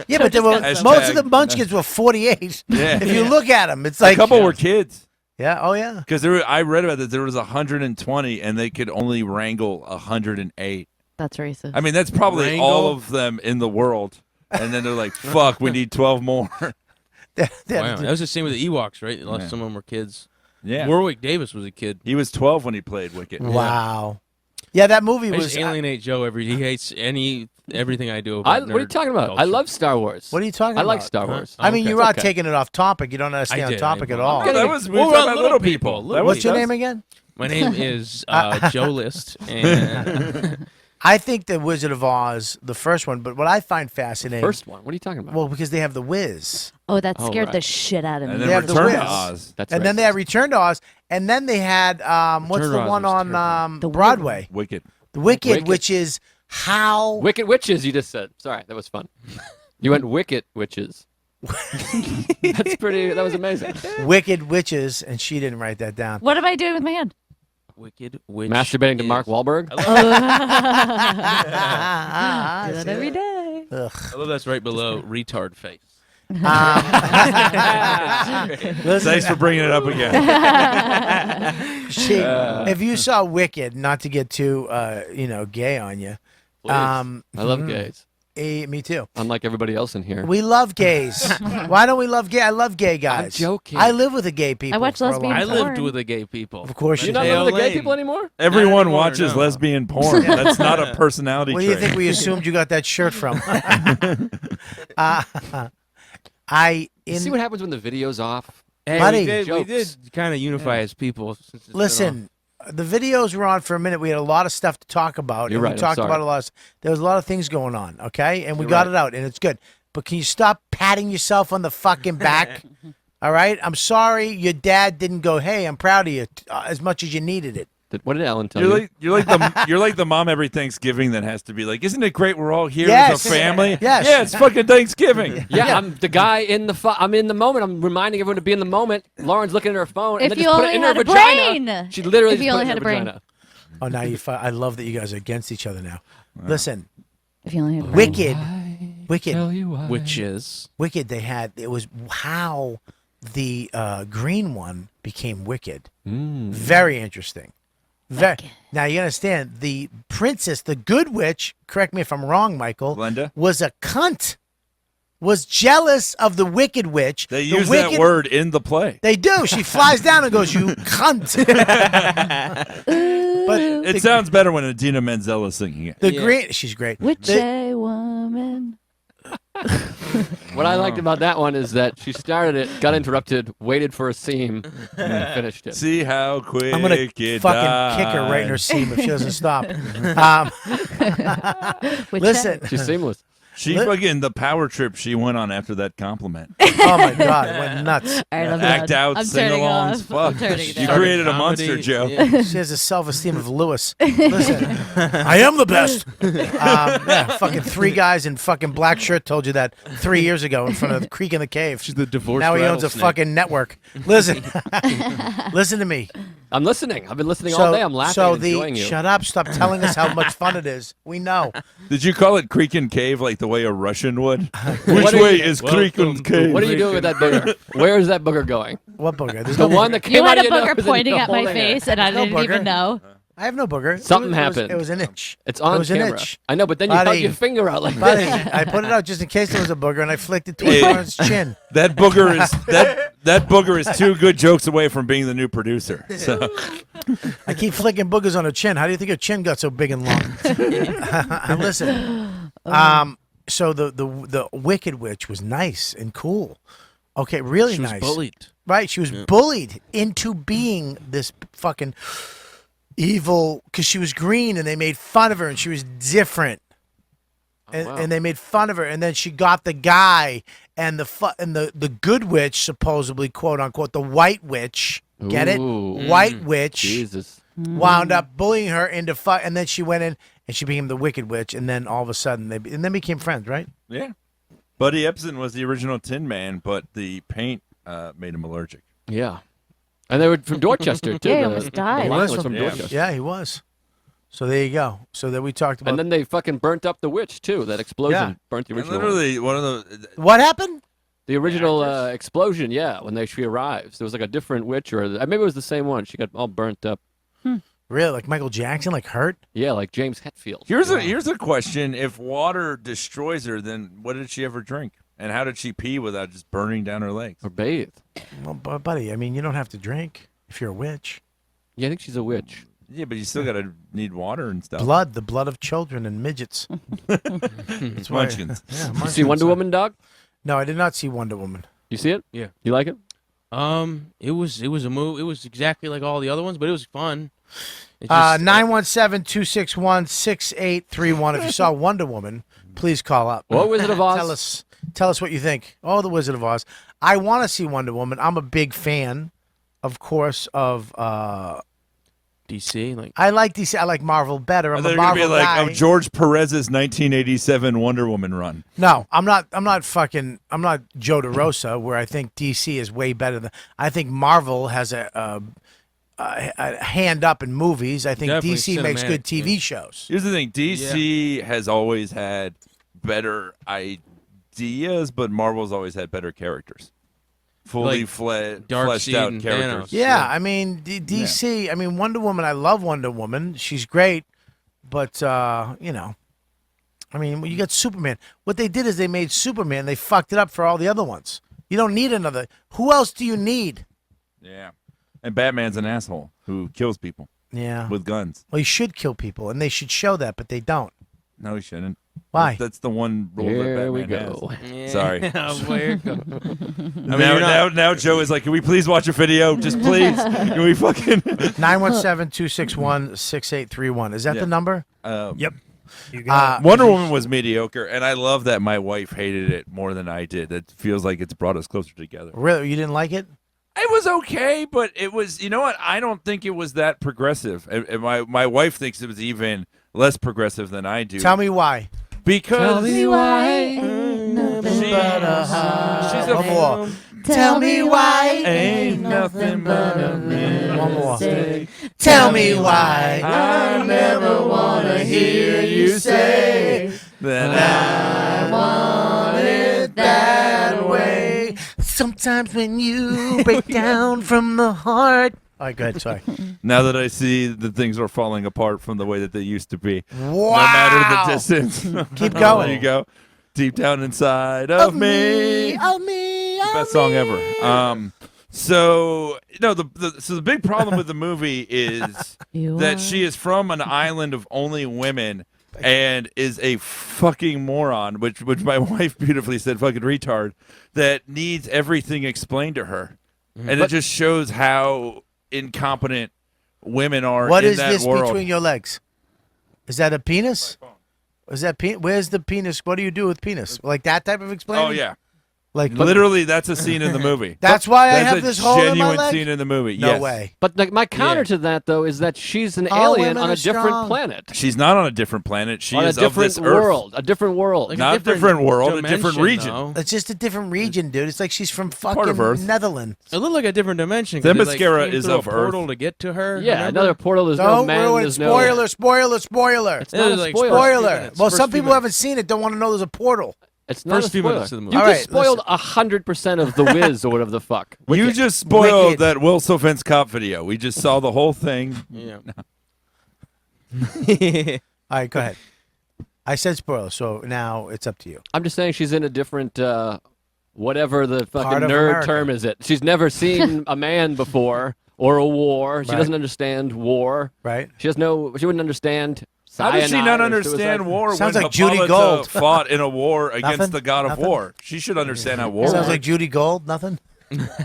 yeah, but they were Hashtag- most of the Munchkins were 48. Yeah. If you look at them, it's A like couple were kids. yeah, oh yeah. Because I read about this. There was 120, and they could only wrangle 108. That's racist. I mean, that's probably Wrangle? all of them in the world. And then they're like, fuck, we need 12 more. They Wow. had to- That was the same with the Ewoks, right? Yeah. Some of them were kids. Yeah. Warwick Davis was a kid. He was 12 when he played Wicket. Wow. Yeah, that movie I was. just alienate Joe he hates everything I do about What are you nerd talking about? I culture. love Star Wars. What are you talking I about? like Star Wars. I mean, Okay. you are Okay. taking it off topic. You don't I understand did. topic at I'm all. getting- That was we Well, were we're talking about little people. That What's was- your that name was- again? My name is Joe List, and I think the Wizard of Oz, the first one, but what I find fascinating. First one. What are you talking about? Well, because they have the Wiz. Oh, that Oh, scared right. the shit out of me. And They then have the Return Wiz. to Oz. That's And then they racist. had Return to Oz, and then they had what's Return the to Oz one was on terrible. The Broadway? Wicked. The Wicked, Wicked. which is how Wicked Witches, you just said. Sorry, that was fun. You went Wicked Witches. That was amazing. Wicked Witches, and she didn't write that down. What am I doing with my hand? Wicked Witch. Masturbating to Mark is- Wahlberg. Do that every day. Ugh. I love that's right below retard face. Thanks for bringing it up again. She, if you saw Wicked, not to get too, gay on you. Please. I love gays. Me too. Unlike everybody else in here. We love gays. Why don't we love gay? I love gay guys. I'm joking. I live with the gay people. I watch for a lesbian long I time. lived porn. with the gay people. Of course You you not do. live with the gay lame. people anymore? Everyone anymore, watches no. lesbian porn. That's not a personality Where do you trait. think we assumed you got that shirt from? See what happens when the video's off? Hey, Buddy. we did Jokes. kind of unify as people. Since it's been Listen, the videos were on for a minute. We had a lot of stuff to talk about. You're and right, We I'm talked sorry. about a lot. There was a lot of things going on. Okay, and we You're got right. it out, and it's good. But can you stop patting yourself on the fucking back? All right. I'm sorry your dad didn't go. Hey, I'm proud of you as much as you needed it. What did Alan tell You're you? you're like the mom every Thanksgiving that has to be like, isn't it great we're all here Yes. as a family? Yes. Yeah, it's fucking Thanksgiving. Yeah, I'm the guy in the. I'm in the moment. I'm reminding everyone to be in the moment. Lauren's looking at her phone and If then you just put only it in her had a vagina. brain. She literally If just you put only it in had her a brain. vagina. Oh, now I love that you guys are against each other now. Listen, If you only had a brain. Wicked. Tell you why. Which is Wicked. It was how the green one became Wicked. Very interesting. Now you understand the princess, the good witch. Correct me if I'm wrong, Michael. Glenda? Was a cunt. was jealous of the Wicked Witch. They use that word in the play. They do. She flies down and goes, "You cunt." But it sounds better when Idina Menzel is singing it. She's great. Which a woman. What I liked about that one is that she started it, got interrupted, waited for a seam, and then finished it. See how quick I'm gonna it fucking kick her right in her seam if she doesn't stop. Listen, she's seamless. She fucking the power trip she went on after that compliment. Oh my God, it went nuts. All right, I'm Act done. out, I'm sing turning alongs. off. Fuck. I'm turning it You down. created a monster, Joe. She has a self-esteem of Lewis. Listen, I am the best. Yeah, fucking 3 guys in fucking black shirt told you that 3 years ago in front of the Creek in the Cave. She's the divorced Now he owns a rattlesnake. fucking network. Listen, listen to me. I'm listening. I've been listening all day. I'm laughing and enjoying you. Shut up. Stop telling us how much fun it is. We know. Did you call it Creek and Cave like the way a Russian would? Which way is Creek and Cave? What are you doing with that booger? Where is that booger going? What booger? There's The no one booger. that came You out had of a your booger nose and pointing you're at my holding it. face, and I No didn't even booger. know. I have no booger. Something It happened. was an itch. It's on It was camera. an itch. I know, but then you held your finger out like buddy, this. I put it out just in case there was a booger, and I flicked it towards Hey, Lauren's chin. That booger is that booger is 2 good jokes away from being the new producer. So I keep flicking boogers on her chin. How do you think her chin got so big and long? Listen, so the Wicked Witch was nice and cool. Okay, really She was nice. bullied. Right, she was bullied into being this fucking evil because she was green, and they made fun of her, and she was different. And they made fun of her, and then she got the guy and the good witch, supposedly, quote unquote, the white witch. Get it? Ooh. White witch. Jesus. Wound up bullying her into and then she went in and she became the Wicked Witch, and then all of a sudden they became friends, right? yeah, Buddy Ebsen was the original Tin Man, but the paint made him allergic. Yeah. And they were from Dorchester, too. Yeah, he The- almost the died. line He was from Yeah. Dorchester. Yeah, he was. So there you go. So that we talked about. And then they fucking burnt up the witch, too. That explosion Yeah. burnt the And original one. literally, one of the What happened? The original explosion, yeah, when she arrives. There was like a different witch, or maybe it was the same one. She got all burnt up. Really, like Michael Jackson, like hurt? Yeah, like James Hetfield. here's a question: if water destroys her, then what did she ever drink? And how did she pee without just burning down her legs? Or bathe. Well, buddy, I mean, you don't have to drink if you're a witch. Yeah, I think she's a witch. Yeah, but you still gotta need water and stuff. The blood of children and midgets. It's munchkins. Yeah, You see Wonder Woman, dog? No, I did not see Wonder Woman. You see it? Yeah. You like it? It was a move. It was exactly like all the other ones, but it was fun. It just- 917-261-6831. If you saw Wonder Woman, please call up. What Wizard of Oz? Tell us what you think. Oh, the Wizard of Oz. I want to see Wonder Woman. I'm a big fan, of course, of DC. Like I like DC. I like Marvel better. I I'm thought a you were gonna Marvel be like guy. of George Perez's 1987 Wonder Woman run. No, I'm not Joe DeRosa, where I think DC is way better than. I think Marvel has a hand up in movies. I think Definitely DC makes cinematic, good TV shows. Here's the thing: DC has always had better ideas, but Marvel's always had better characters, fully Like fleshed Darkseid out and characters. Thanos. Yeah, I mean DC. I mean Wonder Woman. I love Wonder Woman. She's great, but you know, I mean when you got Superman. What they did is they made Superman. They fucked it up for all the other ones. You don't need another. Who else do you need? Yeah. And Batman's an asshole who kills people Yeah. with guns. Well, he should kill people, and they should show that, but they don't. No, he shouldn't. Why? That's the one rule Here that we Batman go. has. Yeah. Sorry. Where it go? Now Joe is like, can we please watch a video? Just please. Can we fucking 917-261-6831. Is that Yeah. the number? Yep. Wonder Woman was mediocre, and I love that my wife hated it more than I did. It feels like it's brought us closer together. Really? You didn't like it? It was okay, but it was, you know what? I don't think it was that progressive. And my wife thinks it was even less progressive than I do. Tell me why. Because Tell me why. she's a One more. Tell me why. Ain't nothing but a One more. Tell me why. I never want to hear you say that I want it that way. Sometimes when you break down from the heart. All right, go ahead. Sorry. Now that I see that things are falling apart from the way that they used to be, Wow. no matter the distance. Keep I'll let going. you go. deep down inside of me. Of me. Of Best song ever. So the big problem with the movie is that she is from an island of only women and is a fucking moron, which my wife beautifully said, fucking retard, that needs everything explained to her. And it just shows how incompetent women are What in is that this world. between your legs? Is that a penis? Is that where's the penis? What do you do with penis? Like that type of explaining? Oh, yeah. Like literally, that's a scene in the movie. That's why I have a this hole in my genuine leg? scene in the movie. No yes. way. But my counter to that, though, is that she's an All alien women on are a different strong. planet. She's not on a different planet. She On a is of this different world. Earth. A different world. Like Not a different world, a different dimension, region. though. It's just a different region, dude. It's like she's from Part of fucking Earth. Netherlands. It looked like a different dimension. 'cause Themyscira it, like, came is through of a Earth. portal to get to her. Yeah, remember? another portal. There's no Don't man. ruin. There's Spoiler, no. spoiler, spoiler. It's not a like spoiler. Spoiler. Well, First some few people haven't seen it. Don't want to know there's a portal. It's not First a few spoiler. minutes of the movie. You All just right, spoiled 100% of the Wiz or whatever the fuck. You just spoiled Wicked. that Wil Sylvince cop video. We just saw the whole thing. Yeah. All right, go ahead. I said spoiler, so now it's up to you. I'm just saying she's in a different, whatever the fucking Part of nerd America. term is it. She's never seen a man before or a war. She Right. doesn't understand war. Right. She wouldn't understand How does she cyanide not or understand suicide. war Sounds when like Judy Hippolyta Gold. fought in a war against Nothing? the god of Nothing? war? She should understand how war Sounds works. like Judy Gold. Nothing.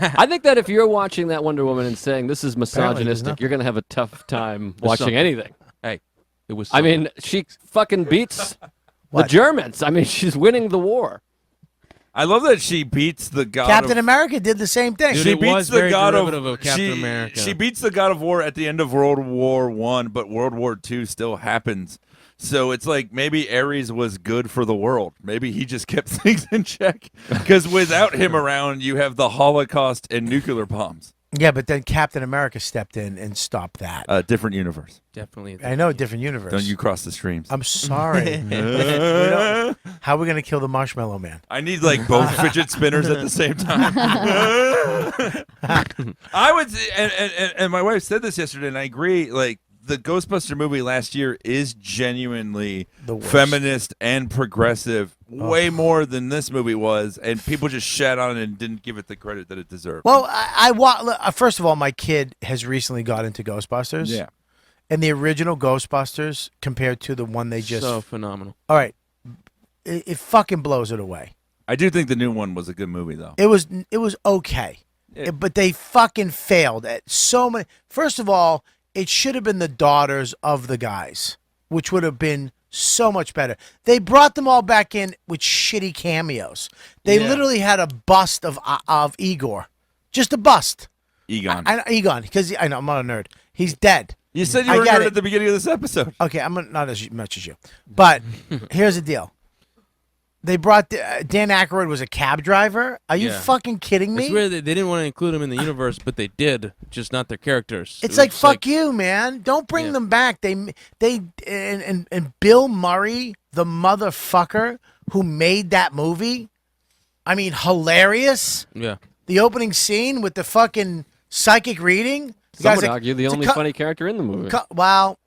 I think that if you're watching that Wonder Woman and saying this is Apparently there's misogynistic, nothing. you're going to have a tough time There's watching something. anything. Hey, it was. I mean, she fucking beats the What? Germans. I mean, she's winning the war. I love that she beats the god Captain of America did the same thing. Dude, She it beats was the very god derivative of, of Captain she, America. She beats the god of war at the end of World War I, but World War II still happens. So it's like maybe Ares was good for the world. Maybe he just kept things in check. Because without him around, you have the Holocaust and nuclear bombs. Yeah, but then Captain America stepped in and stopped that. Different universe. Definitely. I know, a different universe. Don't you cross the streams. I'm sorry. How are we going to kill the Marshmallow Man? I need like both fidget spinners at the same time. I would, and my wife said this yesterday, and I agree. Like the Ghostbuster movie last year is genuinely The worst. feminist and progressive, way more than this movie was, and people just shat on it and didn't give it the credit that it deserved. Well, first of all, my kid has recently got into Ghostbusters. Yeah. And the original Ghostbusters compared to the one they just. So phenomenal. All right. It fucking blows it away. I do think the new one was a good movie, though. It was okay. But they fucking failed at so many. First of all, it should have been the daughters of the guys, which would have been so much better. They brought them all back in with shitty cameos. They literally had a bust of Igor. Just a bust. Egon. Egon, because I know I'm not a nerd. He's dead. You said you were a nerd at the beginning of this episode. Okay, I'm not as much as you. But here's the deal. They brought Dan Aykroyd was a cab driver. Are you fucking kidding me? It's weird that they didn't want to include him in the universe, but they did, just not their characters. It's like fuck you, man. Don't bring them back. They and Bill Murray, the motherfucker who made that movie. I mean, hilarious. Yeah. The opening scene with the fucking psychic reading. The Some guy's would like, argue the it's a only co- funny character in the movie. Well,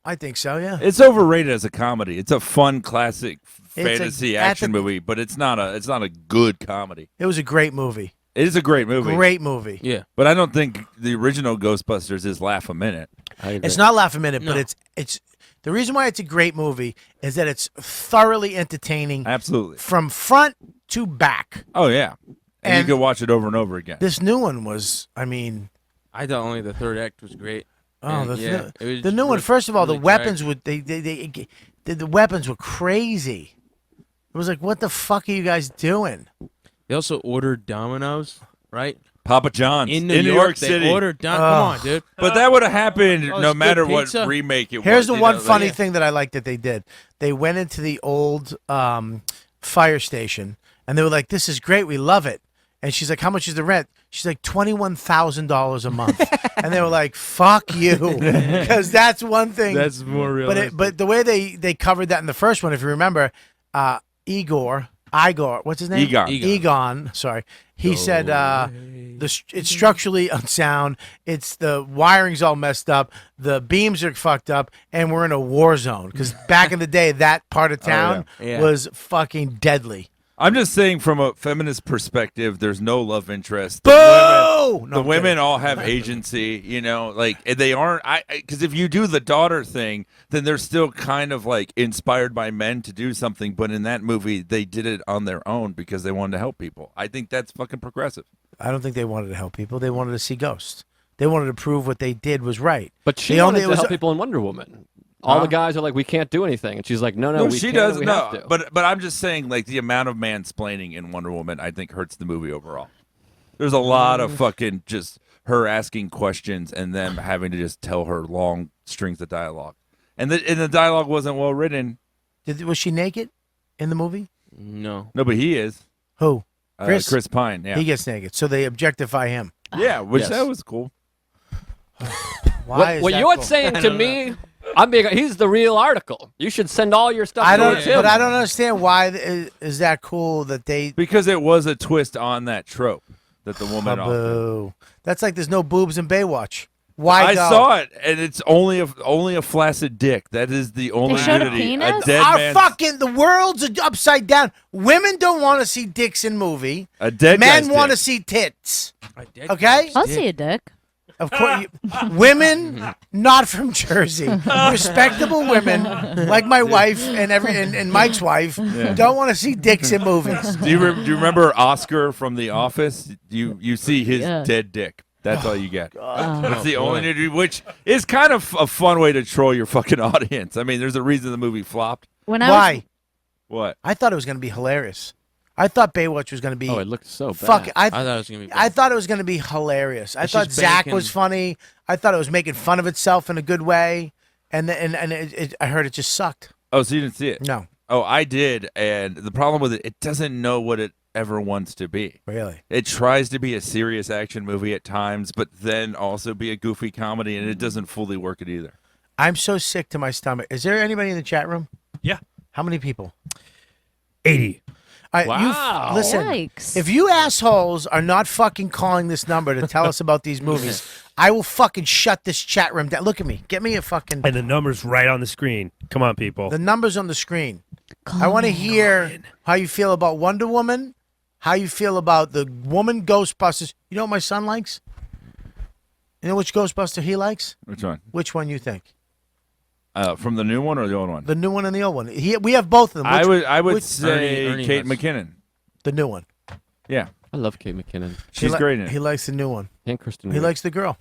I think so. Yeah. It's overrated as a comedy. It's a fun classic It's a- fantasy at action the- movie, but it's not a good comedy. It was a great movie. It is a great movie. Great movie. Yeah. But I don't think the original Ghostbusters is laugh a minute. It's not laugh a minute, but it's the reason why it's a great movie is that it's thoroughly entertaining. Absolutely. From front to back. Oh yeah. And you And can watch it over and over again. This new one was, I mean, I thought only the third act was great. oh, And, the, yeah, it was the new one. really- First of all, the really weapons dragged. would the weapons were crazy. It was like, what the fuck are you guys doing? They also ordered Domino's, right? Papa John's In New New York, York City. They ordered Come on, dude. But that would have happened Oh, no it's matter good what pizza. remake it was. Here's the you one know, funny like- thing that I like that they did. They went into the old fire station and they were like, "This is great, we love it." And she's like, "How much is the rent?" She's like, $21,000 a month. And they were like, "Fuck you," because that's one thing. That's more realistic. But the way they covered that in the first one, if you remember, Igor, what's his name? Egon. Egon. Sorry, he said It's structurally unsound. It's the wiring's all messed up. The beams are fucked up, and we're in a war zone. Because back in the day, that part of town was fucking deadly. I'm just saying, from a feminist perspective, there's no love interest. Boo! The women all have agency, you know, like they aren't. Because if you do the daughter thing, then they're still kind of like inspired by men to do something. But in that movie, they did it on their own because they wanted to help people. I think that's fucking progressive. I don't think they wanted to help people. They wanted to see ghosts. They wanted to prove what they did was right. But she wanted to help people in Wonder Woman. All the guys are like, we can't do anything, and she's like, no, we she can, does. we No, have to. but I'm just saying, like the amount of mansplaining in Wonder Woman, I think hurts the movie overall. There's a lot of fucking just her asking questions and them having to just tell her long strings of dialogue, and the dialogue wasn't well written. Was she naked in the movie? No, but he is. Who? Chris Pine. Yeah, he gets naked, so they objectify him. Yeah, which that was cool. Why? What you're saying to me? He's the real article. You should send all your stuff. I towards him. but I don't understand why is that cool that they. Because it was a twist on that trope that the woman. Boo. That's like there's no boobs in Baywatch. Why? I saw it, and it's only a flaccid dick. That is the only nudity. A dead man's fucking the world's upside down. Women don't want to see dicks in movie. A dead men guy's want to dick. see tits. Okay, I'll see a dick. Of course, women not from Jersey, respectable women like my wife and Mike's wife don't want to see dicks in movies. Do you remember Oscar from The Office? You see his dead dick. That's all you get. That's the only nudity, which is kind of a fun way to troll your fucking audience. I mean, there's a reason the movie flopped. Why? What? I thought it was going to be hilarious. I thought Baywatch was going to be. Oh, it looked so bad. Fuck, I thought it was going to be bad. I thought it was going to be hilarious. I thought just Zach banking- was funny. I thought it was making fun of itself in a good way, and I heard it just sucked. Oh, so you didn't see it? No. Oh, I did, and the problem with it doesn't know what it ever wants to be. Really? It tries to be a serious action movie at times, but then also be a goofy comedy, and it doesn't fully work it either. I'm so sick to my stomach. Is there anybody in the chat room? Yeah. How many people? 80. Wow. Listen, Yikes. if you assholes are not fucking calling this number to tell us about these movies, I will fucking shut this chat room down. Look at me. Get me a fucking. And the number's right on the screen. Come on, people. The number's on the screen. I want to hear how you feel about Wonder Woman, how you feel about the woman Ghostbusters. You know what my son likes? You know which Ghostbuster he likes? Which one? Which one you think? From the new one or the old one? The new one and the old one. We have both of them. I would say Ernie Kate has- McKinnon. The new one. Yeah. I love Kate McKinnon. She's great in it. He likes the new one. And Kristen. He Wiig. likes the girl.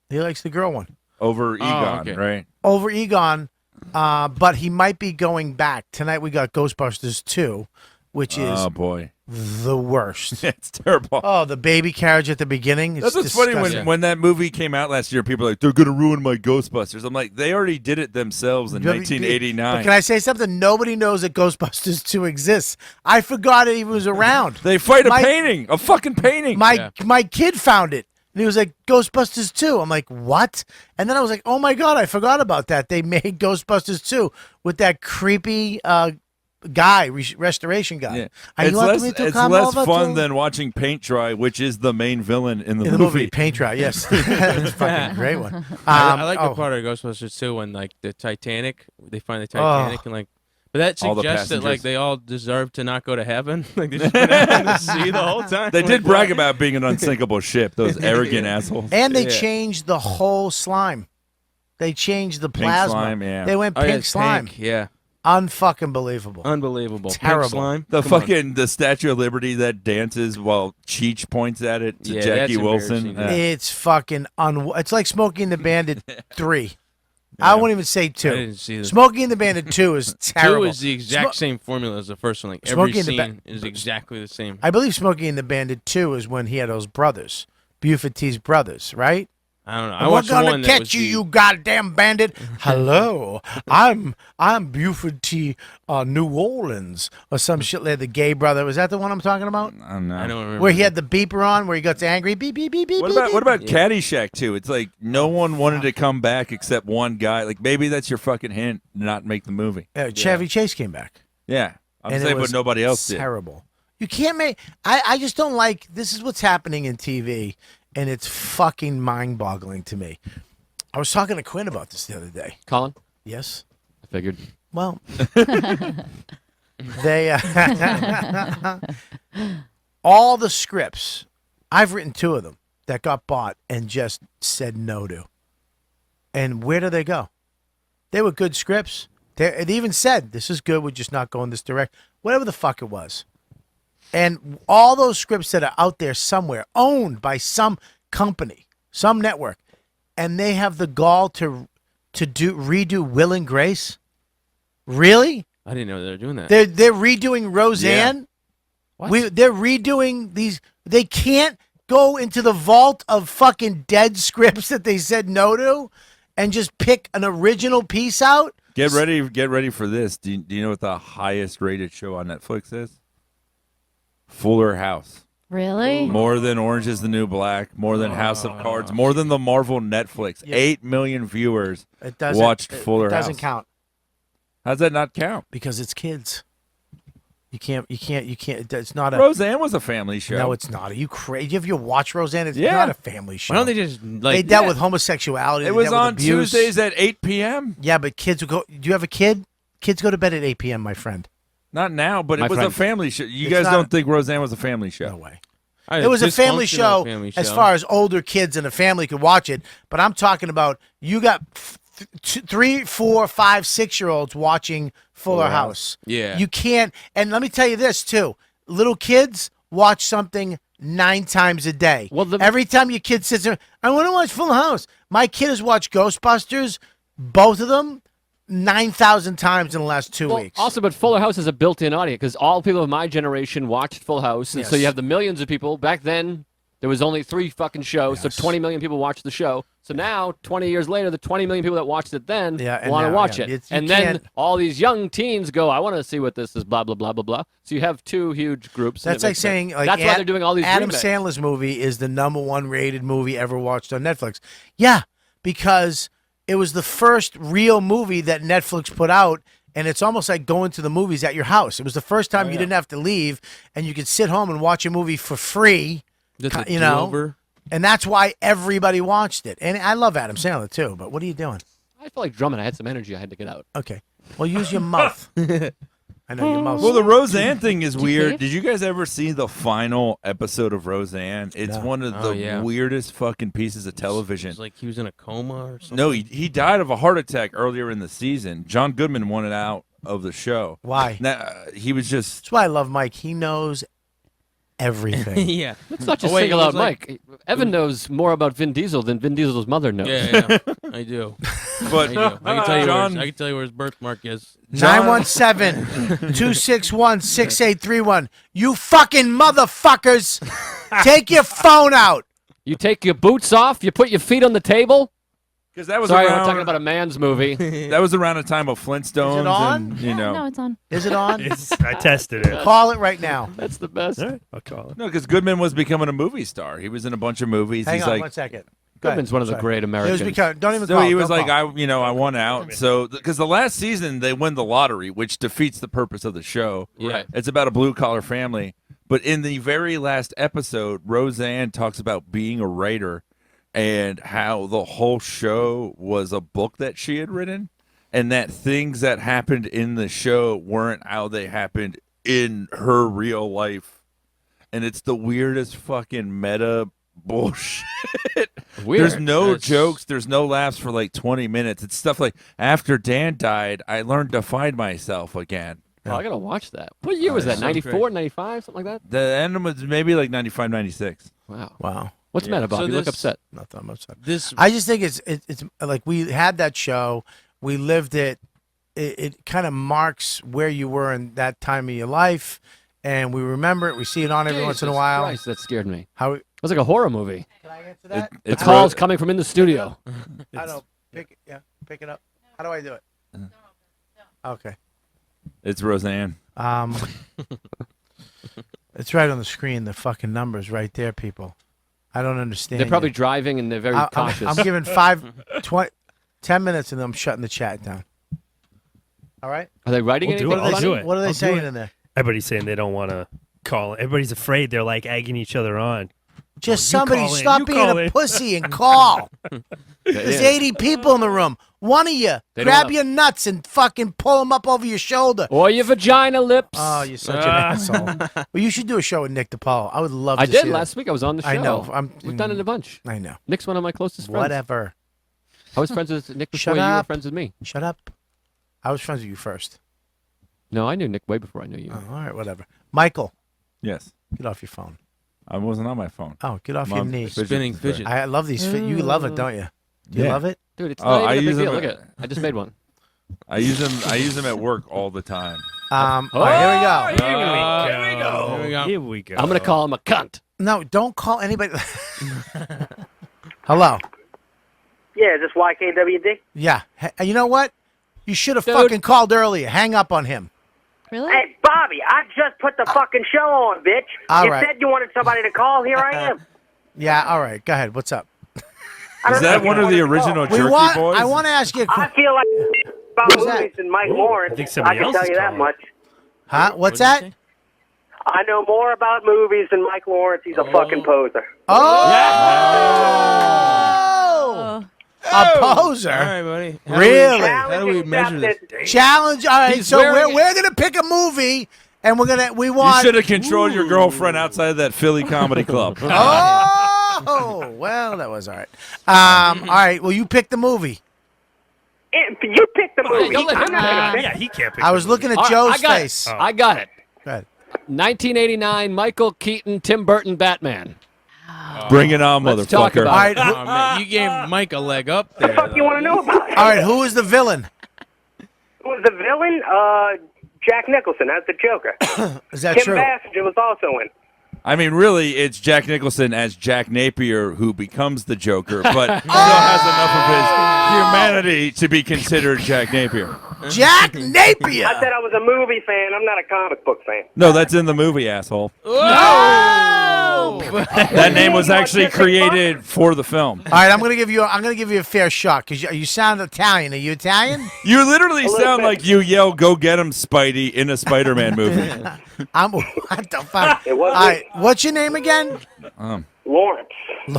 He likes the girl one. Over Egon, okay. right? Over Egon, but he might be going back. Tonight we got Ghostbusters 2, which is Oh, boy. the worst. It's terrible. Oh, the baby carriage at the beginning. It's That's what's funny disgusting. when that movie came out last year. People are like, they're going to ruin my Ghostbusters. I'm like, they already did it themselves in But 1989. can I say something? Nobody knows that Ghostbusters 2 exists. I forgot it even was around. They fight a fucking painting. My kid found it. And he was like, Ghostbusters 2. I'm like, what? And then I was like, oh my God, I forgot about that. They made Ghostbusters 2 with that creepy guy, restoration guy. Yeah. Are you It's me to less come over fun to- than watching paint dry, which is the main villain in the in the movie. movie Paint Dry, yes. That's a fucking great one. I like oh. the part of Ghostbusters too when like the Titanic, they find the Titanic and like, but that All the suggests that like passengers. they all deserve to not go to heaven. Like they just been out in the sea the whole time. They Like, did brag why? about being an unsinkable ship, those arrogant assholes. And they Yeah. changed the whole slime. They changed the Pink plasma. slime, yeah. They went Oh, yeah, pink it's slime. pink, yeah, Unfucking believable. unbelievable. Pink Terrible. slime. The Come on. fucking the Statue of Liberty that dances while Cheech points at it to Yeah, Jackie that's Wilson. embarrassing. It's fucking it's like Smokey and the Bandit 3. I won't even say 2. I didn't see this. Smokey and the Bandit 2 is terrible. 2 is the exact same formula as the first one. Like Smokey every and the scene is exactly the same. I believe Smokey and the Bandit 2 is when he had those brothers, Buford T's brothers, right? I don't know. I We're watched the gonna one that catch was you, the- you goddamn bandit! Hello, I'm Buford T. New Orleans or some shit like the gay brother. Was that the one I'm talking about? I don't know. I don't remember. Where he had the beeper on, where he got angry, beep beep beep beep. What beep, about beep. what about Caddyshack too? It's like no one wanted to come back except one guy. Like maybe that's your fucking hint, not make the movie. Chevy Chase came back. Yeah, I'm and saying, it was but nobody else did. Terrible. You can't make. I just don't like. This is what's happening in TV, and it's fucking mind-boggling to me. I was talking to Quinn about this the other day. Colin? Yes. I figured. Well, they all the scripts. I've written 2 of them that got bought and just said no to. And where do they go? They were good scripts. They even said, this is good, we're just not going this direct. Whatever the fuck it was. And all those scripts that are out there somewhere, owned by some company, some network, and they have the gall to redo Will and Grace? Really? I didn't know they were doing that. They're redoing Roseanne? Yeah. What? They're redoing these. They can't go into the vault of fucking dead scripts that they said no to and just pick an original piece out. Get ready for this. Do you know what the highest rated show on Netflix is? Fuller House. Really? More than Orange is the New Black, more than House of Cards, more than the Marvel Netflix. Yeah. 8 million viewers It watched Fuller It doesn't House. count How's that not count? because it's kids. You can't. It's not a. Roseanne was a family show. No, it's not. Are you crazy? Have you watched Roseanne? It's Yeah. not a family show. Why don't they just They dealt with homosexuality. It they was dealt with on abuse. Tuesdays at 8 p.m. Yeah, but kids would go. Do you have a kid? Kids go to bed at 8 p.m., my friend. Not now, but My it was a friend. family show. You It's guys not don't think Roseanne was a family show? No way. It was a family show, as far as older kids and a family could watch it. But I'm talking about you got 3, 4, 5, 6-year-olds watching Fuller House. Yeah. You can't. And let me tell you this too: little kids watch something 9 times a day. Well, every time your kid sits there, I want to watch Fuller House. My kid has watched Ghostbusters, both of them, 9,000 times in the last 2 weeks. Also, but Fuller House is a built-in audience because all people of my generation watched Full House, and so Yes. you have the millions of people. Back then, there was only 3 fucking shows, so 20 million people watched the show. So now, 20 years later, the 20 million people that watched it then and want to now, watch yeah. it. You And then can't- all these young teens go, I want to see what this is, blah, blah, blah, blah, blah. So you have 2 huge groups. and That's it like makes sense. saying, like, that's why they're doing all these Adam remakes. Sandler's movie is the #1 rated movie ever watched on Netflix. Yeah, because it was the first real movie that Netflix put out, and it's almost like going to the movies at your house. It was the first time you didn't have to leave, and you could sit home and watch a movie for free. That's a you know, do-over. and that's why everybody watched it. And I love Adam Sandler too. But what are you doing? I feel like drumming. I had some energy I had to get out. Okay, well, use your mouth. I know your mouth. Well, the Roseanne thing is Did you weird. leave? Did you guys ever see the final episode of Roseanne? It's No. one of Oh, the yeah. weirdest fucking pieces of television. It's like he was in a coma or something. No, he died of a heart attack earlier in the season. John Goodman wanted out of the show. Why? Now, he was just That's why I love Mike. He knows everything. yeah. Let's not just Oh, wait, single it out was like- Mike. Evan knows more about Vin Diesel than Vin Diesel's mother knows. Yeah, I do. But I do. I can tell you John- I can tell you where his birthmark is. 917-261-6831. You fucking motherfuckers. Take your phone out. You take your boots off, you put your feet on the table. because that was Sorry, around, we're talking about a man's movie. that was around the time of Flintstones. Is it on? And, you know, No, it's on. Is it on? I tested it. Call it right now. That's the best. All right, I'll call it. no, because Goodman was becoming a movie star. He was in a bunch of movies. Hang He's on like, 1 second. Go ahead. Goodman's one of the Sorry. great It was Americans. because, don't even so call. he was Don't like, call. I want out. So because the last season they win the lottery, which defeats the purpose of the show. Right. It's about a blue collar family. But in the very last episode, Roseanne talks about being a writer and how the whole show was a book that she had written, and that things that happened in the show weren't how they happened in her real life. And it's the weirdest fucking meta bullshit. Weird. There's no That's- jokes. There's no laughs for like 20 minutes. It's stuff like, after Dan died, I learned to find myself again. Oh, I gotta watch that. What year was that? sounds 94, great. 95, something like that? The end was maybe like 95, 96. Wow. Wow. What's the Yeah. matter, Bob? So You look this- upset. Nothing. I'm upset. This I just think it's like we had that show, we lived it. It kind of marks where you were in that time of your life, and we remember it. We see it on every once in a Jesus while. Christ, that scared me. How? It was like a horror movie. Can I answer that? The It's calls coming from in the studio. I don't pick. Yeah, pick it up. How do I do it? Okay. It's Roseanne. It's right on the screen. The fucking numbers right there, people. I don't understand. They're probably you. driving and they're very cautious. I'm giving 10 minutes, and then I'm shutting the chat down. All right. Are they writing We'll do anything it. I'll funny? do it. What are they I'll do saying it. in there? Everybody's saying they don't want to call. Everybody's afraid. They're like egging each other on. Just You somebody call in, stop you being call a in. pussy and call. There's 80 people in the room. One of you, They don't grab know. your nuts and fucking pull them up over your shoulder. Or your vagina lips. Oh, you're such an asshole. Well, you should do a show with Nick DePaul. I would love to I see did that. last week. I was on the show. I know. We've done it a bunch. I know. Nick's one of my closest friends. Whatever. I was friends with Nick before Shut you were up. friends with me. Shut up. I was friends with you first. No, I knew Nick way before I knew you. Oh, all right, whatever. Michael, Yes. get off your phone. I wasn't on my phone. Oh, get off I'm your on knee. Spinning fidget. I love these. You love it, don't you? Do you Yeah. love it? Dude, it's Oh, not I even a big use deal. them Look at- at it. I just made one. I use them at work all the time. All right, here we go. Here we go. Here we go. I'm going to call him a cunt. No, don't call anybody. Hello. Yeah, is this YKWD? Yeah. You know what? You should have Dude. fucking called earlier. Hang up on him. Really? Hey, Bobby, I just put the fucking show on, bitch. All you right. said you wanted somebody to call. Here I am. Yeah. All right. Go ahead. What's up? Is that one of the original Jerky Boys? I want to ask you a I question. feel like about Who's that? movies than Mike Lawrence. I think somebody can else tell is you that calling. much. Huh? What's that? I know more about movies than Mike Lawrence. He's a fucking poser. Oh! A poser? All right, buddy. Really? How do we measure this? Challenge. All right. He's So wearing we're gonna pick a movie, and we You want. should have controlled your girlfriend outside of that Philly comedy club. Oh, well, that was all right. All right. Well, you pick the movie. You pick the movie. don't let I'm him- not gonna pick Yeah, he can't pick. I was looking at All right, Joe's I got it. face. I got it. Go ahead. 1989, Michael Keaton, Tim Burton, Batman. Bring it on, Let's talk motherfucker. about All right. Oh, man, you gave Mike a leg up there. What the fuck you want to know about? All right. Who is the villain? Who was the villain? Jack Nicholson as the Joker. Is that Kim true? Basinger was also in. I mean, really, it's Jack Nicholson as Jack Napier who becomes the Joker, but still has enough of his humanity to be considered Jack Napier. Jack Napier. I said I was a movie fan. I'm not a comic book fan. No, that's in the movie, asshole. No! That name was actually created for the film. All right, I'm gonna give you a fair shot because you sound Italian. Are you Italian? You literally sound like you yell, "Go get him, Spidey!" in a Spider-Man movie. I'm. What the fuck? It wasn't- All right, what's your name again? Lawrence.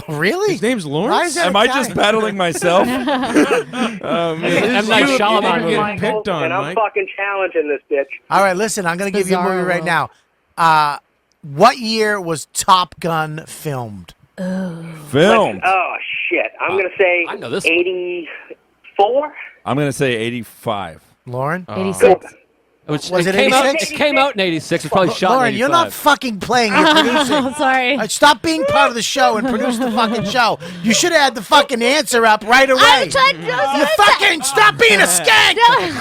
Really? His name's Why Lawrence? is that Am I Italian? just battling myself? Oh, man. This M. is Night you Shyamalan movie. getting picked on, and I'm Mike. fucking challenging this bitch. All right, listen. I'm gonna give you a movie Bizarro right world. now. What year was Top Gun filmed? Filmed. Oh shit! I'm gonna say I know this one. 84. I'm gonna say 85. Lauren? 86. Was it came out, 86? it came out in 86. It's probably shot Lauren, in 85. you're not fucking playing. You're producing. I'm sorry. All right, stop being part of the show and produce the fucking show. You should have had the fucking answer up right away. I'm trying to. You fucking stop being a skank.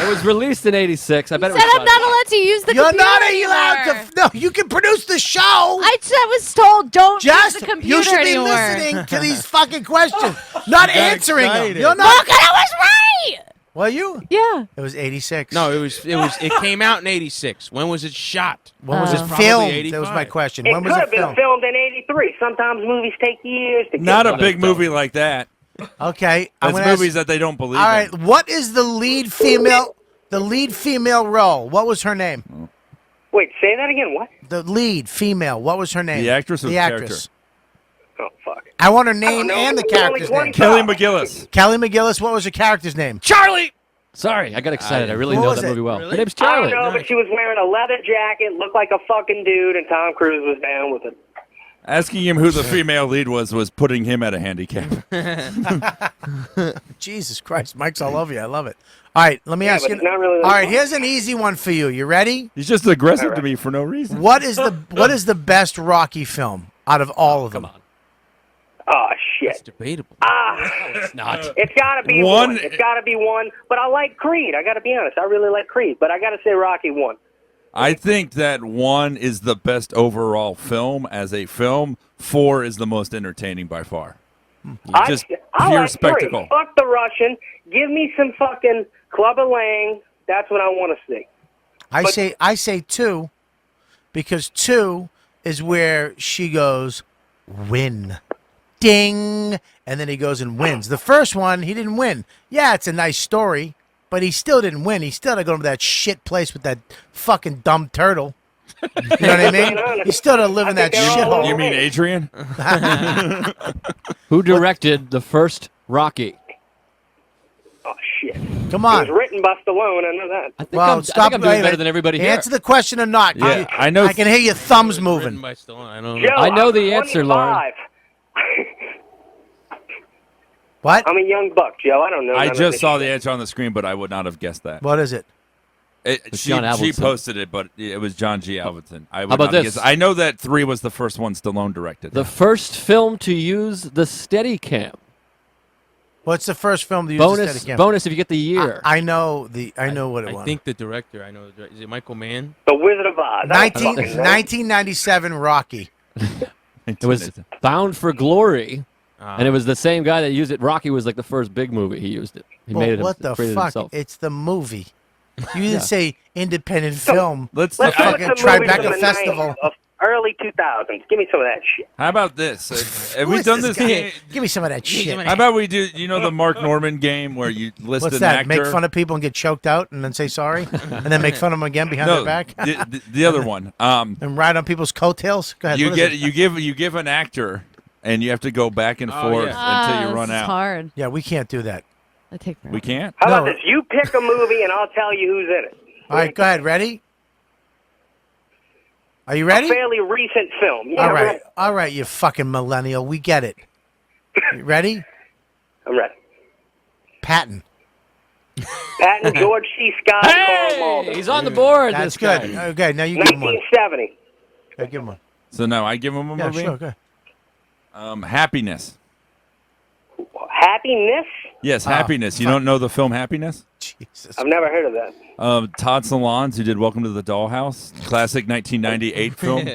It was released in 86. I bet it Said was I'm not allowed to use the You're computer not anymore. allowed to. No, you can produce the show. I was told don't Just use the computer you should be anymore. listening to these fucking questions, not answering them. excited. You're not. Look, I was right. Were you? Yeah. It was 86. No, it came out in 86. When was it shot? When was it Probably filmed? 85. That was my question. It When could was have it been filmed? filmed in '83. Sometimes movies take years to get Not a done. big movie like that. Okay, I'm That's gonna movies ask, that they don't believe all right, in. what is the lead female? The lead female role. What was her name? Wait, say that again. What? The lead female. What was her name? The actress or the the actress. Oh fuck. I want her name know. and the There's only character's one name. Kelly McGillis. Kelly McGillis. What was her character's name? Charlie! Sorry, I got excited. I really What know was that it? movie well. Really? Her name's I Charlie. don't know, but she was wearing a leather jacket, looked like a fucking dude, and Tom Cruise was down with it. Asking him who the female lead was putting him at a handicap. Jesus Christ, Mike's all over you. I love it. All right, let me Yeah, ask but you. it's not really All right, fun. here's an easy one for you. You ready? He's just aggressive to me for no reason. What is the best Rocky film out of all of them? Come on. Oh shit. It's debatable. It's not. It's gotta be One- one. It's gotta be one. But I like Creed. I gotta be honest. I really like Creed. But I gotta say Rocky won. I think that 1 is the best overall film as a film. 4 is the most entertaining by far. Just I pure like spectacle. 3. Fuck the Russian. Give me some fucking Clubber Lang. That's what I want to see. I say 2 because 2 is where she goes win. Ding, and then he goes and wins. The first one, he didn't win. Yeah, it's a nice story, but he still didn't win. He still had to go to that shit place with that fucking dumb turtle. You know what I mean? You still don't live in that shithole. You mean Adrian? Who directed the first Rocky? Oh shit! Come It on. was written by Stallone. I know that. I think I'm doing better than everybody here. Answer the question or not. Yeah, I know. I can hear your thumbs moving. By Stallone. I don't Joe, I know I'm the answer, 25. Lauren. What? I'm a young buck, Joe. I don't know. I none of just this saw shit. the answer on the screen, but I would not have guessed that. What is it? It's She John Avildsen. posted it, but it was John G. Avildsen. I would How about not have this? guessed- I know that 3 was the first one Stallone directed. The first film to use the Steadicam. What's the first film to use the Bonus, Steadicam? bonus if you get the year. I know what it I was. think the director. I know the director. Is it Michael Mann? The Wizard of Oz. I don't fucking know. 1997 Rocky. It was Bound for Glory, and it was the same guy that used it. Rocky was like the first big movie he used it. He Well, made it. what the created it fuck? himself. It's the movie. You didn't say independent film. Let's the Let's go fucking with some movies from Tribeca the Festival. 90s, of early 2000s. Give me some of that shit. How about this? Have Who we is done this this guy? game? Give me some of that shit. How about we do, the Mark Norman game where you list What's an that? actor? Make fun of people and get choked out and then say sorry? And then make fun of them again behind No, their back? the other one. And ride on people's coattails? Go ahead. You what is it? you give an actor, and you have to go back and forth until you run out. hard. Yeah, we can't do that. I take We can't. How about No. this? You pick a movie and I'll tell you who's in it. All right, go ahead. Ready? Are you ready? A fairly recent film. Yeah, All right. right. All right, you fucking millennial. We get it. You ready? I'm ready. Patton. Patton, George C. Scott, Carl Malden. He's on the board. That's this guy. good. Okay, now you give him one. 1970. Okay, give him one. So now I give him a Yeah, movie. sure. Go ahead. Happiness. Happiness? Yes, Happiness. You don't know the film Happiness? Jesus. I've never heard of that. Todd Solondz, who did Welcome to the Dollhouse, classic 1998 film.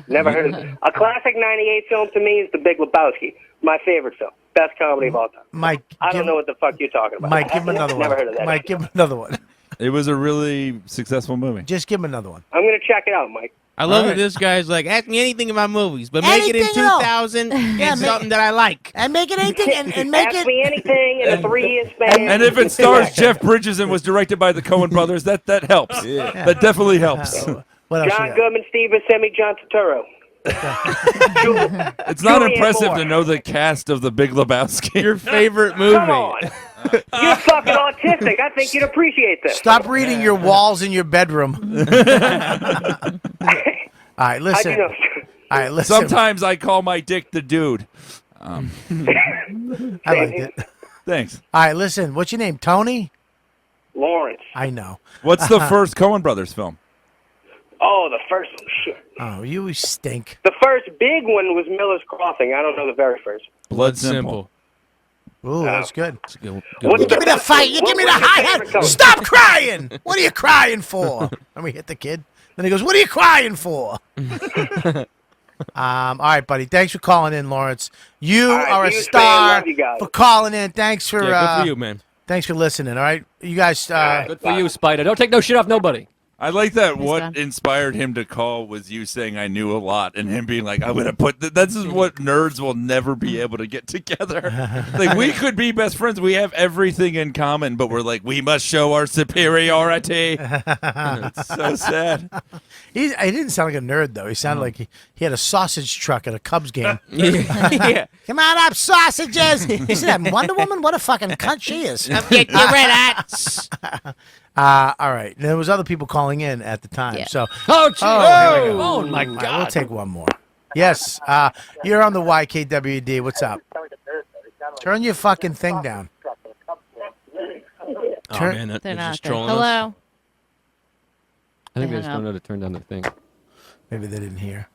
Never heard of it. A classic 98 film to me is The Big Lebowski. My favorite film. Best comedy of all time. Mike, I don't know what the fuck you're talking about. Mike, give him another one. Never heard of that. Mike, give him another one. It was a really successful movie. Just give him another one. I'm going to check it out, Mike. I love All that right. this guy's like, ask me anything about movies, but make it in Anything at all. 2000 Yeah, and something that I like. And make it anything and make Ask it. me anything in a 3-year span. And if it stars Jeff Bridges and was directed by the Coen brothers, that helps. That definitely helps. What else John you got? Goodman, Steve Buscemi, John Turturro. It's not Julianne impressive Moore. to know the cast of The Big Lebowski. Your favorite movie. Come on. You're fucking autistic. I think you'd appreciate this. Stop reading your walls in your bedroom. All right, How'd listen. you know? All right, listen. Sometimes I call my dick the dude. I like it. Thanks. All right, listen. What's your name? Tony? Lawrence. I know. What's the first Coen brothers film? Oh, the first one. Shit. Oh, you stink. The first big one was Miller's Crossing. I don't know the very first. Blood Simple. Ooh, that's good. What's Give me the fight. You give me the hi-hat. Stop crying. What are you crying for? And we hit the kid. Then he goes, what are you crying for? All right, buddy. Thanks for calling in, Lawrence. You right, are a you star love you guys. for calling in. Thanks for, Yeah, good for you, man. Thanks for listening, all right? You guys, Good for you, Spider. Don't take no shit off nobody. I like that Nice what job. inspired him to call was you saying I knew a lot and him being like, I'm going to put this is what nerds will never be able to get together. Like, we could be best friends. We have everything in common, but we're like, we must show our superiority. It's so sad. he didn't sound like a nerd, though. He sounded like he had a sausage truck at a Cubs game. Yeah. Come on up, sausages. You see that Wonder Woman? What a fucking cunt she is. Get rid of All right. There was other people calling in at the time. Yeah. So, Oh, gee. here we go. Oh, my All right, God. we'll take one more. Yes. You're on the YKWD. What's up? Turn your fucking thing down. Oh, Turn- man, They're they're not just there. trolling us. Hello. I think they Hang just up. don't know to turn down their thing. Maybe they didn't hear.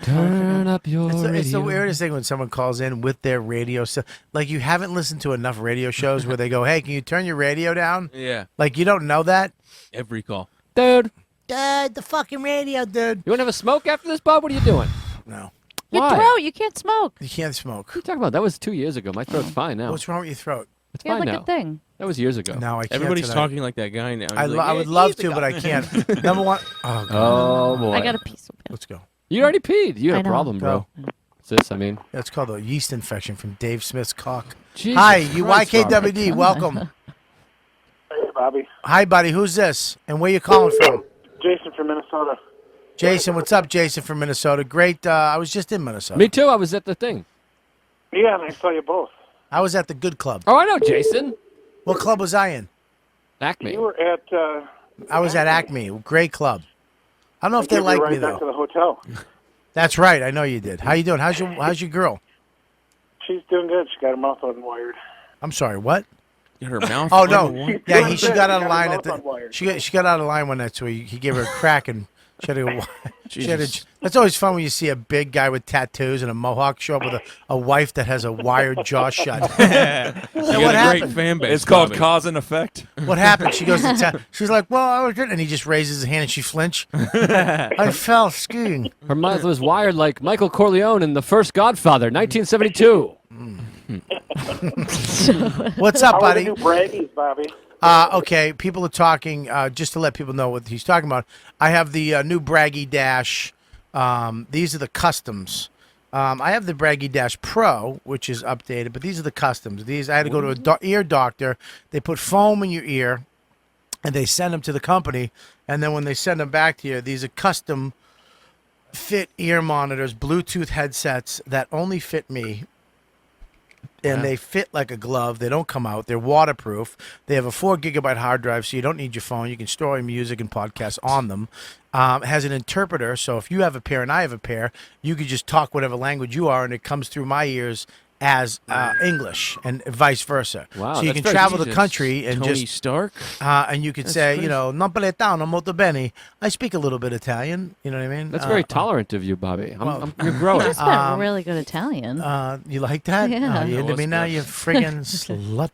Turn up your It's the radio. weirdest thing when someone calls in with their radio. Like, you haven't listened to enough radio shows where they go, hey, can you turn your radio down? Yeah, Like, you don't know that? every call. Dude, Dude, the fucking radio, dude. you want to have a smoke after this, Bob? What are you doing? No. Your Why? throat. You can't smoke. You can't smoke. What are you talking about? That was 2 years ago. My throat's fine now. What's wrong with your throat? It's You have fine like now. a thing. That was years ago. No, I can't. Everybody's tonight. talking like that guy now. I He's like, would "Yeah, love years to, ago." but I can't. Number one. Oh, God. Oh, boy. I got a piece of it. Let's go. You already peed. You I had a know. problem, bro. Go. Sis, I mean. That's called a yeast infection from Dave Smith's cock. Jesus Hi, you Christ, YKWD. Welcome. Hey, Bobby. Hi, buddy. Who's this? And where you calling from? Jason from Minnesota. Jason, what's up, Jason from Minnesota? Great. I was just in Minnesota. Me too. I was at the thing. Yeah, and I saw you both. I was at the Good Club. Oh, I know, Jason. What club was I in? Acme. You were at. I was at Acme. Great club. I don't know if they like right me back to though. the hotel. That's right. I know you did. How you doing? How's your girl? She's doing good. She got her mouth unwired. I'm sorry. What? Her mouth. Oh no. unwired? Yeah, she got out of Got her line mouth at the. unwired. She got out of line one night, so he gave her a crack and she had to go. Jesus. That's always fun when you see a big guy with tattoos and a mohawk show up with a wife that has a wired jaw shut. You got what a great happened? fan base. It's called Bobby. cause and effect. What happened? She goes to she's like, well, I was good. And he just raises his hand and she flinched. I fell skiing. Her mouth was wired like Michael Corleone in The First Godfather, 1972. What's up, How are buddy? the new braggies, Bobby? Okay, people are talking, just to let people know what he's talking about. I have the new Braggy Dash. These are the customs. I have the Braggy Dash Pro, which is updated, but these are the customs. These I had to go to a ear doctor. They put foam in your ear, and they send them to the company. And then when they send them back to you, these are custom fit ear monitors, Bluetooth headsets that only fit me. And they fit like a glove. They don't come out. They're waterproof. They have a 4 GB hard drive, so you don't need your phone. You can store your music and podcasts on them. It has an interpreter, so if you have a pair and I have a pair, you could just talk whatever language you are, and it comes through my ears as English and vice versa. Wow, so you that's can very travel the Jesus. country and Tony just Stark. and you could That's say, crazy. napoletano molto bene. I speak a little bit Italian. You know what I mean? That's very tolerant of you, Bobby. You're You growing. just spent really good Italian. You like that? Yeah. Oh, you into was me now, good. you friggin' slut.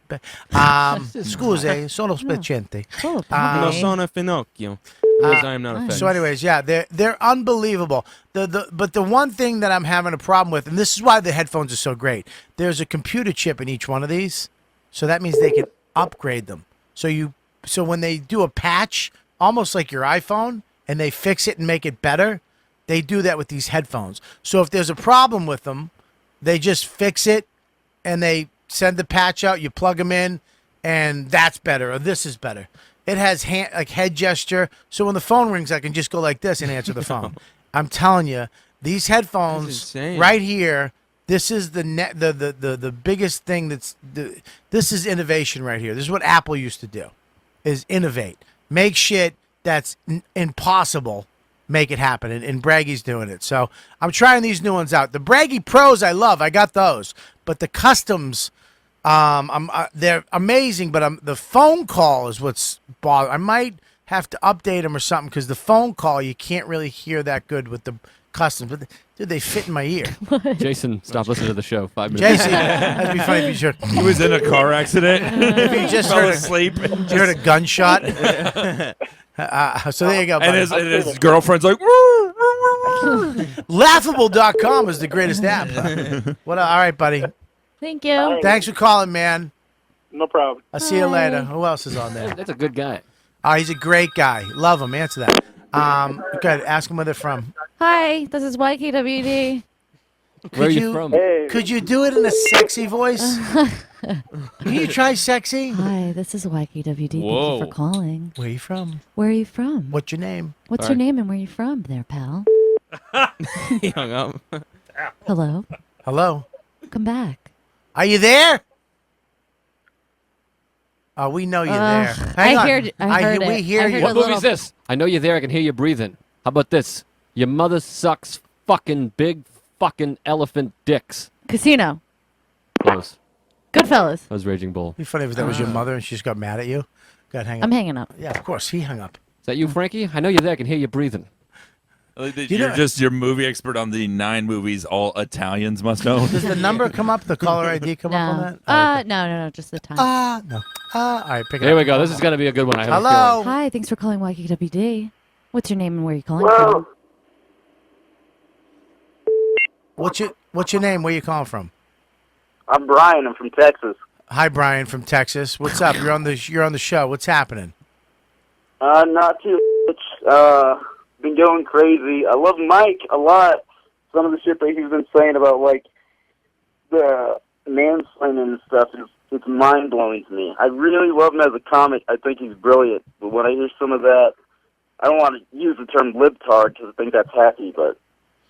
Scuse, sono spiacente. Oh, No Bobby. sono Finocchio. Because I am not offended. So, anyways, yeah, they're unbelievable. But the one thing that I'm having a problem with, and this is why the headphones are so great, there's a computer chip in each one of these, so that means they can upgrade them. So when they do a patch, almost like your iPhone, and they fix it and make it better, they do that with these headphones. So if there's a problem with them, they just fix it, and they send the patch out. You plug them in, and that's better, or this is better. It has head gesture, so when the phone rings, I can just go like this and answer the phone. I'm telling you, these headphones insane. right here. This is the biggest thing. This is innovation right here. This is what Apple used to do, is innovate, make shit that's impossible, make it happen. And Braggy's doing it. So I'm trying these new ones out. The Braggy Pros I love. I got those, but the customs. They're amazing, but the phone call is what's bothering. I might have to update them or something because the phone call you can't really hear that good with the customs. But dude, they fit in my ear. Jason, stop listening to the show. 5 minutes. Jason, that'd be funny if you just He was in a car accident. if you just fell heard asleep. You heard a gunshot. So there you go. And buddy. his girlfriend's like, Laughable.com is the greatest app. All right, buddy. Thank you. Thanks for calling, man. No problem. I'll see you later. Who else is on there? That's a good guy. He's a great guy. Love him. Answer that. Good. Ask him where they're from. Hi, this is YKWD. Where are you from? Could you do it in a sexy voice? Can you try sexy? Hi, this is YKWD. Thank Whoa. you for calling. Where are you from? Where are you from? What's your name? What's your name and where are you from there, pal? He hung up. Hello? Hello? Come back. Are you there? Oh, we know you're there. Hang on. I heard We it. hear I you. heard What a movie's little- this? I know you're there. I can hear you breathing. How about this? Your mother sucks fucking big fucking elephant dicks. Casino. Close. Goodfellas. That was Raging Bull. It'd be funny if that was your mother and she just got mad at you. Go ahead, hang up. I'm hanging up. Yeah, of course. He hung up. Is that you, Frankie? I know you're there. I can hear you breathing. You're just your movie expert on the 9 movies all Italians must own. Does the number come up? The caller ID come up on that? No, just the time. No. All right, pick it Here up. we go. This is going to be a good one. I have a Hello. Hi, thanks for calling YKWD. What's your name and where are you calling Whoa. from? What's your name? Where you calling from? I'm Brian. I'm from Texas. Hi, Brian from Texas. What's up? You're on the show. What's happening? Not too much. Been going crazy. I love Mike a lot. Some of the shit that he's been saying about like the mansplaining and stuff is it's mind blowing to me. I really love him as a comic. I think he's brilliant. But when I hear some of that I don't want to use the term libtard because I think that's hacky, but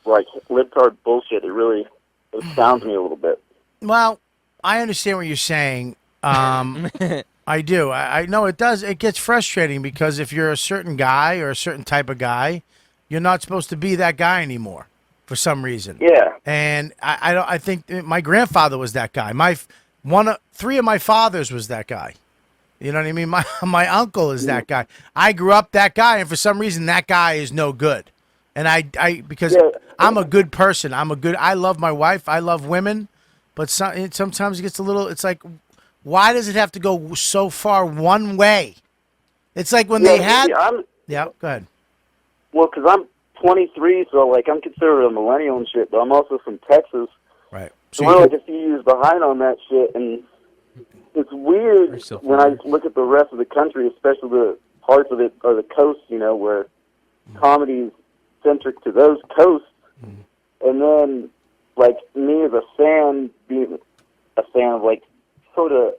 like libtard bullshit, it astounds me a little bit. Well, I understand what you're saying. I do. I know it does. It gets frustrating because if you're a certain guy or a certain type of guy, you're not supposed to be that guy anymore for some reason. Yeah. And I think my grandfather was that guy. Three of my fathers was that guy. You know what I mean? My uncle is that guy. I grew up that guy, and for some reason, that guy is no good. And because I'm a good person. I love my wife. I love women. But sometimes it gets a little, it's like, why does it have to go so far one way? It's like when they had... Yeah, go ahead. Well, because I'm 23, so like I'm considered a millennial and shit, but I'm also from Texas. Right. So we're like a few years behind on that shit, and it's weird when I look at the rest of the country, especially the parts of it, or the coast, where comedy is centric to those coasts, and then, like, me as a fan, being a fan of, like, sort of,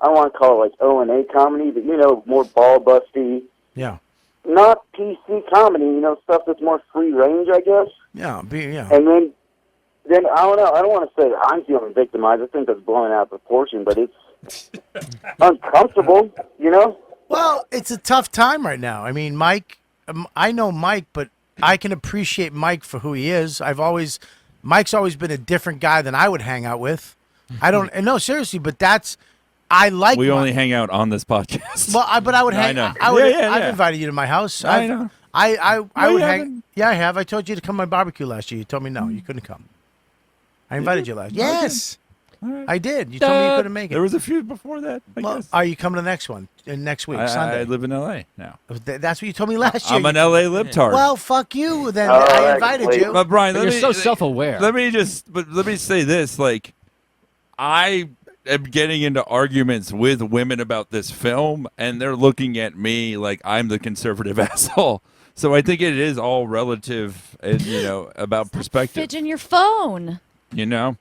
I don't want to call it, like, O&A comedy, but, more ball-busty. Yeah. Not PC comedy, stuff that's more free range, I guess. Yeah, And then I don't know. I don't want to say that I'm feeling victimized. I think that's blowing out of proportion, but it's uncomfortable, Well, it's a tough time right now. I mean, Mike, I know Mike, but I can appreciate Mike for who he is. Mike's always been a different guy than I would hang out with. No, seriously, but I like. We only hang out on this podcast. Well, but I would hang. I know. I've invited you to my house. I know. I No, would you hang. haven't. Yeah, I have. I told you to come to my barbecue last year. You told me no, you couldn't come. I invited you last. Yes, I did. You told me you couldn't make it. There was a few before that. I guess. Are you coming to the next one? Next week, Sunday. I live in L.A. now. That's what you told me last year. I'm an L.A. libtard. Well, fuck you. Then I invited you. But Brian, You're so self-aware. Let me say this: like, I am getting into arguments with women about this film, and they're looking at me like I'm the conservative asshole. So I think it is all relative, and about perspective. Fidget your phone. Yeah,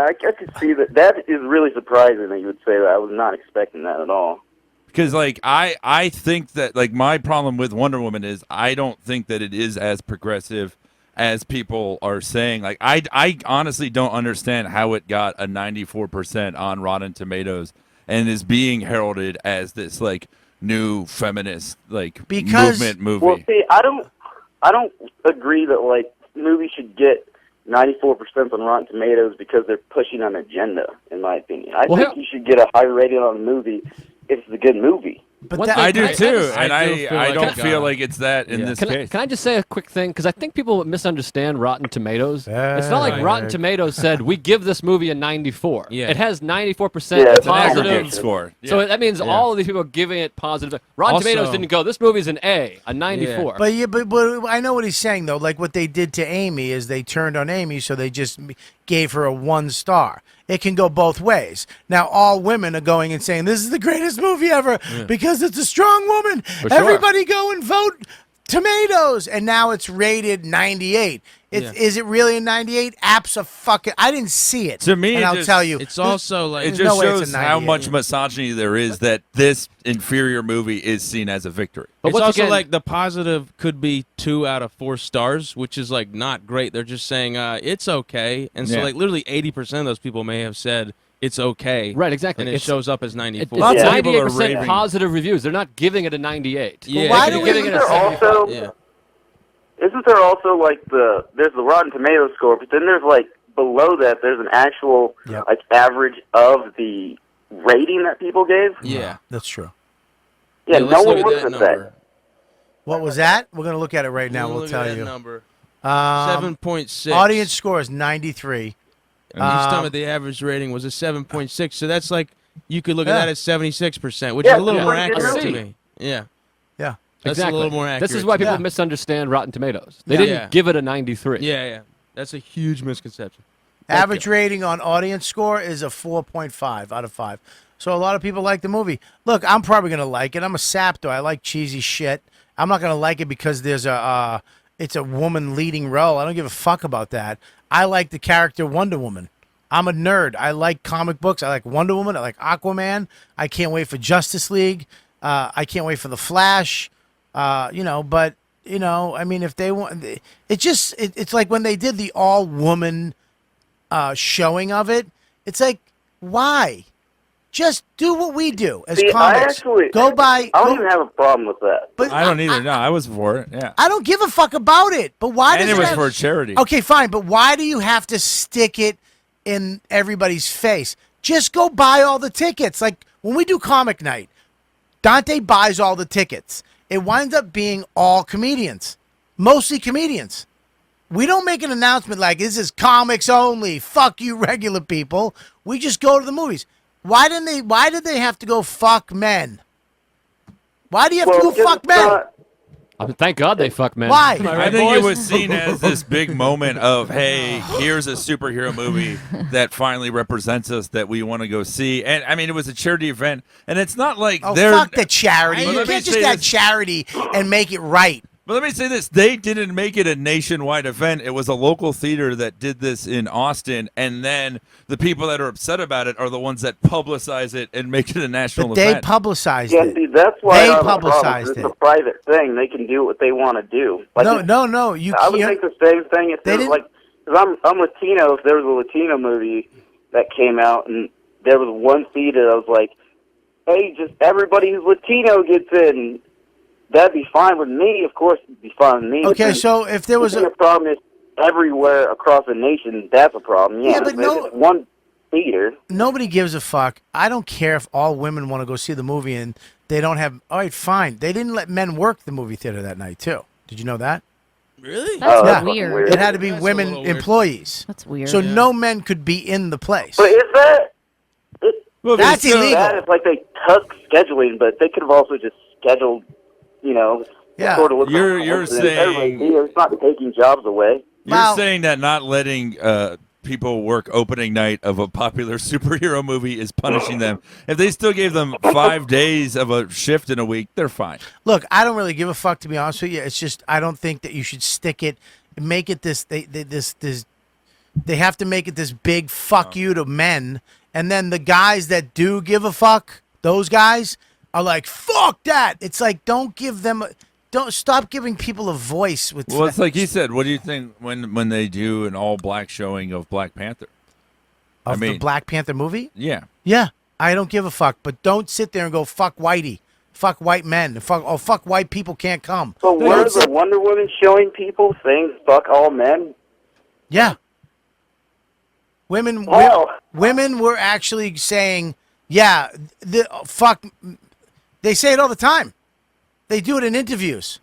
I could see that. That is really surprising that you would say that. I was not expecting that at all. Because, like, I think that, like, my problem with Wonder Woman is I don't think that it is as progressive as people are saying. Like, I honestly don't understand how it got a 94% on Rotten Tomatoes and is being heralded as this, like, new feminist, like, movement movie. Well, see, I don't agree that, like, movies should get 94% on Rotten Tomatoes because they're pushing an agenda, in my opinion. I think you should get a high rating on a movie if it's a good movie. But I do too, and I don't feel like it's that in this case. Can I just say a quick thing? Because I think people misunderstand Rotten Tomatoes. It's not like Rotten Tomatoes said, we give this movie a 94. Yeah. It has 94% it's an positive aggregate score. So that means all of these people are giving it positive. Rotten Tomatoes didn't go, this movie's an A 94. Yeah. But I know what he's saying, though. Like what they did to Amy is they turned on Amy, so they just gave her a 1 star. It can go both ways. Now, all women are going and saying, this is the greatest movie ever because it's a strong woman. For sure. Everybody go and vote tomatoes. And now it's rated 98. Is it really a 98? Abso-fucking. I didn't see it. To me, and I'll tell you. It's also like... It just shows how much misogyny there is that this inferior movie is seen as a victory. But it's also like the positive could be 2 out of 4 stars, which is like not great. They're just saying it's okay. And so like literally 80% of those people may have said it's okay. Right, exactly. And it shows up as 94. Lots of 98% positive reviews. They're not giving it a 98. Yeah. Why do giving it a 75. Isn't there also like there's the Rotten Tomatoes score, but then there's like below that there's an actual like average of the rating that people gave? Yeah, that's true. Yeah, no one looks at that. What was that? We're going to look at it right now. We'll tell you. Number. 7.6. Audience score is 93. And he's talking about the average rating was a 7.6, so that's like you could look at that as 76%, which is a little more accurate to me. Yeah. Yeah. That's exactly. a little more accurate. This is why people misunderstand Rotten Tomatoes. They didn't give it a 93. Yeah. That's a huge misconception. Average rating on audience score is a 4.5 out of 5. So a lot of people like the movie. Look, I'm probably going to like it. I'm a sap, though. I like cheesy shit. I'm not going to like it because there's it's a woman leading role. I don't give a fuck about that. I like the character Wonder Woman. I'm a nerd. I like comic books. I like Wonder Woman. I like Aquaman. I can't wait for Justice League. I can't wait for the Flash. But I mean, if they want, it's like when they did the all woman showing of it. It's like, why? Just do what we do as comics. Go by. I don't even have a problem with that. But I don't either. No, I was for it. Yeah. I don't give a fuck about it. But why? And does it was have, for a charity. Okay, fine. But why do you have to stick it in everybody's face? Just go buy all the tickets. Like when we do comic night, Dante buys all the tickets. It winds up being all comedians, mostly comedians. We don't make an announcement like this is comics only. Fuck you, regular people. We just go to the movies. Why did they have to go fuck men? Why do you have to go fuck men? Thank God they fuck men. Why? I think it was seen as this big moment of, hey, here's a superhero movie that finally represents us that we want to go see. And I mean, it was a charity event, and it's not like fuck the charity. You can't just get charity and make it right. But let me say this. They didn't make it a nationwide event. It was a local theater that did this in Austin, and then the people that are upset about it are the ones that publicize it and make it a national event. They publicized Yeah, it. see, that's why They I have a problem. publicized It's it. a private thing. They can do what they want to do. Like, No. You I would can't. think the same thing if there was like, because I'm Latino. If there was a Latino movie that came out and there was one theater that was like, hey, just everybody who's Latino gets in, that'd be fine with me. Of course, it'd be fine with me. Okay, so if there was a problem is everywhere across the nation, that's a problem. Yeah, but if it's one theater. Nobody gives a fuck. I don't care if all women want to go see the movie and they don't have. All right, fine. They didn't let men work the movie theater that night too. Did you know that? Really? That's weird. It had to be That's a women little weird. employees. That's weird. So no men could be in the place. But is that? That's illegal. That is like they took scheduling, but they could have also just scheduled, Yeah. sort of what You're saying it's not taking jobs away. You're saying that not letting people work opening night of a popular superhero movie is punishing them. If they still gave them 5 days of a shift in a week, they're fine. Look, I don't really give a fuck, to be honest with you. It's just I don't think that you should stick it, make it this. They have to make it this big fuck you to men, and then the guys that do give a fuck, those guys are like fuck that. It's like don't stop giving people a voice with. Well, it's like you said. What do you think when they do an all black showing of Black Panther? Of the Black Panther movie? Yeah. Yeah, I don't give a fuck, but don't sit there and go fuck whitey, fuck white men, fuck white people can't come. So was the Wonder Woman showing people saying fuck all men? Yeah. Women were actually saying, yeah, fuck. They say it all the time. They do it in interviews.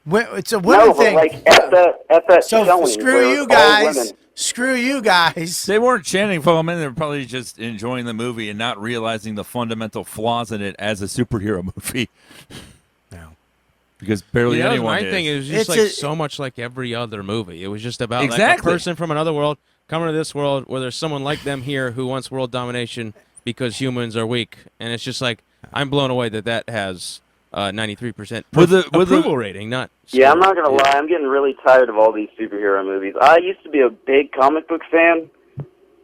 It's a women thing. Like at that so showing, screw you guys. Screw you guys. They weren't chanting for them, and they were probably just enjoying the movie and not realizing the fundamental flaws in it as a superhero movie. No. Because barely that was anyone my is. thing. It was just so much like every other movie. It was just about like a Exactly. person from another world coming to this world where there's someone like them here who wants world domination because humans are weak. And it's just like, I'm blown away that has 93% approval rating. Not Yeah, I'm not going to lie. I'm getting really tired of all these superhero movies. I used to be a big comic book fan,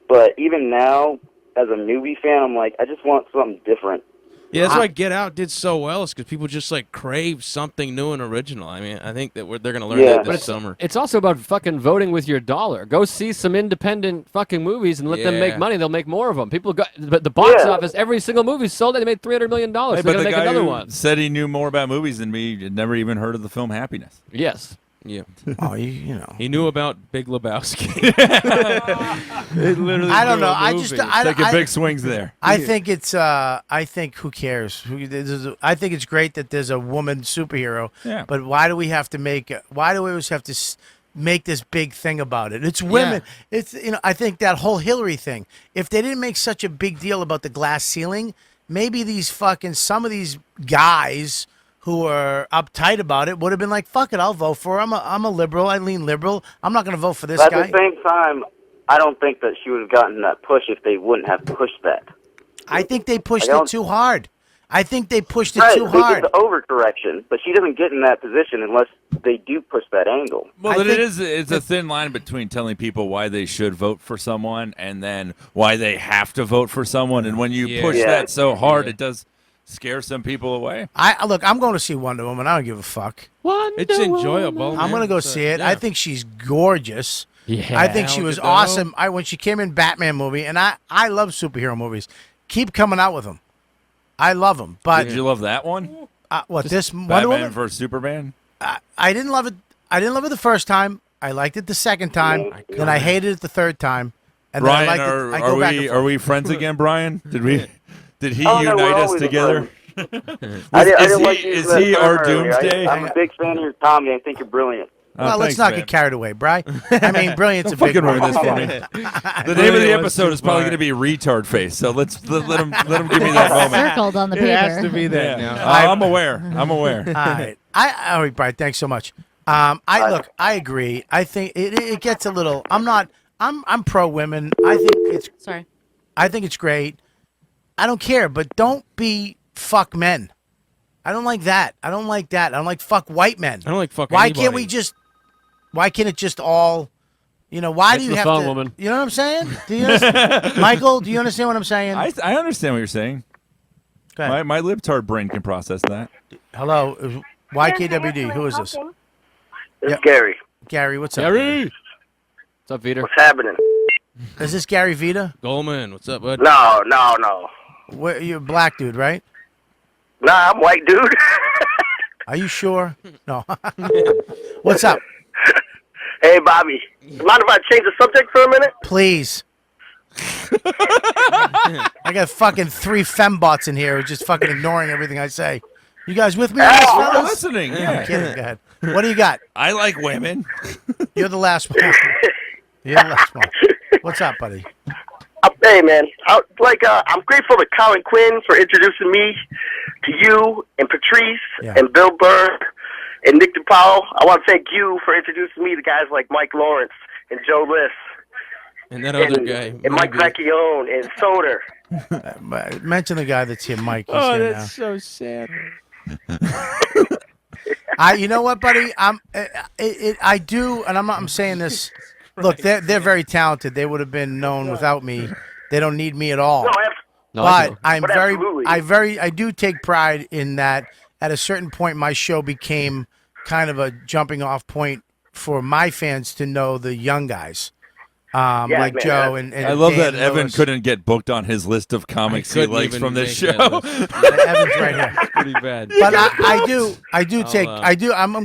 but even now, as a movie fan, I'm like, I just want something different. Yeah, that's why Get Out did so well. Is because people just like crave something new and original. I mean, I think that they're going to learn that this summer. It's also about fucking voting with your dollar. Go see some independent fucking movies and let them make money. They'll make more of them. People go, but the box office, every single movie sold. They made $300 million. Hey, They're but going to the make guy another who one. said he knew more about movies than me had never even heard of the film Happiness. Yes. Yeah. Oh, you know. He knew about Big Lebowski. It literally I don't blew know. a I movie. just Taking big swings there. I think it's. I think who cares? I think it's great that there's a woman superhero. Yeah. But why do we have to make? Why do we always have to make this big thing about it? It's women. It's I think that whole Hillary thing. If they didn't make such a big deal about the glass ceiling, maybe some of these guys who are uptight about it would have been like, fuck it, I'll vote for her. I'm a liberal. I lean liberal. I'm not going to vote for this But guy. at the same time, I don't think that she would have gotten that push if they wouldn't have pushed that. I think they pushed it too hard. I think they pushed it too They hard. did the overcorrection, but she doesn't get in that position unless they do push that angle. Well, it's a thin line between telling people why they should vote for someone and then why they have to vote for someone. And when you push that so hard, it does scare some people away. Look, I'm going to see Wonder Woman. I don't give a fuck. It's enjoyable. I'm going to go see it. I think she's gorgeous. I think she was awesome. When she came in Batman movie, and I love superhero movies. Keep coming out with them. I love them. But did you love that one? This Batman Wonder Woman versus Superman? I didn't love it. I didn't love it the first time. I liked it the second time. Then I hated it the third time. And Brian, then I liked it. are we friends again, Brian? Did he Oh, no, we're unite us always together? I didn't like you is for that he term our earlier. doomsday? I'm a big fan of your comedy. I think you're brilliant. Well, let's not get carried away, Bri. I mean, brilliant's a big fucking ruin word. this for me. The name of the episode is probably going to be Retard Face. So let him give me that moment. Circled on the paper. It has to be that now. I'm aware. All right. All right, Brian. Thanks so much. I agree. I think it gets a little. I'm pro women. I think it's great. I don't care, but don't be fuck men. I don't like that. I don't like fuck white men. I don't like fuck Why anybody. Why can't it just all? Why do you have to? Woman. You know what I'm saying? Do you understand? Michael, do you understand what I'm saying? I understand what you're saying. My libtard brain can process that. Hello, YKWD. Who is this? It's Gary. Gary, what's up? Gary. What's up, Vita? What's happening? Is this Gary Vita? Goldman, what's up, bud? No. You're a black dude, right? Nah, I'm white, dude. Are you sure? No. What's up? Hey, Bobby. Mind if I change the subject for a minute? Please. I got fucking 3 fembots in here who are just fucking ignoring everything I say. You guys with me on this, I'm fellas? listening. I'm Yeah. kidding. Go ahead. What do you got? I like women. You're the last one. You're the last one. What's up, buddy? Hey, man. I'm grateful to Colin Quinn for introducing me to you and Patrice and Bill Burr and Nick DePaul. I want to thank you for introducing me to guys like Mike Lawrence and Joe List. And that other guy. And Mike Vecchione and Soder. Mention the guy that's here, Mike. He's Oh, here that's so sad. You know what, buddy? I do, and I'm saying this. Look, they're very talented. They would have been known without me. They don't need me at all. But I do take pride in that. At a certain point, my show became kind of a jumping off point for my fans to know the young guys, like man, Joe and I love Dan that Evan Lewis. couldn't get booked on his list of comics he likes from this show. Evan's right here. Pretty bad. But I'm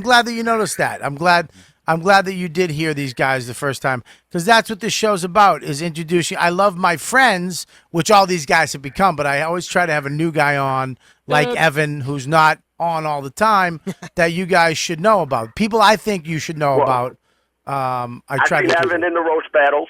glad that you noticed that. I'm glad that you did hear these guys the first time, because that's what this show's about, is introducing. I love my friends, which all these guys have become, but I always try to have a new guy on, like Evan, who's not on all the time, that you guys should know about. People I think you should know about. I've seen Evan in the roast battles.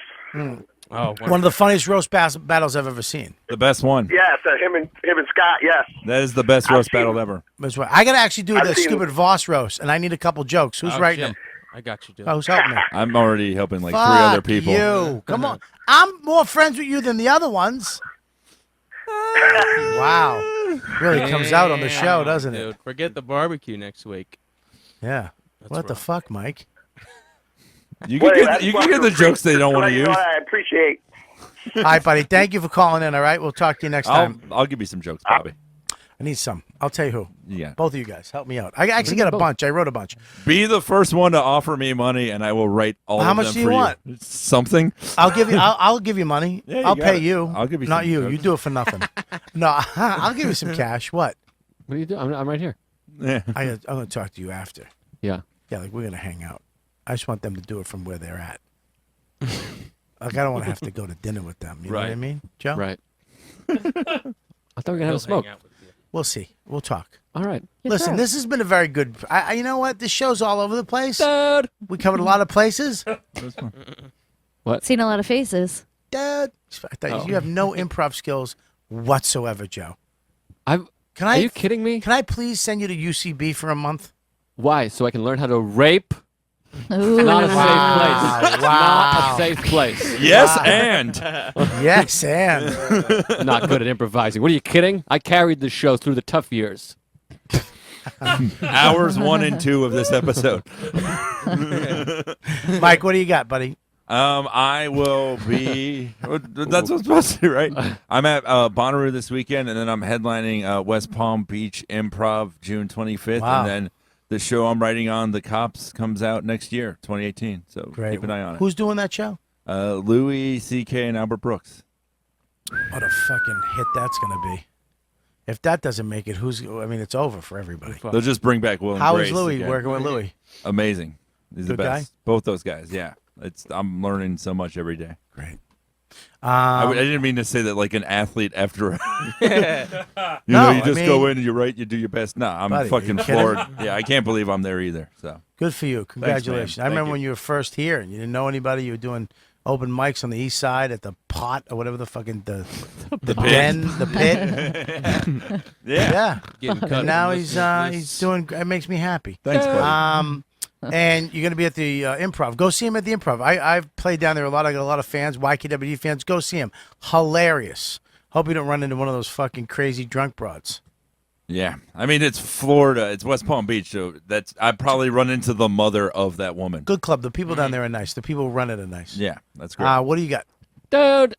Oh, one of the funniest roast battles I've ever seen. The best one. Yes, him and Scott, yes. That is the best roast battle ever. That's right. I got to actually do the stupid Voss roast, and I need a couple jokes. Who's writing them? I got you, dude. Who's helping me? I'm already helping like Fuck 3 other people. You. Come on. I'm more friends with you than the other ones. Wow. Really comes out on the show, doesn't it? Dude, forget the barbecue next week. Yeah. What the fuck, Mike? You can get the jokes they don't want to use. I appreciate. All right, buddy. Thank you for calling in, all right? We'll talk to you next time. I'll give you some jokes, Bobby. I need some. I'll tell you who. Yeah. Both of you guys. Help me out. I actually got a bunch. I wrote a bunch. Be the first one to offer me money, and I will write all How of much them do you for want? you. Something. I'll give you. I'll give you money. Yeah, you I'll got pay it. you. I'll give you Not some you. jokes. You do it for nothing. No, I'll give you some cash. What? What do you do? I'm right here. Yeah. I'm going to talk to you after. Yeah. Yeah, like we're going to hang out. I just want them to do it from where they're at. Like I don't want to have to go to dinner with them. You know what I mean, Joe? Right. I thought we were going to have a smoke. We'll see. We'll talk. All right. Listen, this has been a very good. You know what? This show's all over the place. Dude. We covered a lot of places. What? Seen a lot of faces. Dude. I thought you have no improv skills whatsoever, Joe. Are you kidding me? Can I please send you to UCB for a month? Why? So I can learn how to rape? Ooh. Not a safe place. Wow. Not a safe place. Yes, and. Yes, and. Not good at improvising. What are you kidding? I carried the show through the tough years. Hours 1 and 2 of this episode. Mike, what do you got, buddy? I will be. That's what's supposed to be, right? I'm at Bonnaroo this weekend, and then I'm headlining West Palm Beach Improv June 25th, Wow. and then the show I'm writing on, The Cops, comes out next year, 2018. So keep an eye on it. Who's doing that show? Louis C.K. and Albert Brooks. What a fucking hit that's gonna be. If that doesn't make it, it's over for everybody. They'll just bring back Will and How Grace is Louis again. working with Louis? Amazing. He's the Good best. guy? Both those guys, yeah. I'm learning so much every day. Great. I didn't mean to say that like an athlete after. you No, just go in and you write, you do your best. No, I'm Buddy, fucking you kidding? floored. Yeah, I can't believe I'm there either. So Good for you. Congratulations. I remember when you were first here and you didn't know anybody. You were doing open mics on the east side at the Pot or whatever the fucking the den, the pit. Yeah. Getting cut And now from he's doing. It makes me happy. Thanks, buddy. And you're going to be at the Improv. Go see him at the Improv. I've played down there a lot. I got a lot of fans, YKWD fans. Go see him. Hilarious. Hope you don't run into one of those fucking crazy drunk broads. Yeah, I mean it's Florida, it's West Palm Beach, so I'd probably run into the mother of that woman. Good club. The people down there are nice. The people who run it are nice. Yeah, that's great. What do you got? Dude,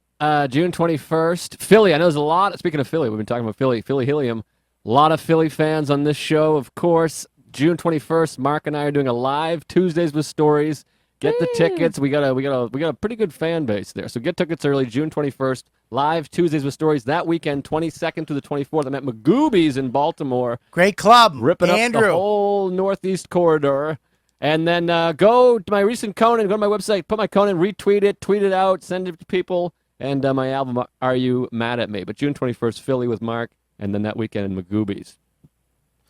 June 21st, Philly. I know there's a lot. Speaking of Philly, we've been talking about Philly Helium. A lot of Philly fans on this show, of course. June 21st, Mark and I are doing a live Tuesdays with Stories. Get the tickets. We got a pretty good fan base there. So get tickets early, June 21st. Live Tuesdays with Stories that weekend, 22nd to the 24th. I'm at Magooby's in Baltimore. Great club. Ripping up Andrew. the whole Northeast corridor. And then go to my recent Conan, go to my website, put my Conan, retweet it, tweet it out, send it to people. And my album, Are You Mad at Me? But June 21st, Philly with Mark. And then that weekend in Magooby's.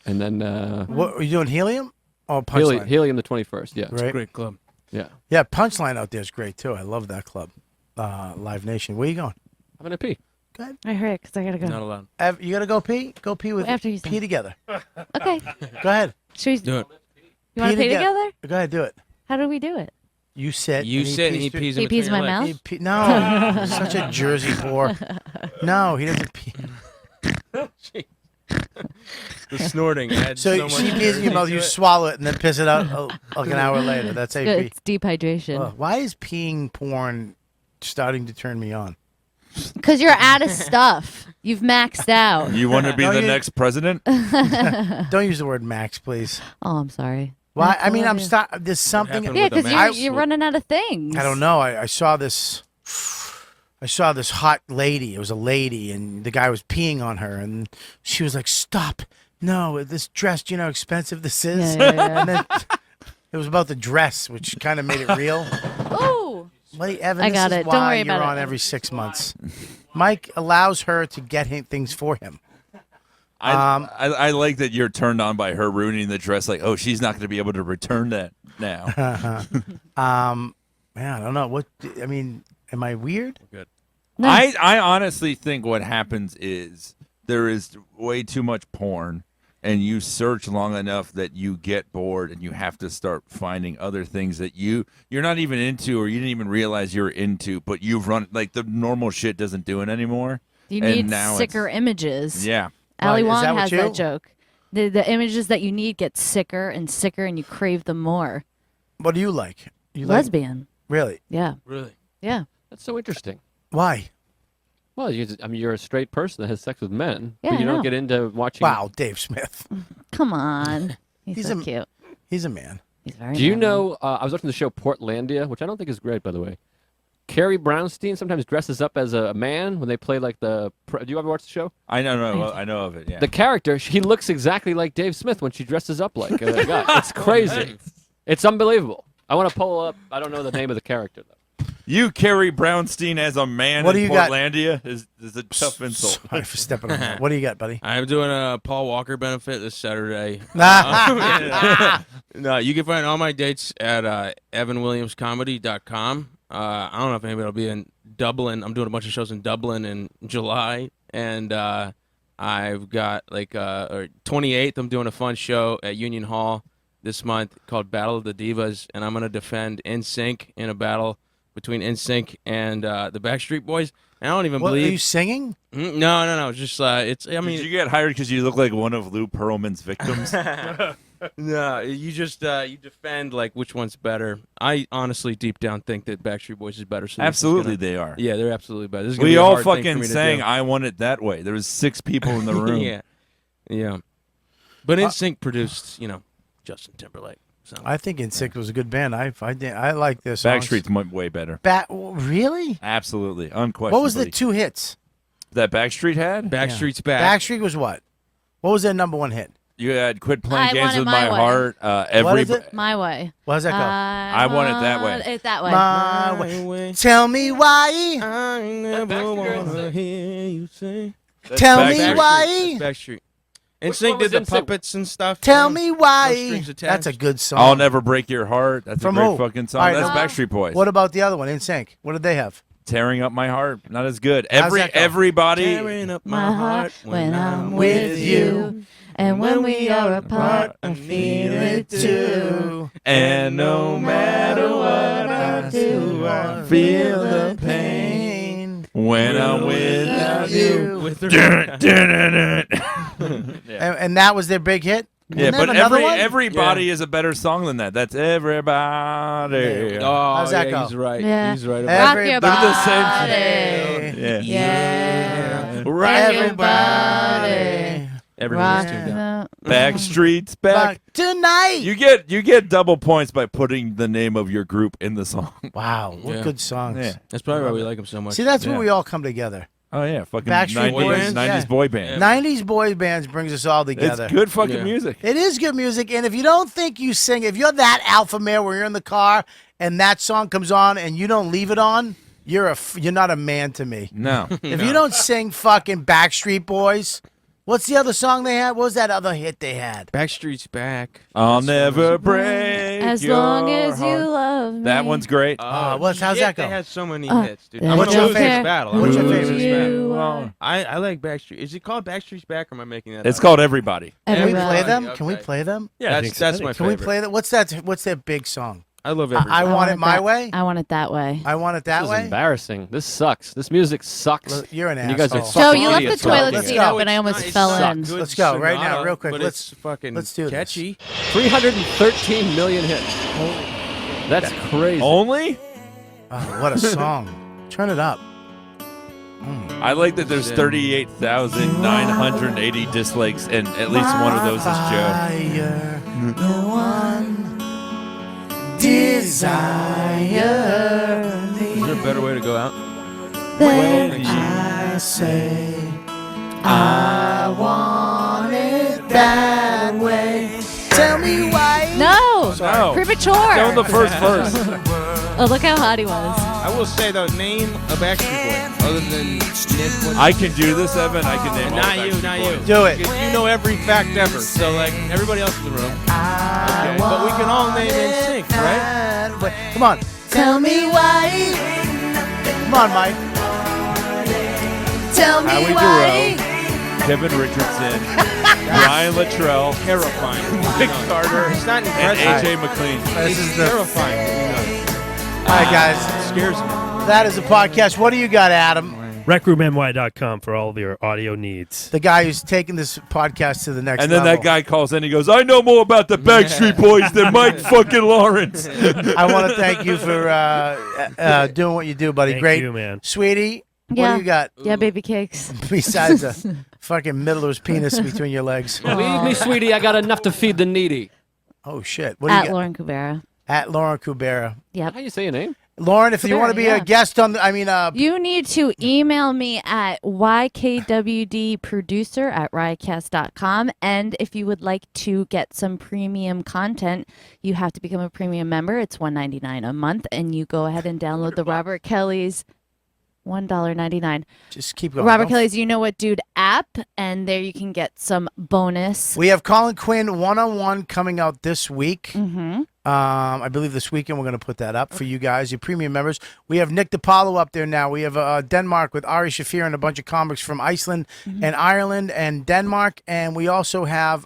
And then... what are you doing, Helium? Oh, Punchline. Helium the 21st, yeah. Right. Great club. Yeah. Yeah, Punchline out there is great, too. I love that club. Live Nation. Where you going? I'm going to pee. Go ahead. I heard it because I gotta go. Not allowed. You got to go pee? Go pee with After you pee together. Okay. Go ahead. Should we Do it. You want to pee together? Go ahead, do it. How do we do it? You sit. You sit and he through- pees He in pees in between my your legs. mouth? No, such a Jersey poor. No, he doesn't pee. The snorting adds So, so much she pees in your mouth, to you it. swallow it, and then piss it out like an hour later. That's how you Good. pee. It's dehydration. Ugh, why is peeing porn starting to turn me on? Because you're out of stuff. You've maxed out. You want to be No, the you- next president? Don't use the word max, please. Oh, I'm sorry. Why? Max, I mean, love you. there's something. happened Yeah, with the because max? you're running out of things. I don't know. I saw this. I saw this hot lady. It was a lady, and the guy was peeing on her, and she was like, "Stop! No, this dress. Do you know how expensive this is?" Yeah. And then it was about the dress, which kind of made it real. Oh. Wait, Evan, I this got is it. why Don't worry you're about on it. every 6 months. Mike allows her to get things for him. I like that you're turned on by her ruining the dress. Like, oh, she's not going to be able to return that now. Man, I don't know what. I mean, am I weird? Good. No. I honestly think what happens is there is way too much porn, and you search long enough that you get bored, and you have to start finding other things that you're not even into, or you didn't even realize you're into, but you've run like the normal shit doesn't do it anymore. You and need now sicker images. Yeah. Ali Is Wong that what has you- that joke. The images that you need get sicker and sicker, and you crave them more. What do you like? You like Lesbian. really? Yeah. Really? Yeah. That's so interesting. Why? Well, you're a straight person that has sex with men, Yeah, but you I don't know. get into watching. Wow, Dave Smith. Come on. He's so a cute. He's a man. He's very Do you manly. know? I was watching the show Portlandia, which I don't think is great, by the way. Carrie Brownstein sometimes dresses up as a man when they play like the. Do you ever watch the show? I know of it. Yeah. The character, he looks exactly like Dave Smith when she dresses up like a guy. It's crazy. It's unbelievable. I want to pull up. I don't know the name of the character though. You Carrie Brownstein as a man What in do you got? Portlandia is a tough insult. Sorry for stepping on that. What do you got, buddy? I'm doing a Paul Walker benefit this Saturday. No, you can find all my dates at evanwilliamscomedy.com. I don't know if anybody will be in Dublin. I'm doing a bunch of shows in Dublin in July, and I've got like 28th. I'm doing a fun show at Union Hall this month called Battle of the Divas, and I'm going to defend NSYNC in a battle between NSYNC and the Backstreet Boys. And I don't even What, believe. are you singing? No. Just it's. I mean, Did you get hired because you look like one of Lou Pearlman's victims? No, you just you defend like which one's better. I honestly, deep down, think that Backstreet Boys is better. So Absolutely, they are. Yeah, they're absolutely better. This is gonna We be a all hard thing for fucking me to sang do. "I Want It That Way." There was 6 people in the room. yeah. But NSYNC produced, Justin Timberlake. So I think NSYNC was a good band. I like this. Backstreet's way better. Really? Absolutely, unquestionably. What was the 2 hits that Backstreet had? Backstreet's Back. Backstreet was what? What was their number 1 hit? You had "Quit Playing I Games Want It with My My Way. Heart." What is it? My Way. What does that go? I Want It That Way. It that way. My way. Tell me why. I never wanna hear you say. Tell me Backstreet. why. That's Backstreet. NSYNC did the puppets and stuff. Tell too. me No why. strings attached. That's a good song. "I'll Never Break Your Heart." That's From a great who? fucking song. All right, That's now- Backstreet Boys. What about the other one, NSYNC? What did they have? "Tearing Up My Heart." Not as good. How's that go? Everybody. Tearing up My heart when I'm with you. And when we are apart, I feel it too. And no matter what I do, I feel the pain when I'm without you. And that was their big hit? Yeah, Didn't they but have another one? everybody is a better song than that. That's everybody. Oh, How's that go? He's right. Yeah. He's right about Rock your They're the same body. Yeah. Yeah. Rock your body. Everyone's Rock tuned out. Backstreet's back tonight. You get double points by putting the name of your group in the song. Wow, what Yeah. good songs. Yeah. That's probably why we like him so much. See, that's Yeah. where we all come together. Oh yeah, fucking Backstreet 90s, Boys, 90s yeah. boy band. 90s boy bands brings us all together. It's good fucking Yeah. music. It is good music, and if you don't think you sing, if you're that alpha male where you're in the car and that song comes on and you don't leave it on, you're not a man to me. No. If you don't sing fucking Backstreet Boys, what's the other song they had? What was that other hit they had? Backstreet's Back. I'll never break As your long as you heart. love me. That one's great. How's that Shit, go? They had so many hits, dude. Yeah. I'm What's gonna your lose favorite? this battle. What's your I'm gonna lose favorite? this battle. Well, I like Backstreet. Is it called Backstreet's Back, or am I making that it's up? called Everybody. Can we Everybody. play them? Okay. Can we play them? Yeah, That's my Can favorite. we play that? What's that? What's their big song? I love everybody. I want it my way. I want it that way. I want it that This is way. embarrassing. This sucks. This music sucks. Look, you're an And you guys are asshole. Joe, fucking you left the idiots for toilet liking Let's it. seat go. open. I almost It's fell not in. good Let's go right now, sonata, real quick. but Let's- it's fucking let's do this. catchy. 313 million hits. That's crazy. Only? Oh, what a song! Turn it up. I like that there's 38,980 dislikes, and at least one of those is Joe. Fire, the one desire. Is there a better way to go out? When I say I want it that way. Tell me why. No. No. Premature. Go the first verse. Oh, look how hot he was. I will say though, name a Backstreet Boy other than Nick. I can do this, Evan. I can name all Not the you, Backstreet not Boys. you. Do it. Because you know every fact ever. So like everybody else in the room. Okay, but we can all name NSYNC, right? Come on. Tell me why. Come on, Mike. Tell me Howie why. Duro, Kevin Richardson, Ryan Luttrell, Terrifying. Rick Carter, It's not and impressive. AJ McLean. This is the. Terrifying. You know. All right, guys. It scares me. That is a podcast. What do you got, Adam? RecRoomNY.com for all of your audio needs. The guy who's taking this podcast to the next And then level. that guy calls in. He goes, "I know more about the Backstreet Boys than Mike fucking Lawrence." I want to thank you for doing what you do, buddy. Thank Great. you, man. Sweetie, what Yeah. do you got Yeah, baby cakes. besides a fucking middler's penis between your legs? Believe me, sweetie, I got enough to feed the needy. Oh, shit. What do you At got? Lauren Kubera. At Lauren Kubera. Yep. How you say your name? Lauren, if you Kubera, want to be yeah. a guest on, You need to email me at YKWDproducer@riotcast.com. And if you would like to get some premium content, you have to become a premium member. It's $1.99 a month. And you go ahead and download the Robert Kelly's $1.99. just keep going. Robert Don't- Kelly's You Know What Dude app. And there you can get some bonus. We have Colin Quinn one-on-one coming out this week. Mm-hmm. I believe this weekend we're going to put that up for you guys, your premium members. We have Nick DiPaolo up there now. We have Denmark with Ari Shafir and a bunch of comics from Iceland and Ireland and Denmark. And we also have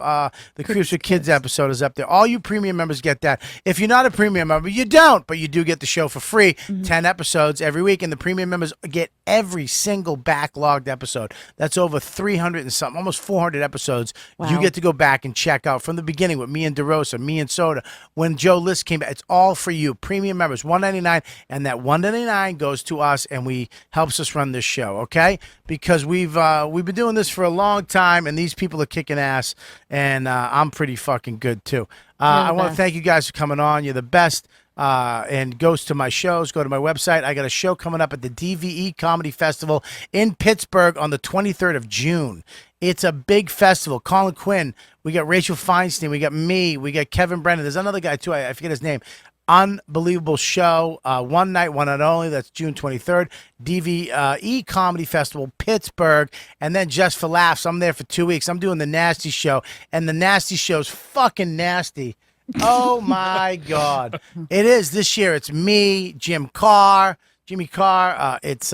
the Creeps with Kids episode is up there. All you premium members get that. If you're not a premium member, you don't, but you do get the show for free, 10 episodes every week. And the premium members get every single backlogged episode. That's over 300 and something, almost 400 episodes. Wow. You get to go back and check out from the beginning with me and DeRosa, me and Soda. When Joe List came back, it's all for you. Premium members, $199, and that $199 goes to us and helps us run this show, okay? Because we've been doing this for a long time, and these people are kicking ass, and I'm pretty fucking good too. I want to thank you guys for coming on. You're the best. And goes to my shows, go to my website. I got a show coming up at the DVE Comedy Festival in Pittsburgh on the 23rd of June. It's a big festival. Colin Quinn, we got Rachel Feinstein, we got me, we got Kevin Brennan. There's another guy too, I forget his name. Unbelievable show. One night, one night only. That's June 23rd. DVE Comedy Festival, Pittsburgh. And then Just for Laughs, I'm there for 2 weeks. I'm doing the Nasty Show, and the Nasty Show's fucking nasty. Oh my God. It is this year. It's me, Jimmy Carr. It's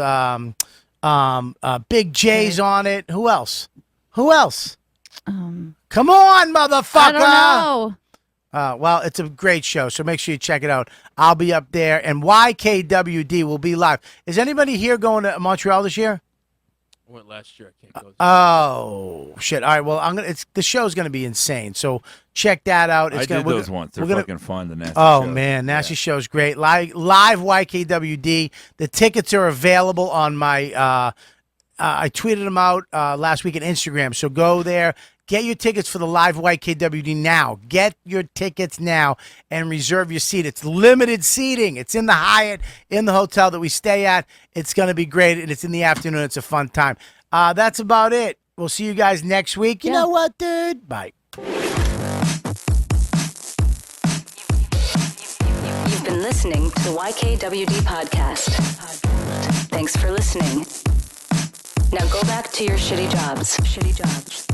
Big J's on it. Who else? Come on, motherfucker. I don't know. Well, it's a great show, so make sure you check it out. I'll be up there, and YKWD will be live. Is anybody here going to Montreal this year? I went last year. I can't go. Oh shit! All right. Well, the show's gonna be insane. So check that out. I did those once. They're fucking fun. The Nasty Oh shows. man, Nasty Show's great. Live YKWD. The tickets are available on my. I tweeted them out last week on Instagram. So go there. Get your tickets for the live YKWD now. Get your tickets now and reserve your seat. It's limited seating. It's in the Hyatt, in the hotel that we stay at. It's going to be great, and it's in the afternoon. It's a fun time. That's about it. We'll see you guys next week. You know what, dude? Bye. You've been listening to the YKWD podcast. Thanks for listening. Now go back to your shitty jobs.